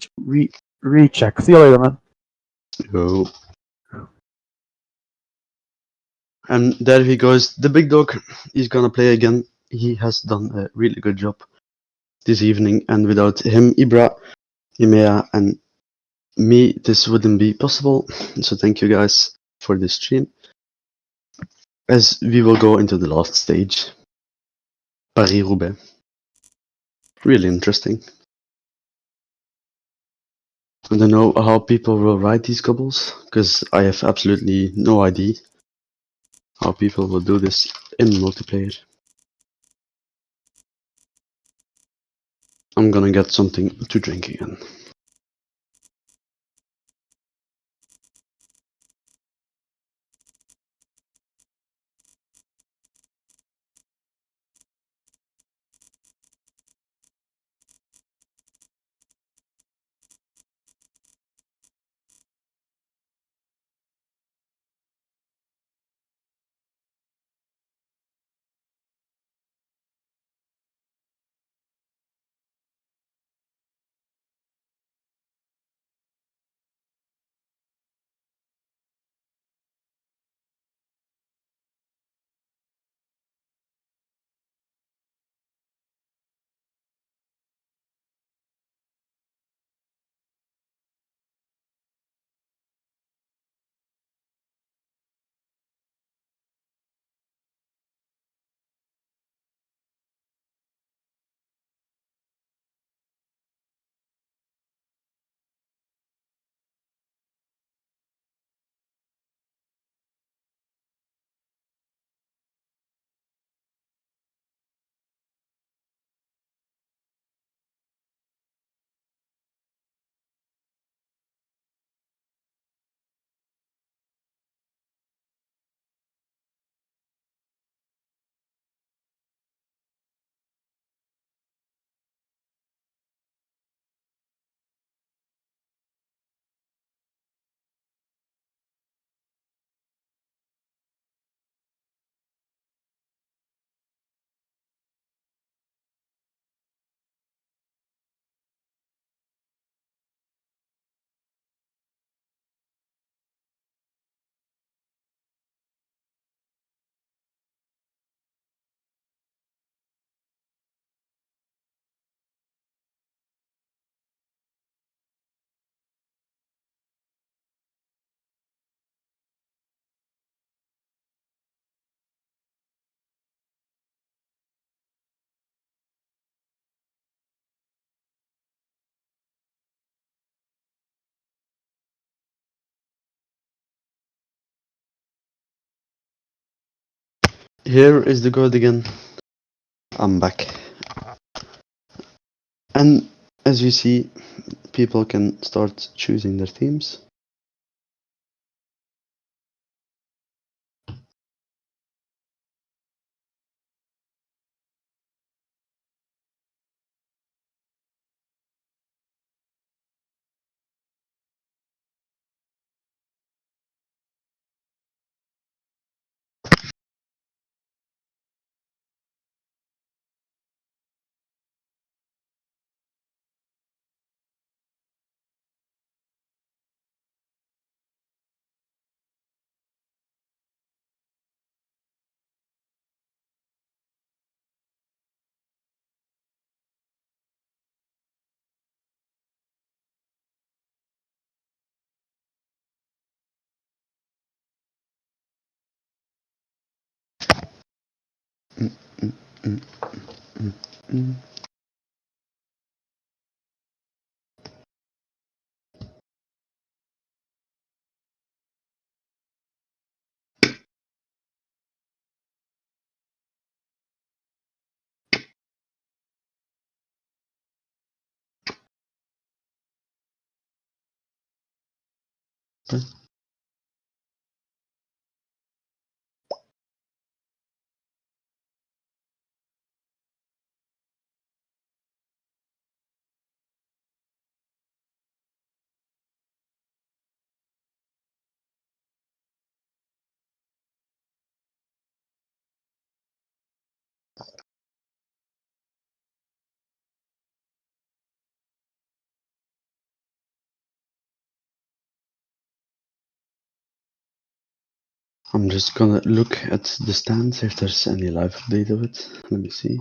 recheck. See you later, man. Yo. And there he goes, the big dog. He's gonna play again. He has done a really good job this evening, and without him, Ibra, Imea, and me, this wouldn't be possible. So thank you guys for this stream. As we will go into the last stage, Paris-Roubaix. Really interesting. I don't know how people will ride these cobbles, because I have absolutely no idea. how people will do this in multiplayer. I'm gonna get something to drink again. Here is the god again. I'm back. And as you see, people can start choosing their themes. Mm, mm, mm, mm, mm. I'm just gonna look at the stands if there's any live update of it. Let me see.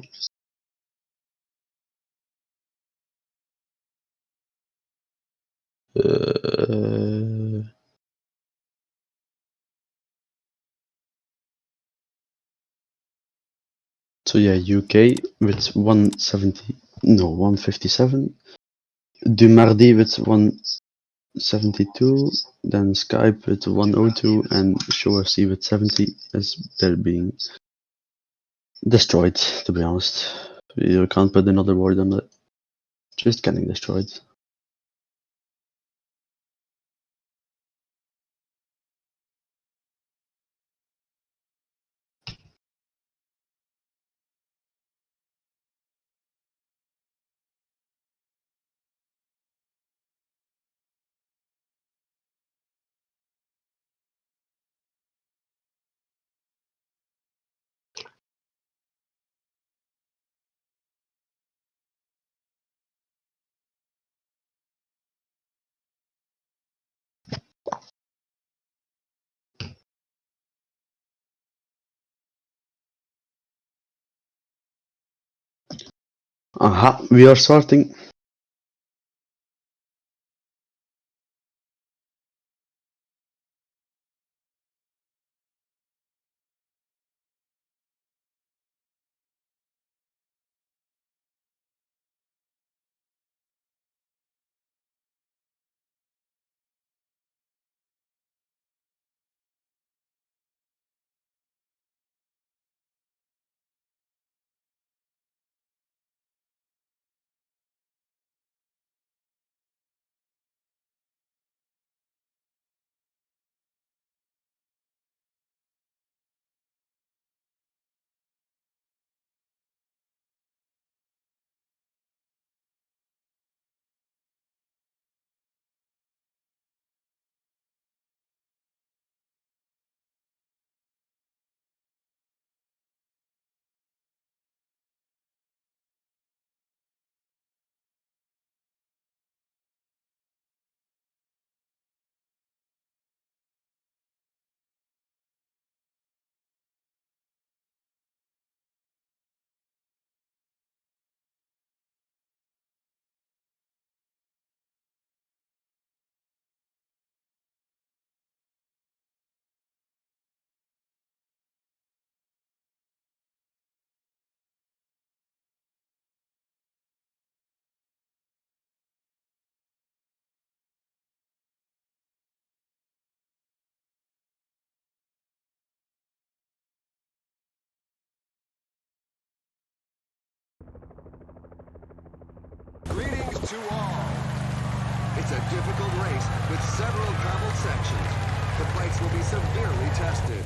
So yeah, UK with 157. Du Mardi with 72, then Skype with 102, and ShowFC with 70 as they're being destroyed, to be honest. You can't put another word on that. Just getting destroyed. Aha, we are starting. Greetings to all. It's a difficult race with several traveled sections. The bikes will be severely tested.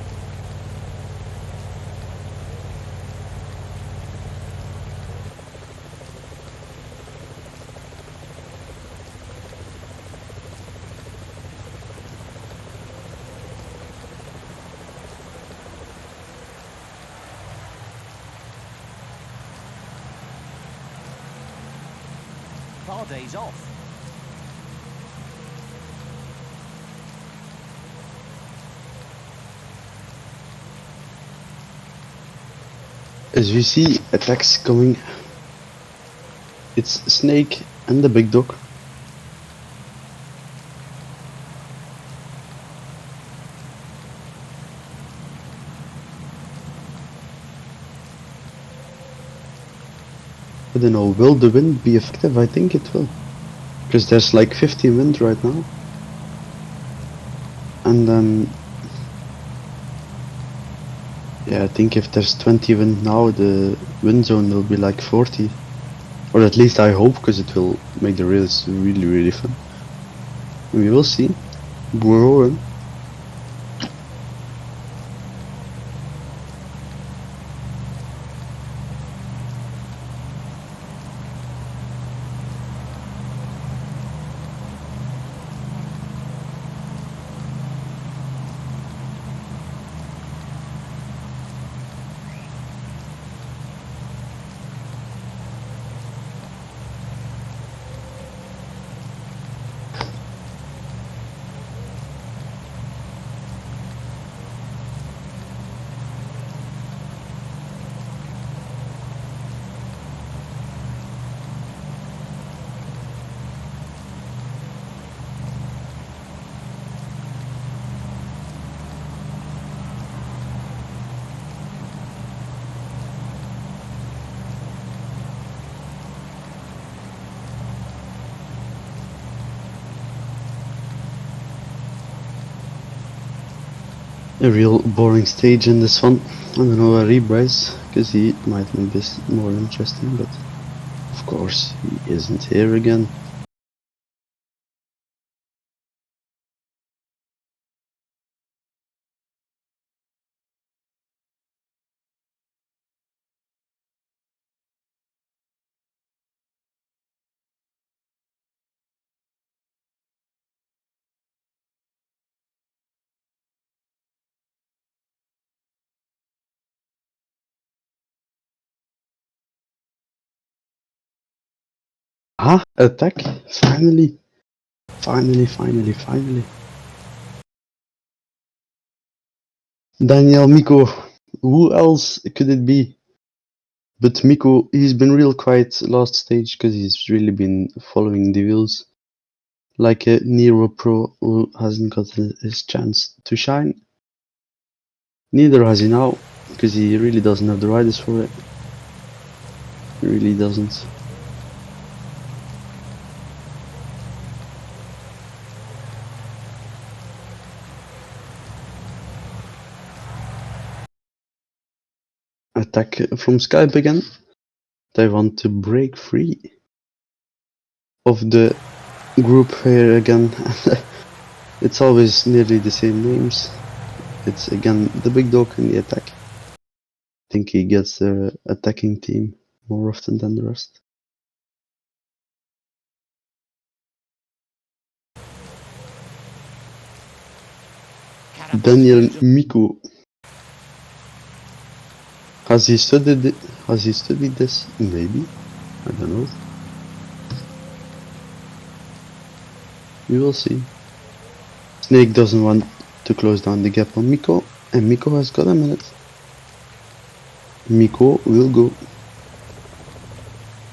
Car days off. As we see attacks coming, it's Snake and the big dog. I don't know, will the wind be effective? I think it will. Because there's like 50 wind right now. And yeah, I think if there's 20 wind now, the wind zone will be like 40. Or at least I hope, because it will make the race really, really fun. We will see. We're on. A real boring stage in this one. I don't know where Rebrise, because he might make this more interesting, but of course he isn't here again. Ah, attack! Finally! Finally. Daniel Miko. Who else could it be? But Miko, he's been real quiet last stage because he's really been following the wheels. Like a Nero Pro who hasn't got his chance to shine. Neither has he now, because he really doesn't have the riders for it. He really doesn't. Attack from Skype again. They want to break free of the group here again. It's always nearly the same names. It's again the big dog in the attack. I think he gets the attacking team more often than the rest. Daniel Miko. Has he studied it? Has he studied this? Maybe. I don't know. We will see. Snake doesn't want to close down the gap on Miko, and Miko has got a minute. Miko will go.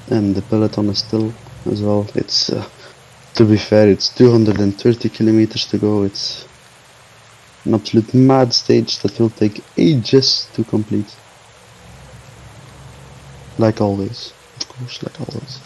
And the peloton is still as well. It's, to be fair, it's 230 kilometers to go. It's an absolute mad stage that will take ages to complete. Like always, of course, like always.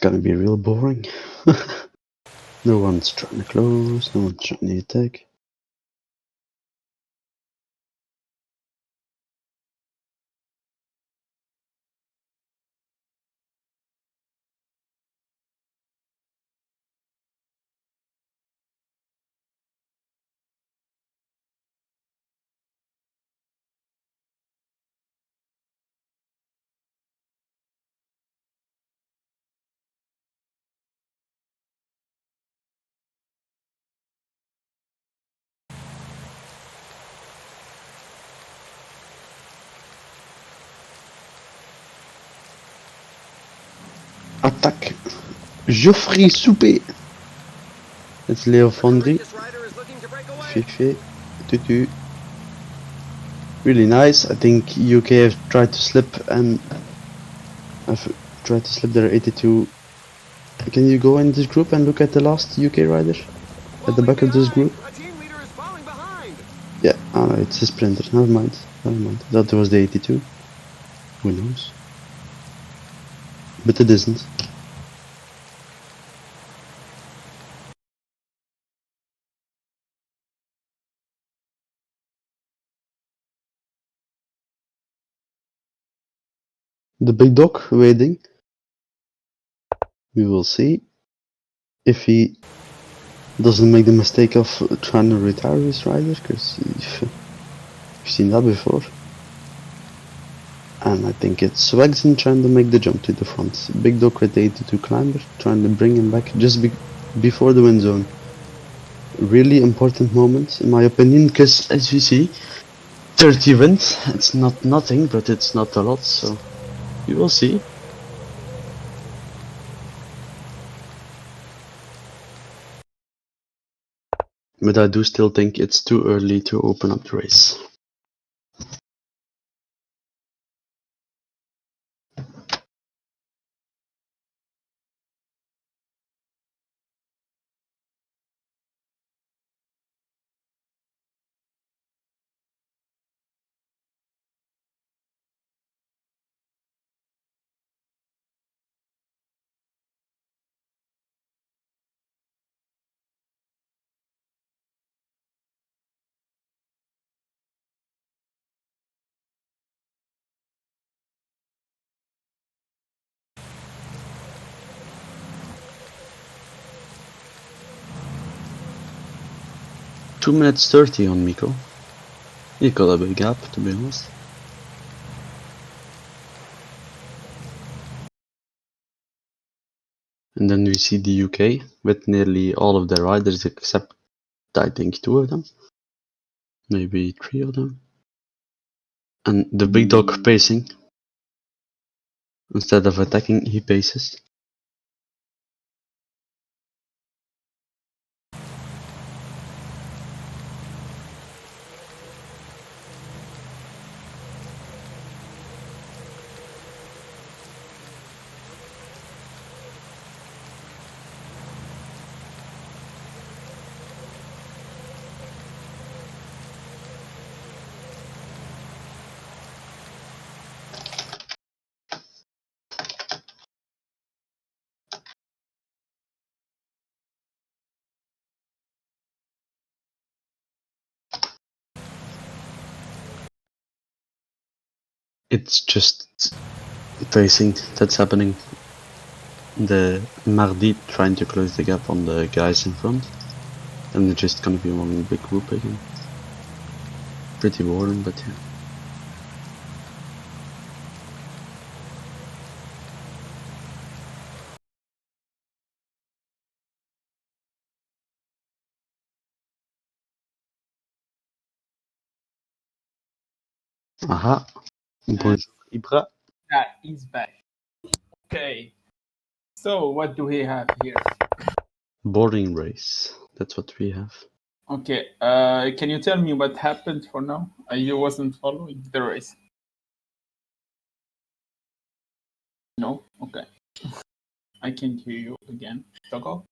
Gonna be real boring. No one's trying to close, no one's trying to attack. Attack! Geoffrey Soupé! It's Leo Fondry. Fife. Tutu. Really nice. I think UK have tried to slip and I've tried to slip their 82. Can you go in this group and look at the last UK rider? At the back of this group? Yeah, oh no, it's a sprinter. Never mind. That was the 82. Who knows? But it isn't. The big dog waiting. We will see if he doesn't make the mistake of trying to retire his rider, because we've seen that before. And I think it's Swagson trying to make the jump to the front. Big dog with the 82 climber, trying to bring him back just before the wind zone. Really important moment in my opinion, because as you see, 30 wind, it's not nothing, but it's not a lot, so you will see. But I do still think it's too early to open up the race. Two minutes 30 on Miko. He got a big gap, to be honest. And then we see the UK with nearly all of their riders except, I think, 2 of them. Maybe 3 of them. And the big dog pacing. Instead of attacking, he paces. It's just pacing that's happening. The Mardi trying to close the gap on the guys in front. And it's just gonna be one big group again. Pretty boring, but yeah. Aha. Bonjour, Ibra. Yeah, he's back. Okay. So what do we have here? Boring race. That's what we have. Okay. Can you tell me what happened for now? I wasn't following the race. No? Okay. I can't hear you again. Toggle?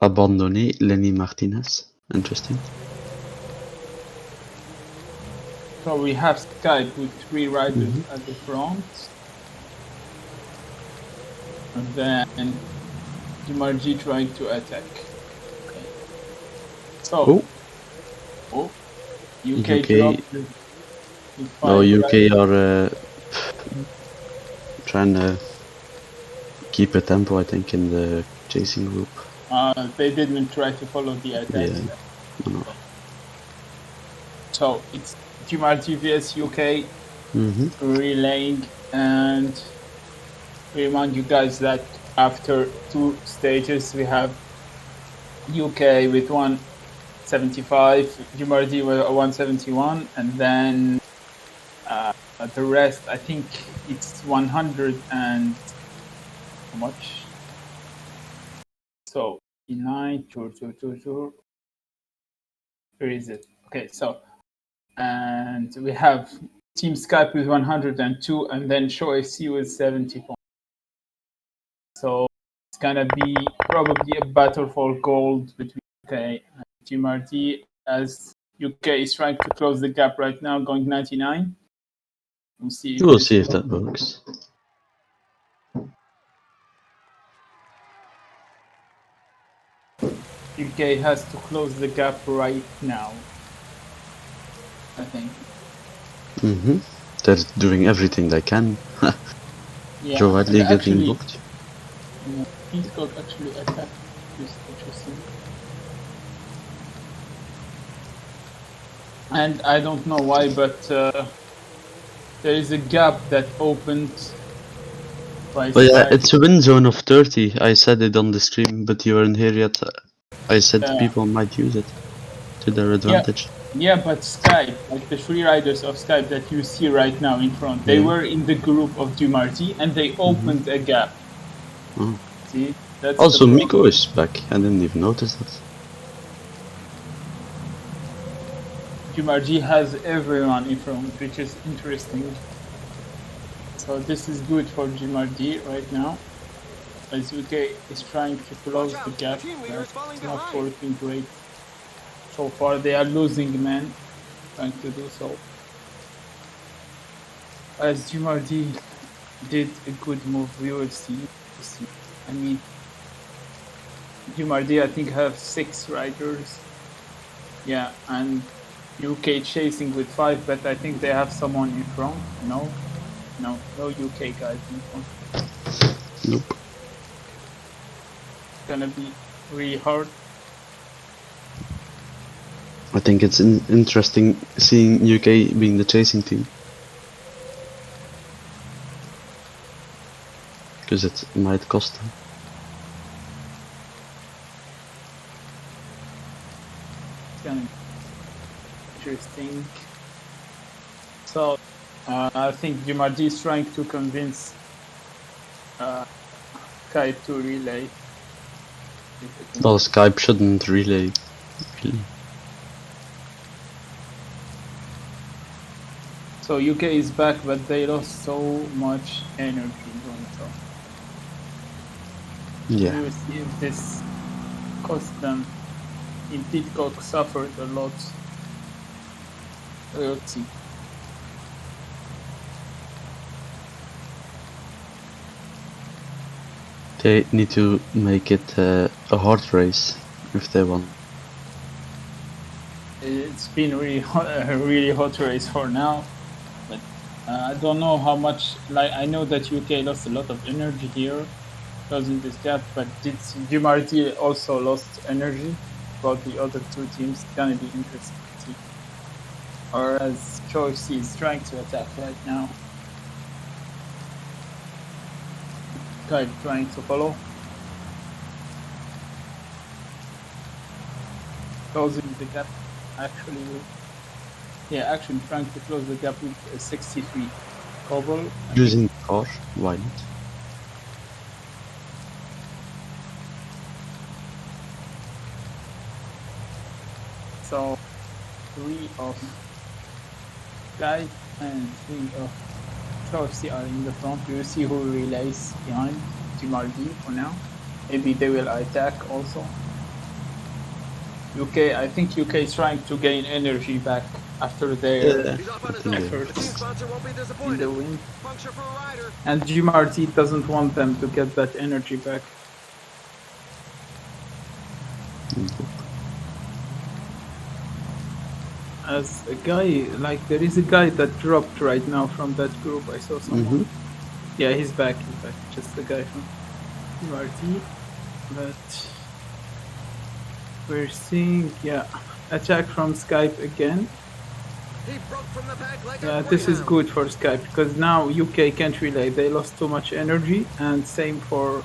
Abandonné Lenny Martinez. Interesting. So we have Skype with 3 riders at the front. And then Jumarji trying to attack. Okay. So, UK dropped the No, 5 UK are trying to keep a tempo, I think, in the chasing group. They didn't try to follow the attack. Yeah. No. So it's Jumarji vs UK relaying, and we remind you guys that after 2 stages we have UK with 175, Jumarji with 171, and then the rest, I think it's 100 and how much? So 9, where is it? Okay, so and we have Team Skype with 102, and then Show FC with 70 points. So it's gonna be probably a battle for gold between UK and GMRT, as UK is trying to close the gap right now, going 99. We'll see if that works. UK has to close the gap right now, I think. They're doing everything they can. Yeah, Joe Hadley getting booked. Yeah, he's got actually attacked. Which is interesting. And I don't know why, but there is a gap that opened. But yeah, it's a win zone of 30. I said it on the stream, but you weren't here yet. I said people might use it to their advantage. Yeah, but Skype, like the 3 riders of Skype that you see right now in front, they were in the group of Dumarty and they opened a gap. See, That's Also, the Miko is back. I didn't even notice that. Jumarji has everyone in front, which is interesting. So this is good for Jumarji right now, as UK is trying to close the gap. That's not working great. So far, they are losing men, trying to do so. As Jumarji did a good move, we will see. I mean, Jumarji, I think, have 6 riders. Yeah, and UK chasing with 5, but I think they have someone in front. No UK guys in front. Nope. It's gonna be really hard. I think it's interesting seeing UK being the chasing team. Because it might cost them. It's gonna be interesting. So, I think Jumarji is trying to convince Skype to relay. Well, Skype shouldn't relay. Really. So UK is back, but they lost so much energy going on. Yeah. We will see if this cost them. Pitcock suffered a lot. Let's see. They need to make it a hard race if they want. It's been really hot, a really hot race for now, but I don't know how much. Like, I know that UK lost a lot of energy here, closing this gap, but did Jumarji also lost energy? About the other 2 teams, it's gonna be interesting to see. Or as Choice is trying to attack right now. Trying to follow. Closing the gap. Actually trying to close the gap with a 63 cobble. Using the car, why not? So 3 of Sky and 3 of Chelsea are in the front. We will see who relays behind Jumarji for now. Maybe they will attack also. UK, I think UK is trying to gain energy back after their efforts in the win. And Jumarji doesn't want them to get that energy back. As a guy, like, there is a guy that dropped right now from that group. I saw someone. Yeah, he's back. Just the guy from URT. But we're seeing, attack from Skype again. Yeah, this is good for Skype because now UK can't relay. They lost too much energy, and same for.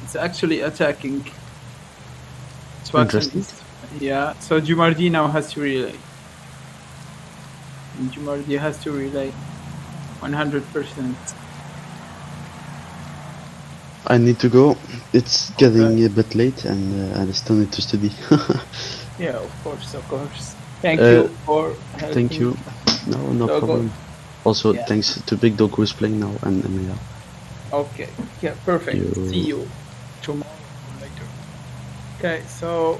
It's actually attacking. Interesting. Yeah, so Jumarji now has to relay. And Jumarji has to relay 100%. I need to go. It's getting a bit late and I still need to study. Yeah, of course. Thank you for helping. Thank you. No problem. Also, thanks to Big Dog who's playing now and Emilia. Okay, yeah, perfect. See you tomorrow or later. Okay, so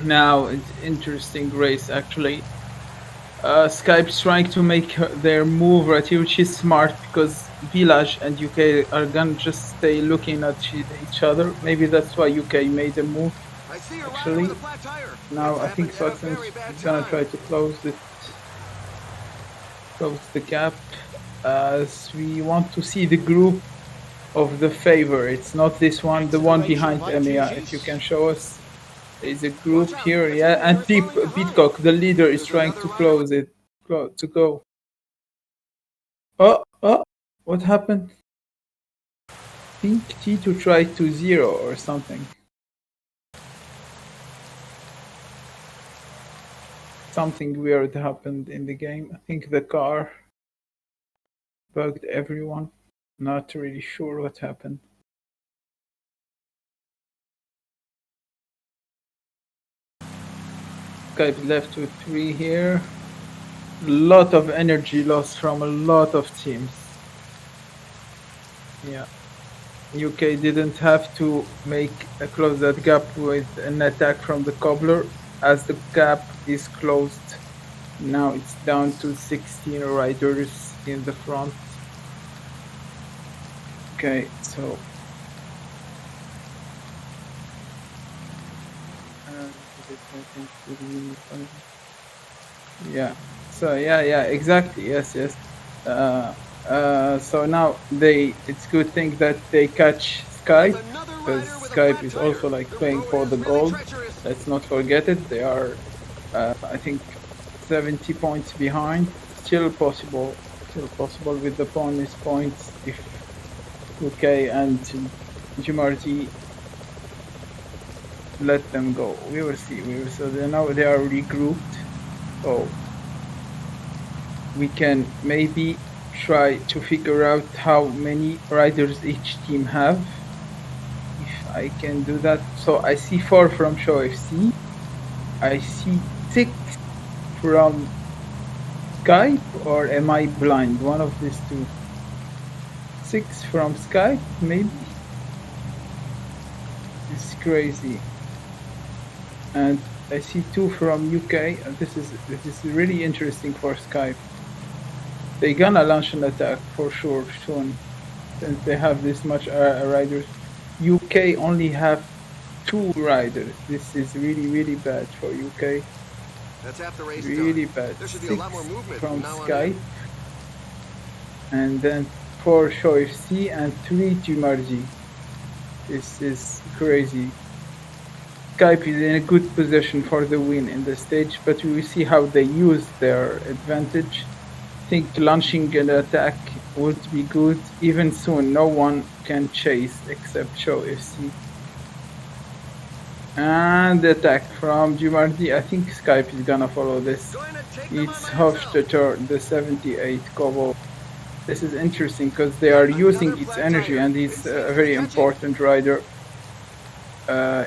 now it's interesting race actually. Skype's trying to make their move right here, which is smart because Village and UK are gonna just stay looking at each other. Maybe that's why UK made a move. Actually, now I think Swatson's gonna try to close the gap, as we want to see the group of the favorites, not this one, the one behind Emilia. If you can show us. There's a group here, yeah, and Pitcock, the leader, is trying to close it, to go. Oh, what happened? I think T2 tried to 0 or something. Something weird happened in the game. I think the car bugged everyone. Not really sure what happened. Skype left with 3 here. Lot of energy lost from a lot of teams. Yeah. UK didn't have to close that gap with an attack from the cobbler, as the gap is closed. Now it's down to 16 riders in the front. Okay, so yeah. So yeah, exactly. Yes. So now it's good thing that they catch Skype, because Skype is also like playing for the gold. Let's not forget it. They are, I think, 70 points behind. Still possible with the bonus points if UK and Jimarji let them go. We will see. So now they are regrouped. So we can maybe try to figure out how many riders each team have. If I can do that. So I see 4 from Show FC. I see 6 from Skype, or am I blind? One of these two. 6 from Skype, maybe. It's crazy. And I see 2 from UK. This is really interesting for Skype. They're gonna launch an attack for sure soon, since they have this much riders. UK only have 2 riders. This is really bad for UK. That's half the race Really done. bad. There should be 6 a lot more movement from now on Skype, and then 4 Show FC and 3 Jimarji. This is crazy. Skype is in a good position for the win in the stage, but we will see how they use their advantage. I think launching an attack would be good. Even soon, no one can chase except Show FC. And the attack from Jimarji. I think Skype is gonna follow this. It's Hofstetter, the 78 Kobo. This is interesting because they are using its energy, and he's a very important rider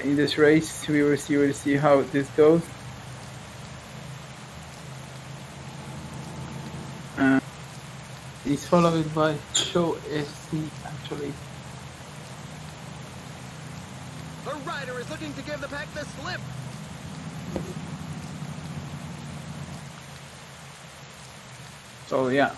in this race. We will see how this goes. He's followed by Show FC actually. The rider is looking to give the pack the slip. So yeah.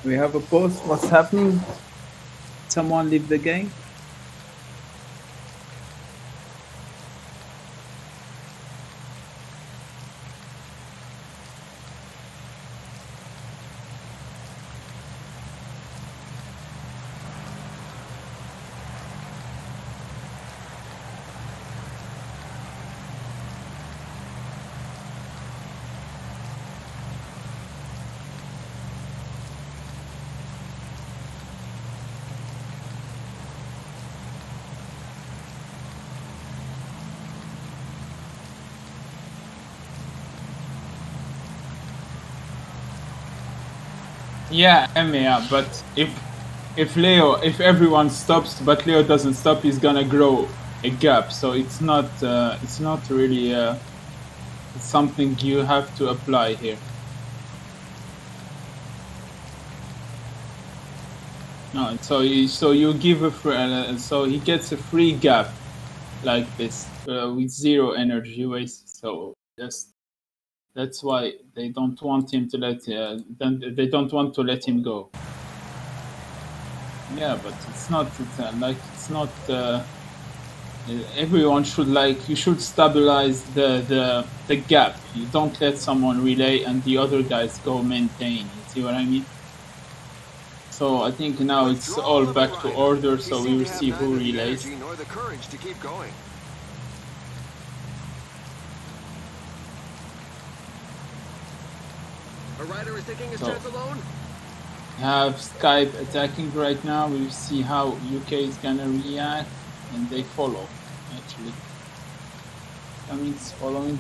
We have a pause. What's happening? Someone leave the game? Yeah, but if everyone stops, but Leo doesn't stop, he's gonna grow a gap. So it's not really something you have to apply here. No, so you give so he gets a free gap like this with 0 energy waste. So that's why they don't want him to they don't want to let him go. Yeah, but it's not everyone should you should stabilize the gap. You don't let someone relay and the other guys go maintain. You see what I mean? So I think now it's all back to order, so we will see who relays. Nor the courage to keep going. A rider is taking his chance alone. Have Skype attacking right now. We will see how UK is gonna react, and they follow. Actually, Cummings following.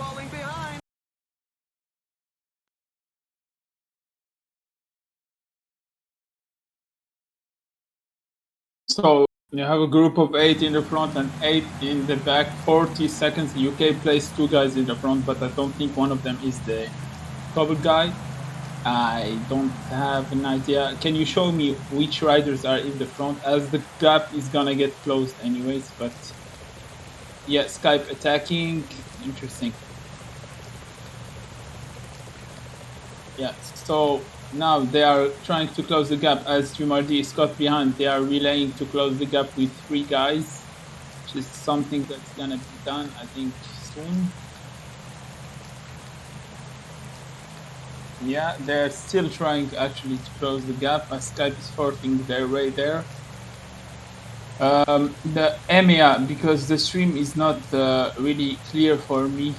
falling behind. So you have a group of 8 in the front and 8 in the back. 40 seconds. UK placed 2 guys in the front, but I don't think one of them is the cobble guy. I don't have an idea. Can you show me which riders are in the front, as the gap is gonna get closed anyways? But yeah, Skype attacking. Interesting. Yeah, so now they are trying to close the gap as Jumardi is caught behind. They are relaying to close the gap with 3 guys, which is something that's gonna be done, I think, soon. Yeah, they're still trying actually to close the gap as Skype is forcing their way there. The EMEA, because the stream is not really clear for me,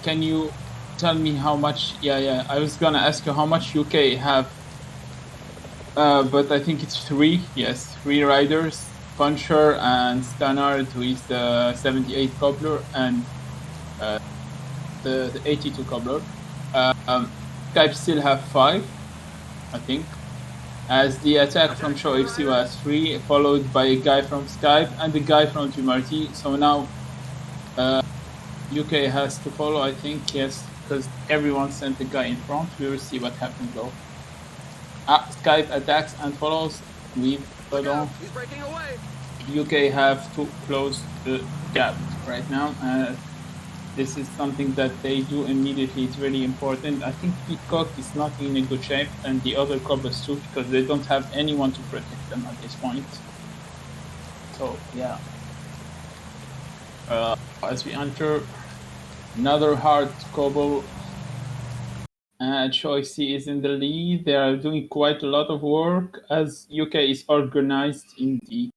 can you tell me how much? Yeah, I was gonna ask you how much UK have, but I think it's 3. Yes, 3 riders: Puncher and Stannard, who is the 78 cobbler, and the 82 cobbler. Skype still have 5, I think. As the attack from Show FC was 3, followed by a guy from Skype and a guy from Jumarti. So now UK has to follow, I think, yes, because everyone sent a guy in front. We will see what happens though. Skype attacks and follows with Badon. He's breaking away. UK have to close the gap right now. This is something that they do immediately. It's really important. I think Peacock is not in a good shape, and the other cobblers too, because they don't have anyone to protect them at this point. So yeah. As we enter another hard cobble, Choice is in the lead. They are doing quite a lot of work as UK is organized in the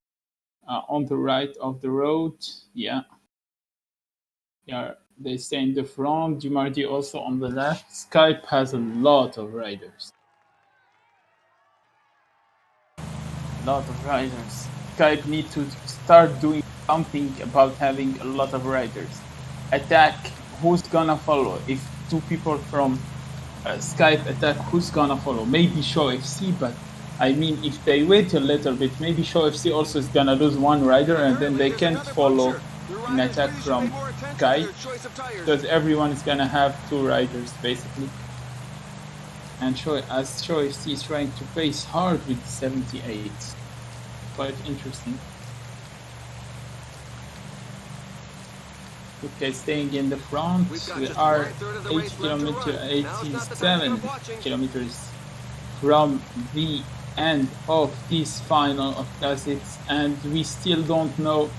on the right of the road. Yeah. They stay in the front. Jumardi also on the left. Skype has a lot of riders. Skype need to start doing something about having a lot of riders. Attack, who's gonna follow? If 2 people from Skype attack, who's gonna follow? Maybe Show FC, but I mean, if they wait a little bit, maybe Show FC also is gonna lose 1 rider, and then they can't follow an attack from Skype, because everyone is gonna have 2 riders basically. And Show FC is trying to pace hard with 78. Quite interesting. Okay, staying in the front. We are 87 kilometers from the end of this final of classics, and we still don't know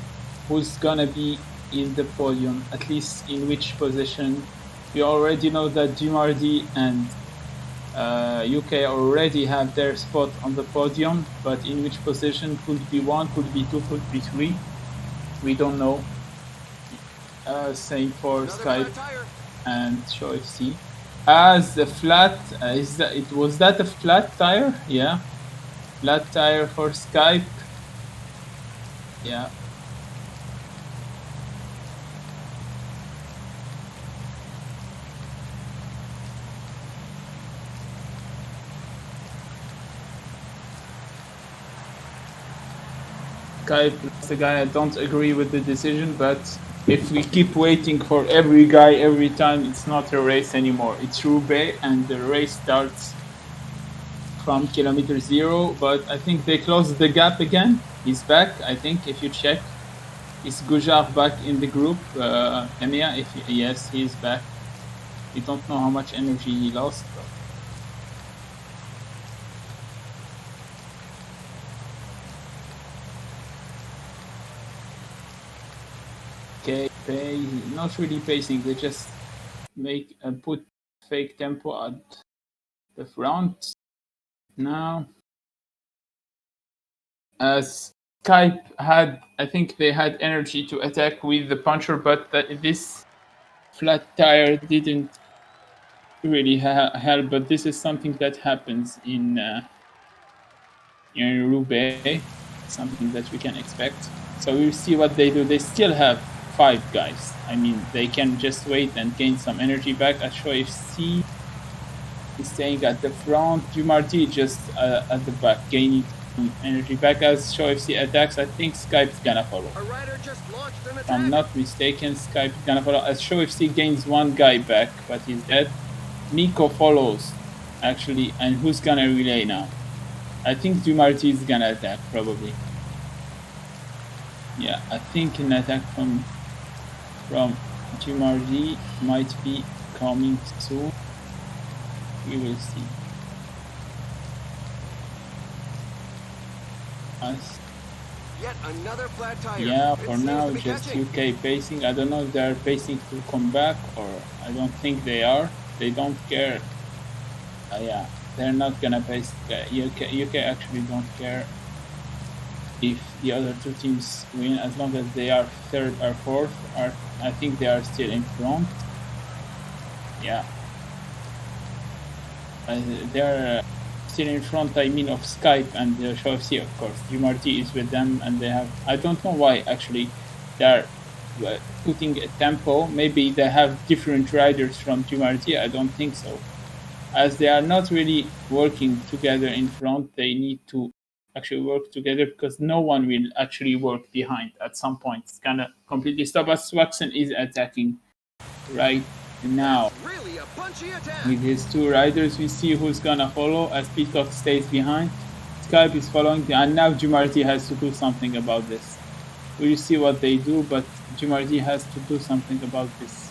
who's gonna be in the podium, at least in which position. We already know that Jumardi and UK already have their spot on the podium, but in which position? Could be 1, could be 2, could be 3. We don't know. Same for Skype and Show FC. As the flat, was that a flat tire? Yeah, flat tire for Skype. Yeah. Skype is the guy. I don't agree with the decision, but if we keep waiting for every guy every time, it's not a race anymore. It's Roubaix, and the race starts from kilometer 0. But I think they closed the gap again. He's back, I think, if you check. Is Gujar back in the group? Emia, yes, he's back. We don't know how much energy he lost. Okay, not really pacing. They just put fake tempo at the front. Now, Skype had, I think they had energy to attack with the puncher, but this flat tire didn't really help. But this is something that happens in Roubaix, something that we can expect. So we'll see what they do. They still have 5 guys. I mean, they can just wait and gain some energy back. As Show FC is staying at the front. Jumarty just at the back, gaining some energy back. As Show FC attacks, I think Skype's gonna follow. A rider just launched an If I'm attack. not mistaken, Skype is gonna follow. As Show FC gains 1 guy back, but he's dead. Nico follows, actually, and who's gonna relay now? I think Jumarty is gonna attack, probably. Yeah, I think an attack from Jumarty might be coming soon. We will see. Us. Yet another flat tire. Yeah, It for seems now to be just catching. UK pacing. I don't know if they're pacing to come back, or I don't think they are. They don't care. Yeah, they're not gonna pace. UK actually don't care if the other 2 teams win, as long as they are 3rd or 4th. I think they are still in front. Yeah, they're still in front. I mean, of Skype and Show FC, of course. Jumarty is with them, and they have. I don't know why actually they're putting a tempo. Maybe they have different riders from Jumarty. I don't think so. As they are not really working together in front, they need to actually work together, because no one will actually work behind at some point. It's gonna completely stop us. Swaxon is attacking right now Really a punchy attack. with his 2 riders. We see who's gonna follow as Peacock stays behind. Skype is following, and now Jumarty has to do something about this. We'll see what they do, but Jumarty has to do something about this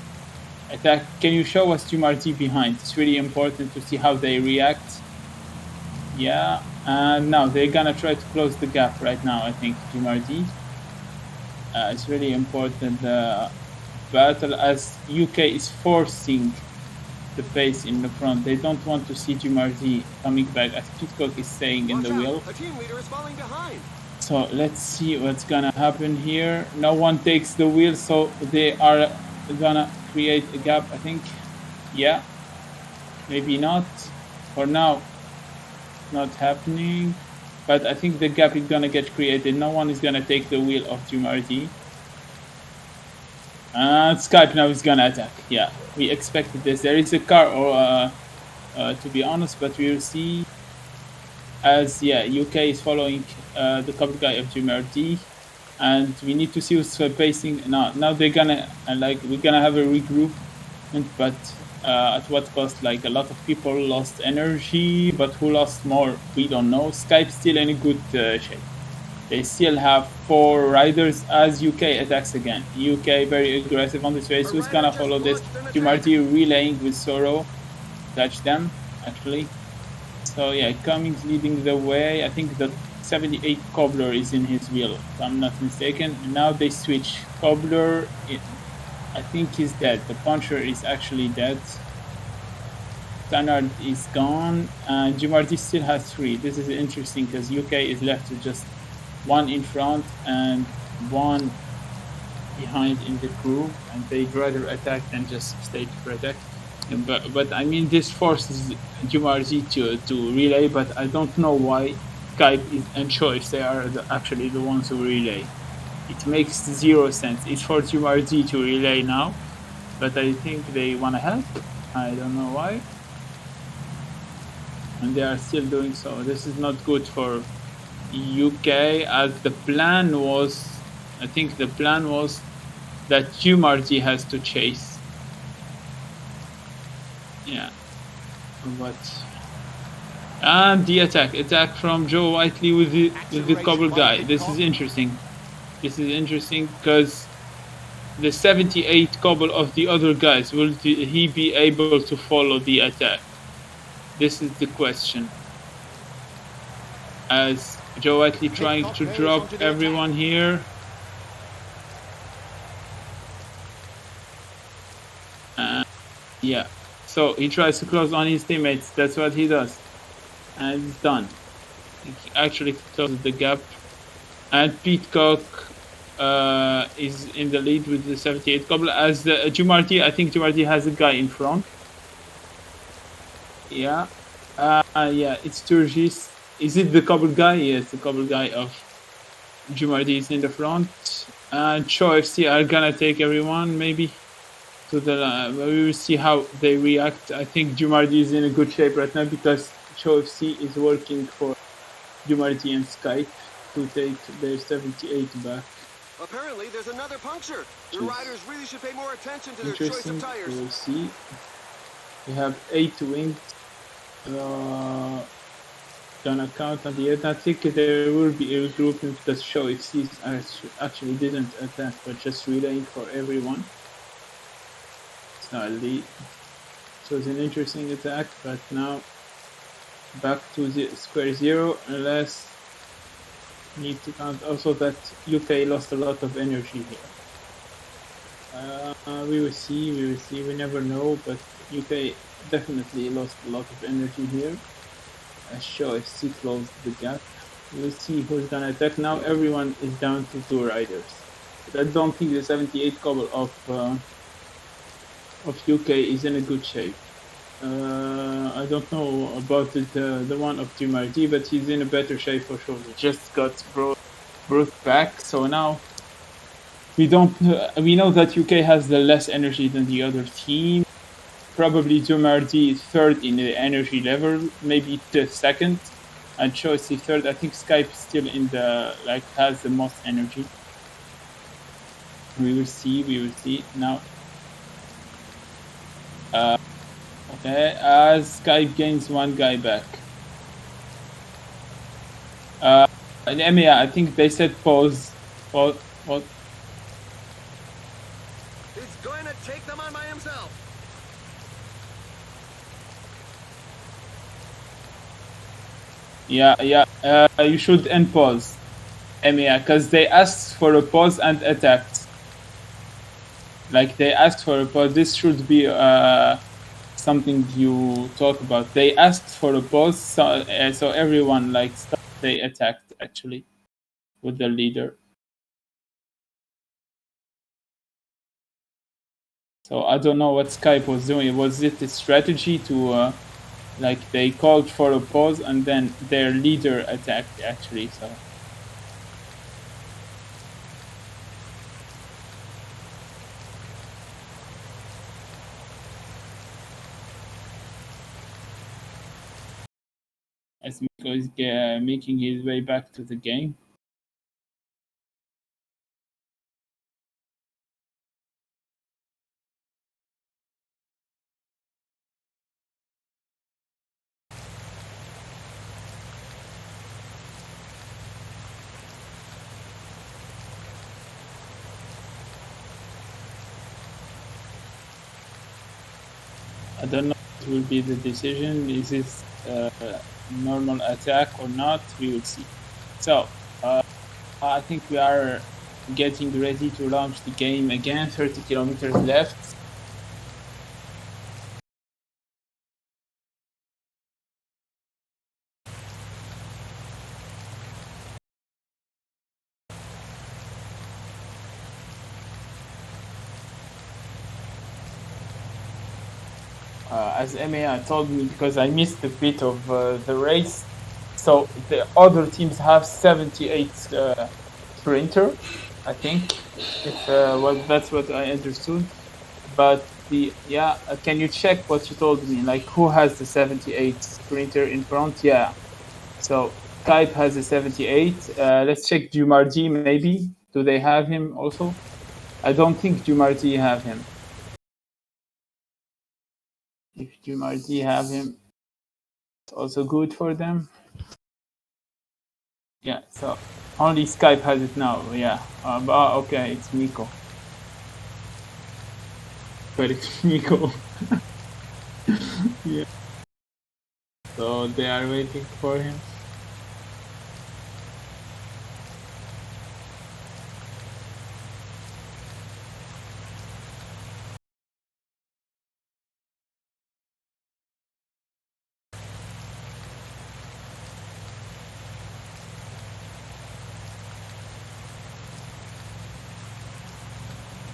attack. Can you show us Jumarty behind? It's really important to see how they react. Yeah, and now they're gonna try to close the gap right now, I think, Jumarty. It's really important battle, as UK is forcing the pace in the front. They don't want to see Jumarty coming back, as Pitcock is staying in Watch the out, wheel. a team leader is falling behind. So let's see what's gonna happen here. No one takes the wheel, so they are gonna create a gap, I think. Yeah, maybe not. For now, not happening. But I think the gap is gonna get created. No one is gonna take the wheel of Jumarty. And Skype now is gonna attack. Yeah, we expected this. There is a car, or to be honest, but we will see. As UK is following the couple guy of Jumarty, and we need to see who's pacing. Now they're gonna we're gonna have a regroup, but at what cost? Like, a lot of people lost energy, but who lost more, we don't know. Skype's still in a good shape. They still have 4 riders as UK attacks again. UK very aggressive on this race. Who's gonna follow this? Jumarty relaying with Sorrow. Touch them, actually. So yeah, Cummings leading the way. I think the 78 Cobbler is in his wheel, if I'm not mistaken. And now they switch. Cobbler, I think he's dead. The puncher is actually dead. Stannard is gone, and Jumarty still has 3. This is interesting, because UK is left with just 1 in front and 1 behind in the crew, and they'd rather attack than just stay to protect. But I mean, this forces Jumarty to relay, but I don't know why Skype and Choice, they are actually the ones who relay. It makes 0 sense. It's for Jumarty to relay now, but I think they want to help. I don't know why. And they are still doing so. This is not good for UK, as the plan was, I think the plan was that Jumarty has to chase. Yeah, but and the attack from Joe Whiteley with the Cobble guy. This is interesting. This is interesting, because the 78 Cobble of the other guys, will he be able to follow the attack? This is the question. As Joe Whiteley trying to drop everyone here. Yeah. So he tries to close on his teammates. That's what he does, and it's done. He actually closes the gap, and Peacock is in the lead with the 78 Cobble. As Jumarty, I think Jumarty has a guy in front. Yeah, yeah, it's Turgis. Is it the Cobble guy? Yes, the Cobble guy of Jumarty is in the front. and Cho FC are gonna take everyone maybe to the. We will see how they react. I think Jumardi is in a good shape right now because Cho FC is working for Jumardi and Skype to take their 78 back. Apparently, there's another puncture. The Jeez. riders really should pay more attention to their choice Interesting. of tires. We will see. We have 8 wings. Gonna count on the end. I think there will be a regrouping because Show FC actually didn't attack, but just relaying for everyone. It's not a lead. So it's an interesting attack, but now back to the square zero. Unless need to count also that UK lost a lot of energy here. We will see. We never know, but UK definitely lost a lot of energy here. Show FC closed the gap. We'll see who's gonna attack. Now everyone is down to 2 riders. But I don't think the 78 couple of UK is in a good shape. I don't know about the one of Dumardi, but he's in a better shape for sure. He just got brought back, so now we don't. We know that UK has the less energy than the other team. Probably Dumardi is 3rd in the energy level, maybe the 2nd, and Cho is the 3rd. I think Skype is still in the has the most energy. We will see. Now. Okay, as Skype gains 1 guy back. And EMEA, I think they said pause. What? He's going to take them on by himself. Yeah. You should end pause, EMEA, because they asked for a pause and attacked. They asked for a pause. This should be something you talk about. They asked for a pause, so everyone they attacked actually with the leader. So I don't know what Skype was doing. Was it a strategy to they called for a pause and then their leader attacked actually? So. As Miko is making his way back to the game. I don't know what will be the decision. Is this normal attack or not? We will see. So I think we are getting ready to launch the game again. 30 kilometers left. As EMEA told me, because I missed a bit of the race, so the other teams have 78 sprinter, I think. That's what I understood. But can you check what you told me? Who has the 78 sprinter in front? Yeah. So Skype has a 78. Let's check Dumardi maybe. Do they have him also? I don't think Dumardi have him. If Dumardi have him, it's also good for them. Yeah, so only Skype has it now. Yeah. Okay, it's Miko. But it's Miko. Yeah. So they are waiting for him.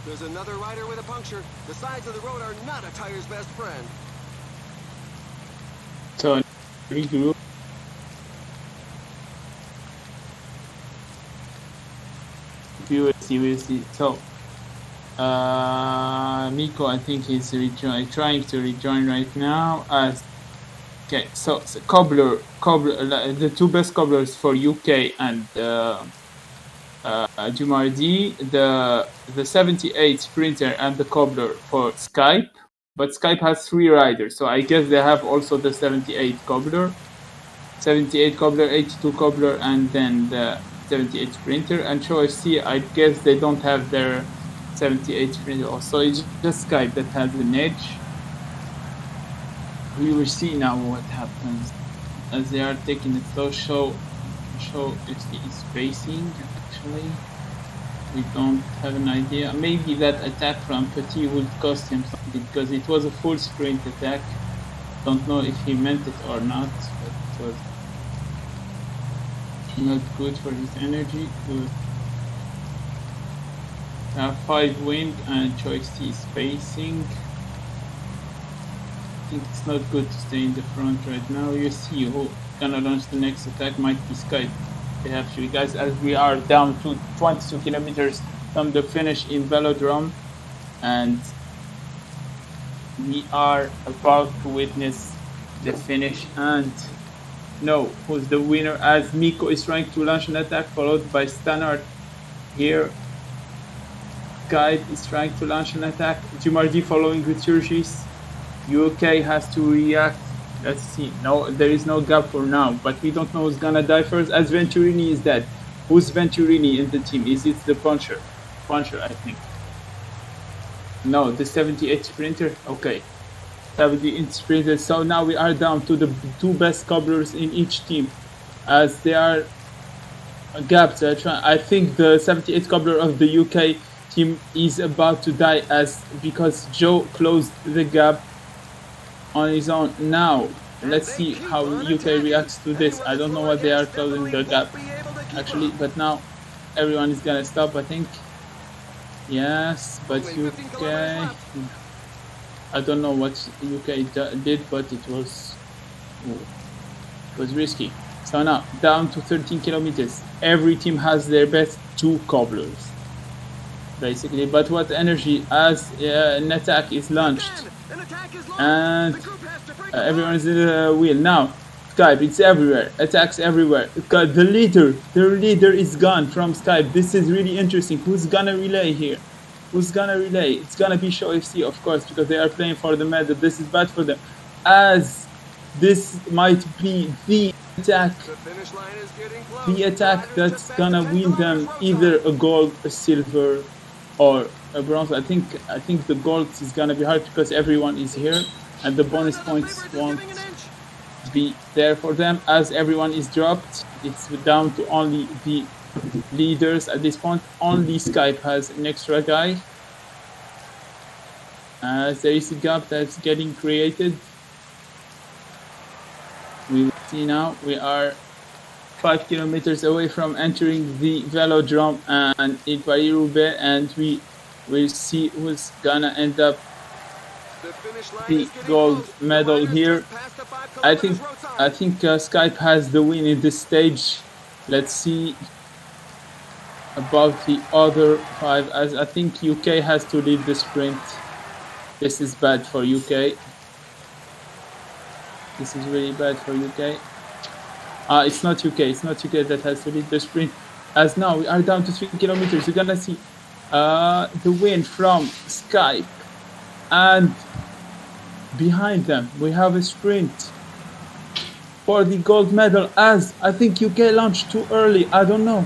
There's another rider with a puncture. The sides of the road are not a tire's best friend. So regroup. View it. we'll see. So, Miko, I think he's trying to rejoin right now. Okay, so cobbler, the two best cobblers for UK and Jumardi, the 78 sprinter and the cobbler for Skype. But Skype has 3 riders, so I guess they have also the 78 cobbler, 82 cobbler, and then the 78 sprinter. And Show FC, I guess they don't have their 78 sprinter also. It's just Skype that has an edge. We will see now what happens as they are taking it slow. Show FC is facing actually. We don't have an idea. Maybe that attack from Petit would cost him something because it was a full sprint attack. Don't know if he meant it or not, but it was not good for his energy. We have 5 wind and Choice T is facing. I think it's not good to stay in the front right now. You see who gonna launch the next attack might be Skype. They have 3 guys as we are down to 22 kilometers from the finish in Velodrome, and we are about to witness the finish and know who's the winner as Miko is trying to launch an attack followed by Stannard here. Skype is trying to launch an attack. Jumardi following with Turgis. UK has to react. Let's see. No, there is no gap for now, but we don't know who's gonna die first as Venturini is dead. Who's Venturini in the team? Is it the puncher? Puncher, I think. No, the 78 sprinter. Okay, 78 sprinter. So now we are down to the 2 best cobblers in each team, as they are gaps. I think the 78 cobbler of the UK team is about to die because Joe closed the gap on his own. Now let's see how UK reacts to this. I don't know what they are closing the gap actually, but now everyone is gonna stop, I think. Yes, but UK, I don't know what UK did, but it was risky. So now down to 13 kilometers. Every team has their best 2 cobblers basically, but what energy as an attack is launched and everyone is in the wheel now. Skype, it's everywhere, attacks everywhere. The leader is gone from Skype. This is really interesting. Who's gonna relay here? Who's gonna relay? It's gonna be Show FC, of course, because they are playing for the medal. This is bad for them, as this might be the attack that's gonna win them either a gold, a silver, or a bronze. I think the gold is gonna be hard because everyone is here, and the bonus points won't be there for them as everyone is dropped. It's down to only the leaders at this point. Only Skype has an extra guy. There is a gap that's getting created. We will see now. We are 5 kilometers away from entering the Velodrome and in Paris-Roubaix, and we will see who's gonna end up the gold medal here. I think Skype has the win in this stage. Let's see about the other 5, as I think UK has to lead the sprint. This is bad for UK. This is really bad for UK. It's not UK that has to lead the sprint, as now we are down to 3 kilometers. You're gonna see the win from Skype, and behind them we have a sprint for the gold medal, as I think UK launched too early. I don't know.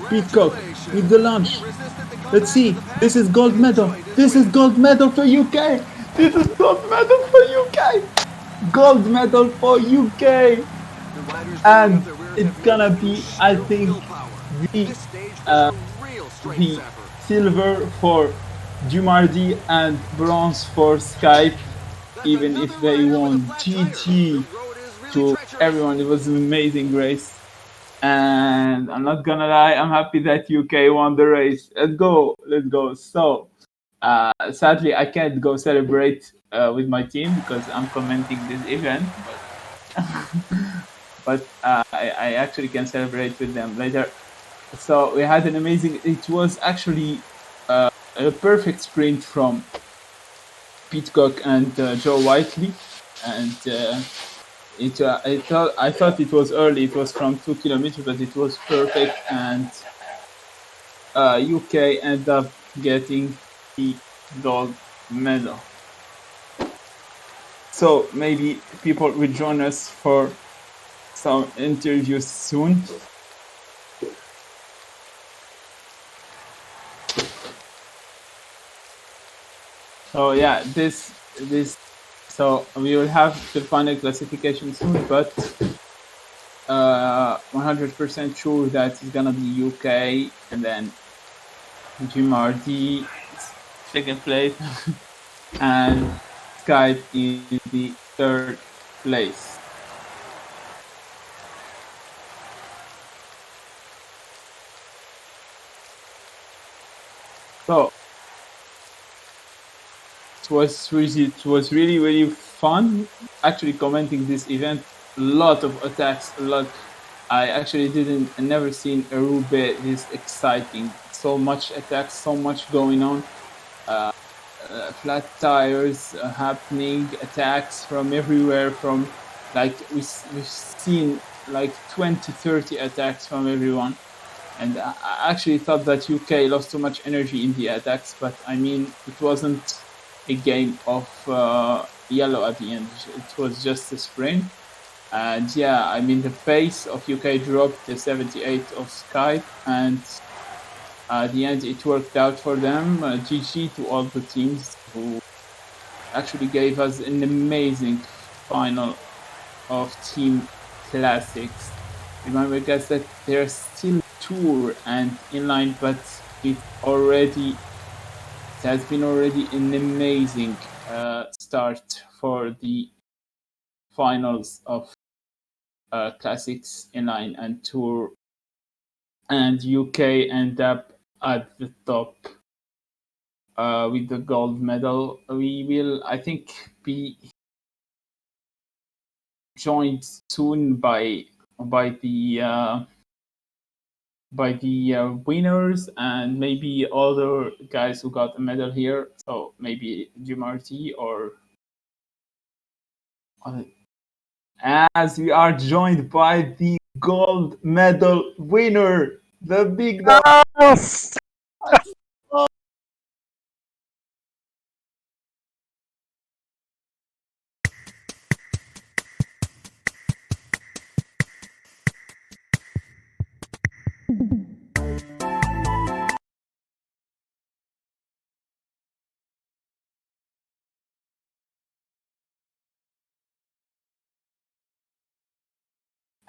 Peacock with the launch. Let's see. This is gold medal. This is gold medal for UK. This is gold medal for UK. Gold medal for UK. And it's gonna be, I think, the silver for Jumardi and bronze for Skype, even if they won. GG to everyone. It was an amazing race, and I'm not gonna lie, I'm happy that UK won the race. Let's go. So sadly I can't go celebrate with my team because I'm commenting this event, but I actually can celebrate with them later. So we had an amazing. It was actually a perfect sprint from Pitcock and Joe Whiteley, and I thought it was early. It was from 2 kilometers, but it was perfect, and UK ended up getting the gold medal. So maybe people will join us for some interviews soon. So yeah, this so we will have the final classification soon, but 100% sure that it's gonna be UK, and then Jim Hardy second place, and Skype is the third place. So it was really fun actually commenting this event. A lot of attacks, a lot. I actually never seen a Roubaix this exciting. So much attacks, so much going on. Flat tires happening, attacks from everywhere. From like we've seen like 20-30 attacks from everyone. And I actually thought that UK lost too much energy in the attacks, but I mean, it wasn't a game of yellow at the end. It was just a sprint. And yeah, I mean, the pace of UK dropped to 78 of Skype, and at the end, it worked out for them. GG to all the teams who actually gave us an amazing final of Team Classics. Remember, guys, that there's still Tour and inline, but it has been already an amazing start for the finals of Classics, inline, and Tour. And UK end up at the top with the gold medal. We will, I think, be joined soon by the winners and maybe other guys who got a medal here. So maybe Marty or as we are joined by the gold medal winner, the big dog. Yes!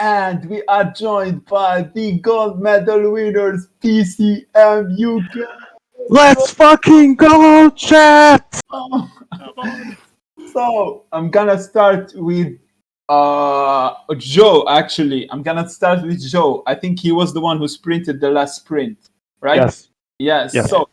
And we are joined by the gold medal winners, PCM UK. Let's fucking go, chat! So I'm gonna start with Joe. Actually, I'm gonna start with Joe. I think he was the one who sprinted the last sprint, right? Yes. Yes. Yes. So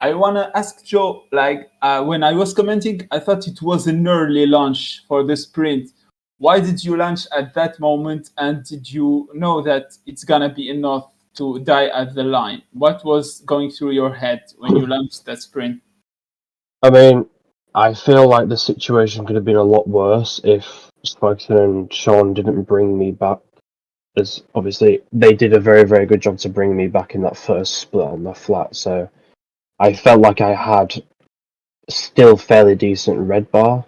I wanna ask Joe. Like when I was commenting, I thought it was an early launch for the sprint. Why did you launch at that moment? And did you know that it's gonna be enough to die at the line? What was going through your head when you launched that sprint? I mean, I feel like the situation could have been a lot worse if Spokesman and Sean didn't bring me back. As obviously they did a very, very good job to bring me back in that first split on the flat. So I felt like I had still fairly decent red bar,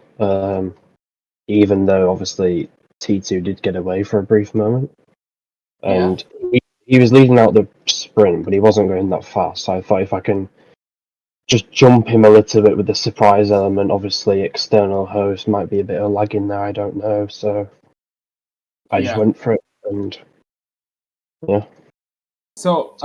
even though obviously T2 did get away for a brief moment. And he was leading out the sprint, but he wasn't going that fast. So I thought if I can just jump him a little bit with the surprise element, obviously external host might be a bit of lag in there, I don't know. So I just went for it, and yeah. So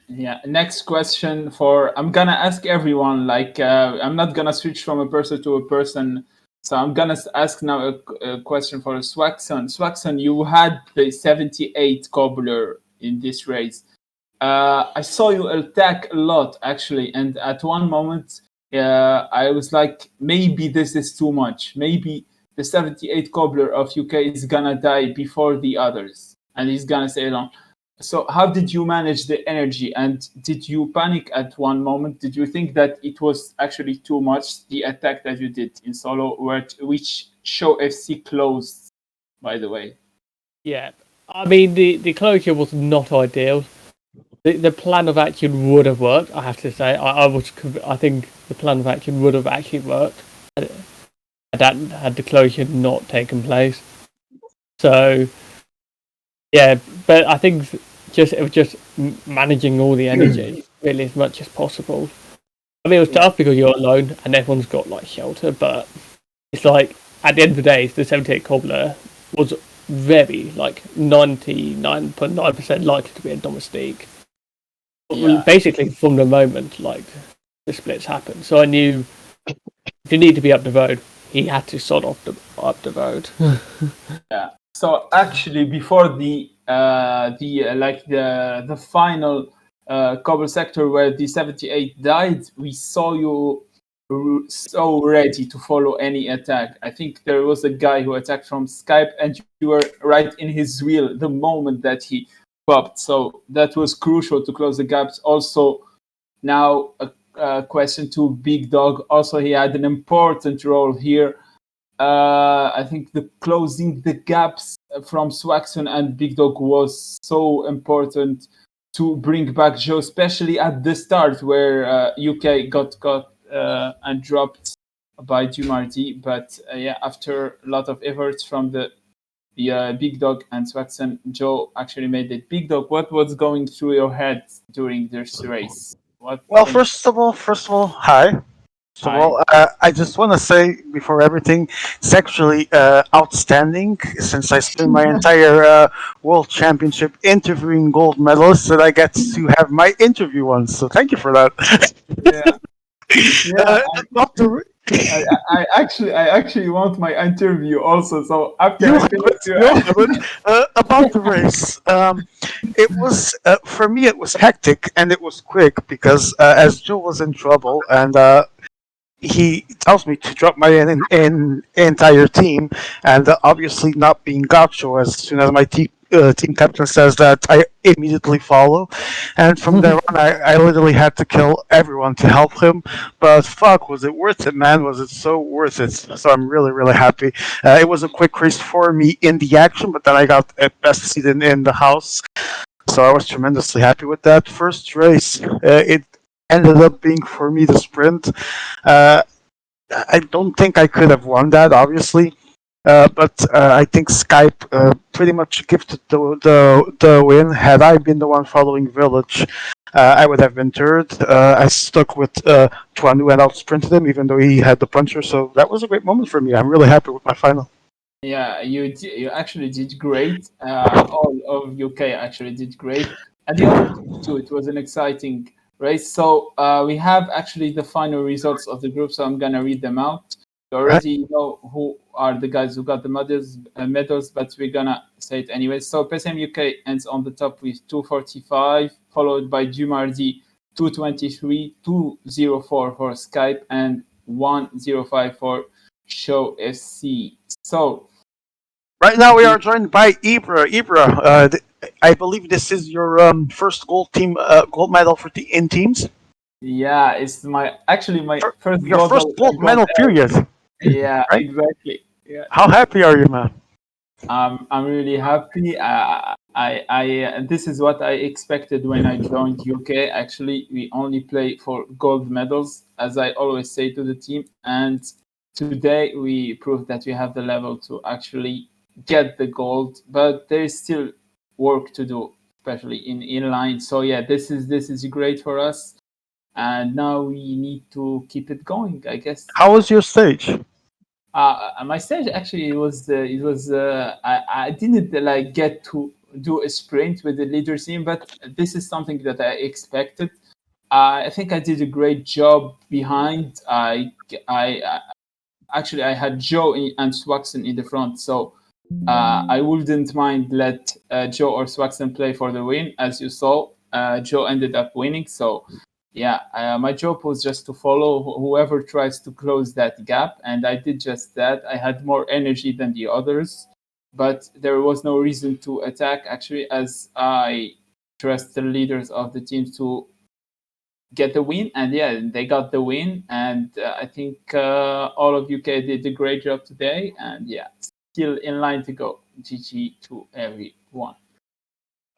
yeah, next question I'm gonna ask everyone, like I'm not gonna switch from a person to a person. So I'm gonna ask now a question for Swaxon. Swaxon, you had the 78 cobbler in this race. I saw you attack a lot actually, and at one moment I was like, maybe this is too much. Maybe the 78 cobbler of UK is gonna die before the others, and he's gonna stay alone. So how did you manage the energy, and did you panic at one moment? Did you think that it was actually too much, the attack that you did in solo, which Show FC closed, by the way? Yeah, I mean the closure was not ideal. The plan of action would have worked. I have to say, I think the plan of action would have actually worked had the closure not taken place. So yeah, but I think it was just managing all the energy really as much as possible. I mean, it was tough because you're alone and everyone's got like shelter, but it's like at the end of the day, the 78 Cobbler was very like 99.9% likely to be a domestique. Yeah. Basically, from the moment like the splits happened, so I knew if he needed to be up the road, he had to sod off up the road. Yeah. So actually, before the final Cobble sector where the 78 died, we saw you so ready to follow any attack. I think there was a guy who attacked from Skype, and you were right in his wheel the moment that he popped. So that was crucial to close the gaps. Also, now a question to Big Dog. Also, he had an important role here. I think the closing the gaps from Swaxon and Big Dog was so important to bring back Joe, especially at the start where UK got caught and dropped by Dumarty. But yeah, after a lot of efforts from the Big Dog and Swaxon, Joe actually made it. Big Dog, what was going through your head during this race? Well, first of all, hi. First of Hi. all, I just want to say before everything, it's actually outstanding since I spent my entire World Championship interviewing gold medalists that I get to have my interview on. So thank you for that. Yeah. Yeah, About the, I actually want my interview also. So after you I have finish, it. You have it. About the race, it was for me. It was hectic and it was quick because as Joe was in trouble and he tells me to drop my entire team, and obviously not being Gaucho, as soon as my team captain says that, I immediately follow, and from there on, I literally had to kill everyone to help him. But fuck, was it worth it, man? Was it so worth it? So I'm really, really happy. It was a quick race for me in the action, but then I got a best seat in the house, so I was tremendously happy with that first race. It ended up being for me the sprint. Uh, I don't think I could have won that, obviously, but I think Skype pretty much gifted the win. Had I been the one following Village, I would have been third. I stuck with Tuanu and outsprinted him, even though he had the puncher. So that was a great moment for me. I'm really happy with my final. yeah, you actually did great. All of UK actually did great, and the other teams too. It was an exciting race. So we have actually the final results of the group. So I'm gonna read them out. You Right. already know who are the guys who got the medals, but we're gonna say it anyway. So PCM UK ends on the top with 245, followed by Dumardi 223, 204 for Skype, and 105 for Show FC. So Right now, we are joined by Ibra. Ibra, I believe this is your first gold medal for in teams. yeah, it's my first Your first gold gold medal, period. Yeah, Right? exactly. Yeah, How happy are you, man? I'm really happy. This is what I expected when I joined UK. Actually, we only play for gold medals, as I always say to the team. And today we proved that we have the level to actually get the gold, but there is still work to do, especially in inline. So yeah, this is great for us, and now we need to keep it going, I guess. How was your stage? My stage actually I didn't like get to do a sprint with the leader team, but this is something that I expected. I think I did a great job behind. I actually I had Joe and Swaxon in the front, so I wouldn't mind let Joe or Swaxon play for the win. As you saw, Joe ended up winning, so yeah, my job was just to follow whoever tries to close that gap, and I did just that. I had more energy than the others, but there was no reason to attack actually, as I trust the leaders of the teams to get the win. And yeah, they got the win. And I think all of UK did a great job today. And yeah, still in line to go. GG to everyone.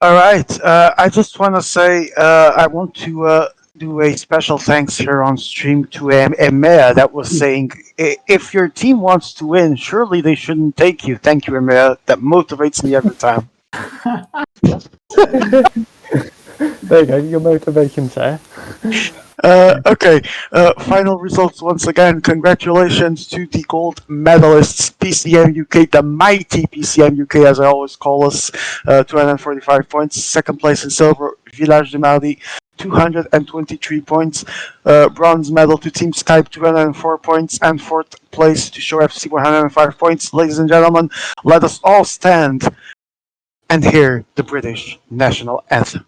All right. I just want to say I want to do a special thanks here on stream to Emea that was saying, if your team wants to win, surely they shouldn't take you. Thank you, Emea. That motivates me every time. There you go, your motivation's there. Okay, final results once again. Congratulations to the gold medalists, PCM UK, the mighty PCM UK, as I always call us, 245 points. Second place in silver, Village de Mardi, 223 points. Bronze medal to Team Skype, 204 points. And fourth place to Show FC, 105 points. Ladies and gentlemen, let us all stand and hear the British national anthem.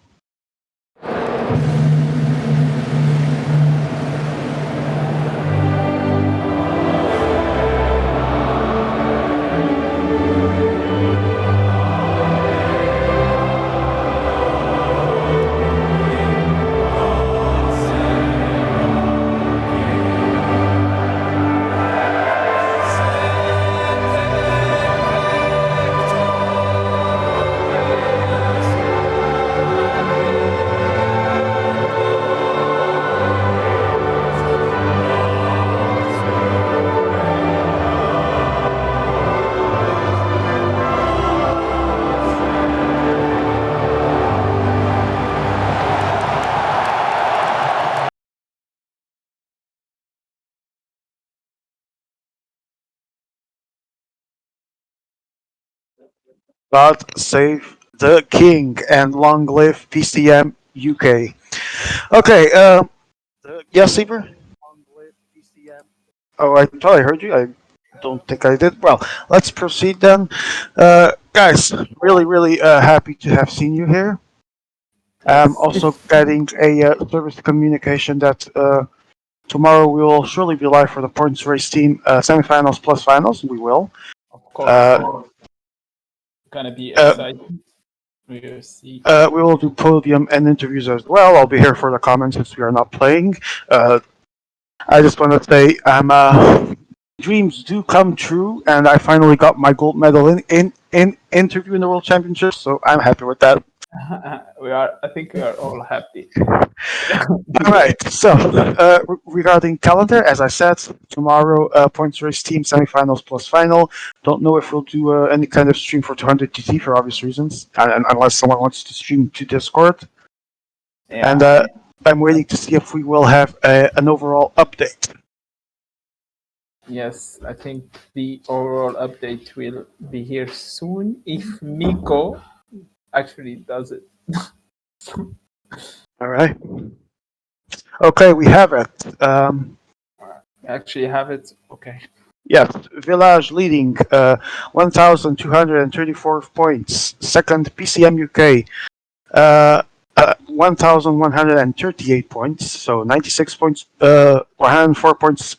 God save the king and long live PCM UK. Okay, yes, Sieber? Oh, I thought I heard you. I don't think I did. Well, let's proceed then. Guys, really happy to have seen you here. Also getting a service communication that tomorrow we will surely be live for the points race team semifinals plus finals. We will. Of course. Gonna be exciting. We will see. We will do podium and interviews as well. I'll be here for the comments since we are not playing. I just want to say, dreams do come true, and I finally got my gold medal in interview in the World Championships, so I'm happy with that. I think we are all happy. All right. So regarding calendar, as I said, tomorrow points race team semifinals plus final. Don't know if we'll do any kind of stream for 200 TT for obvious reasons, and unless someone wants to stream to Discord. Yeah. And I'm waiting to see if we will have an overall update. Yes, I think the overall update will be here soon if Miko actually does it. All right. Okay, we have it. Actually have it. Okay. Yes, Village leading 1,234 points. Second, PCM UK 1,138 points. So 96 points, 104 points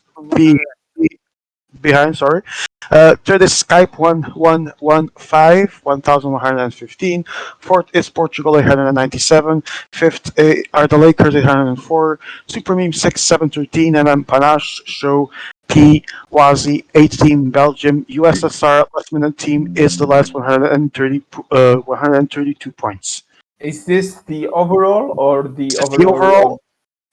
behind. Sorry. Third is Skype 1,115. Fourth is Portugal 897. Fifth are the Lakers 804. Super Meme 6713, and then Panache Show P Wazi 18. Belgium USSR last minute team is the last 132 points. Is this the overall or the overall? The overall.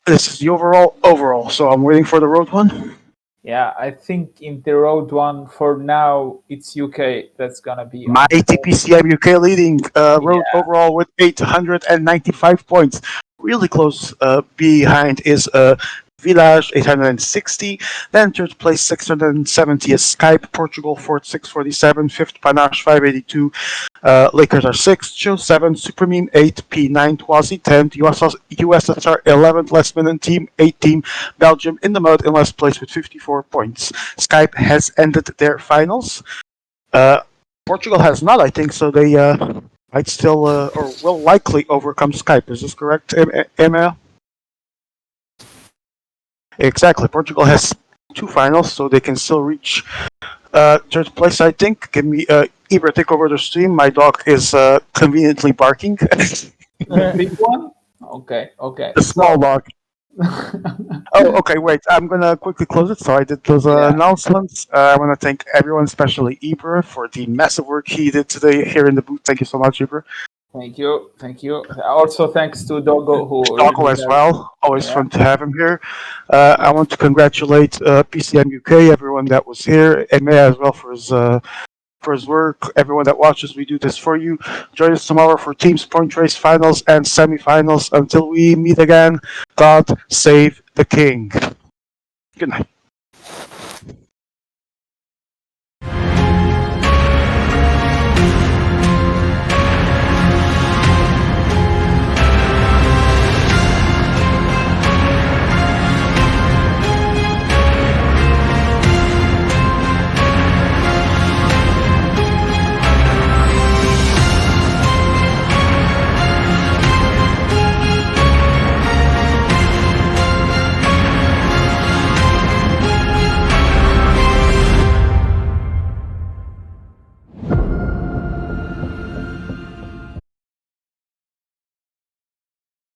This is the overall. So I'm waiting for the road one. Yeah, I think in the road one for now it's UK that's gonna be mighty PCM UK leading road overall with 895 points. Really close behind is Village 860. Then third place 670 is Skype. Portugal fourth 647. Fifth Panache 582. Lakers are 6th, Joe 7, Super Meme 8, P9, Twazi 10, USSR 11th, last minute team 18, Belgium in the mud in last place with 54 points. Skype has ended their finals. Portugal has not, I think, so they might still or will likely overcome Skype. Is this correct, Emma? Exactly. Portugal has 2 finals, so they can still reach third place, I think. Give me Ibra, take over the stream. My dog is conveniently barking. The big one? Okay, okay. The small dog. Oh, okay, wait. I'm gonna quickly close it. So I did those Yeah. announcements. I want to thank everyone, especially Ibra, for the massive work he did today here in the booth. Thank you so much, Ibra. Thank you, thank you. Also, thanks to Dogo who Doggo really as does. well. Always Yeah. fun to have him here. I want to congratulate PCM UK, everyone that was here, and as well for his work. Everyone that watches, we do this for you. Join us tomorrow for teams, point race, finals, and semifinals. Until we meet again, God save the King. Good night.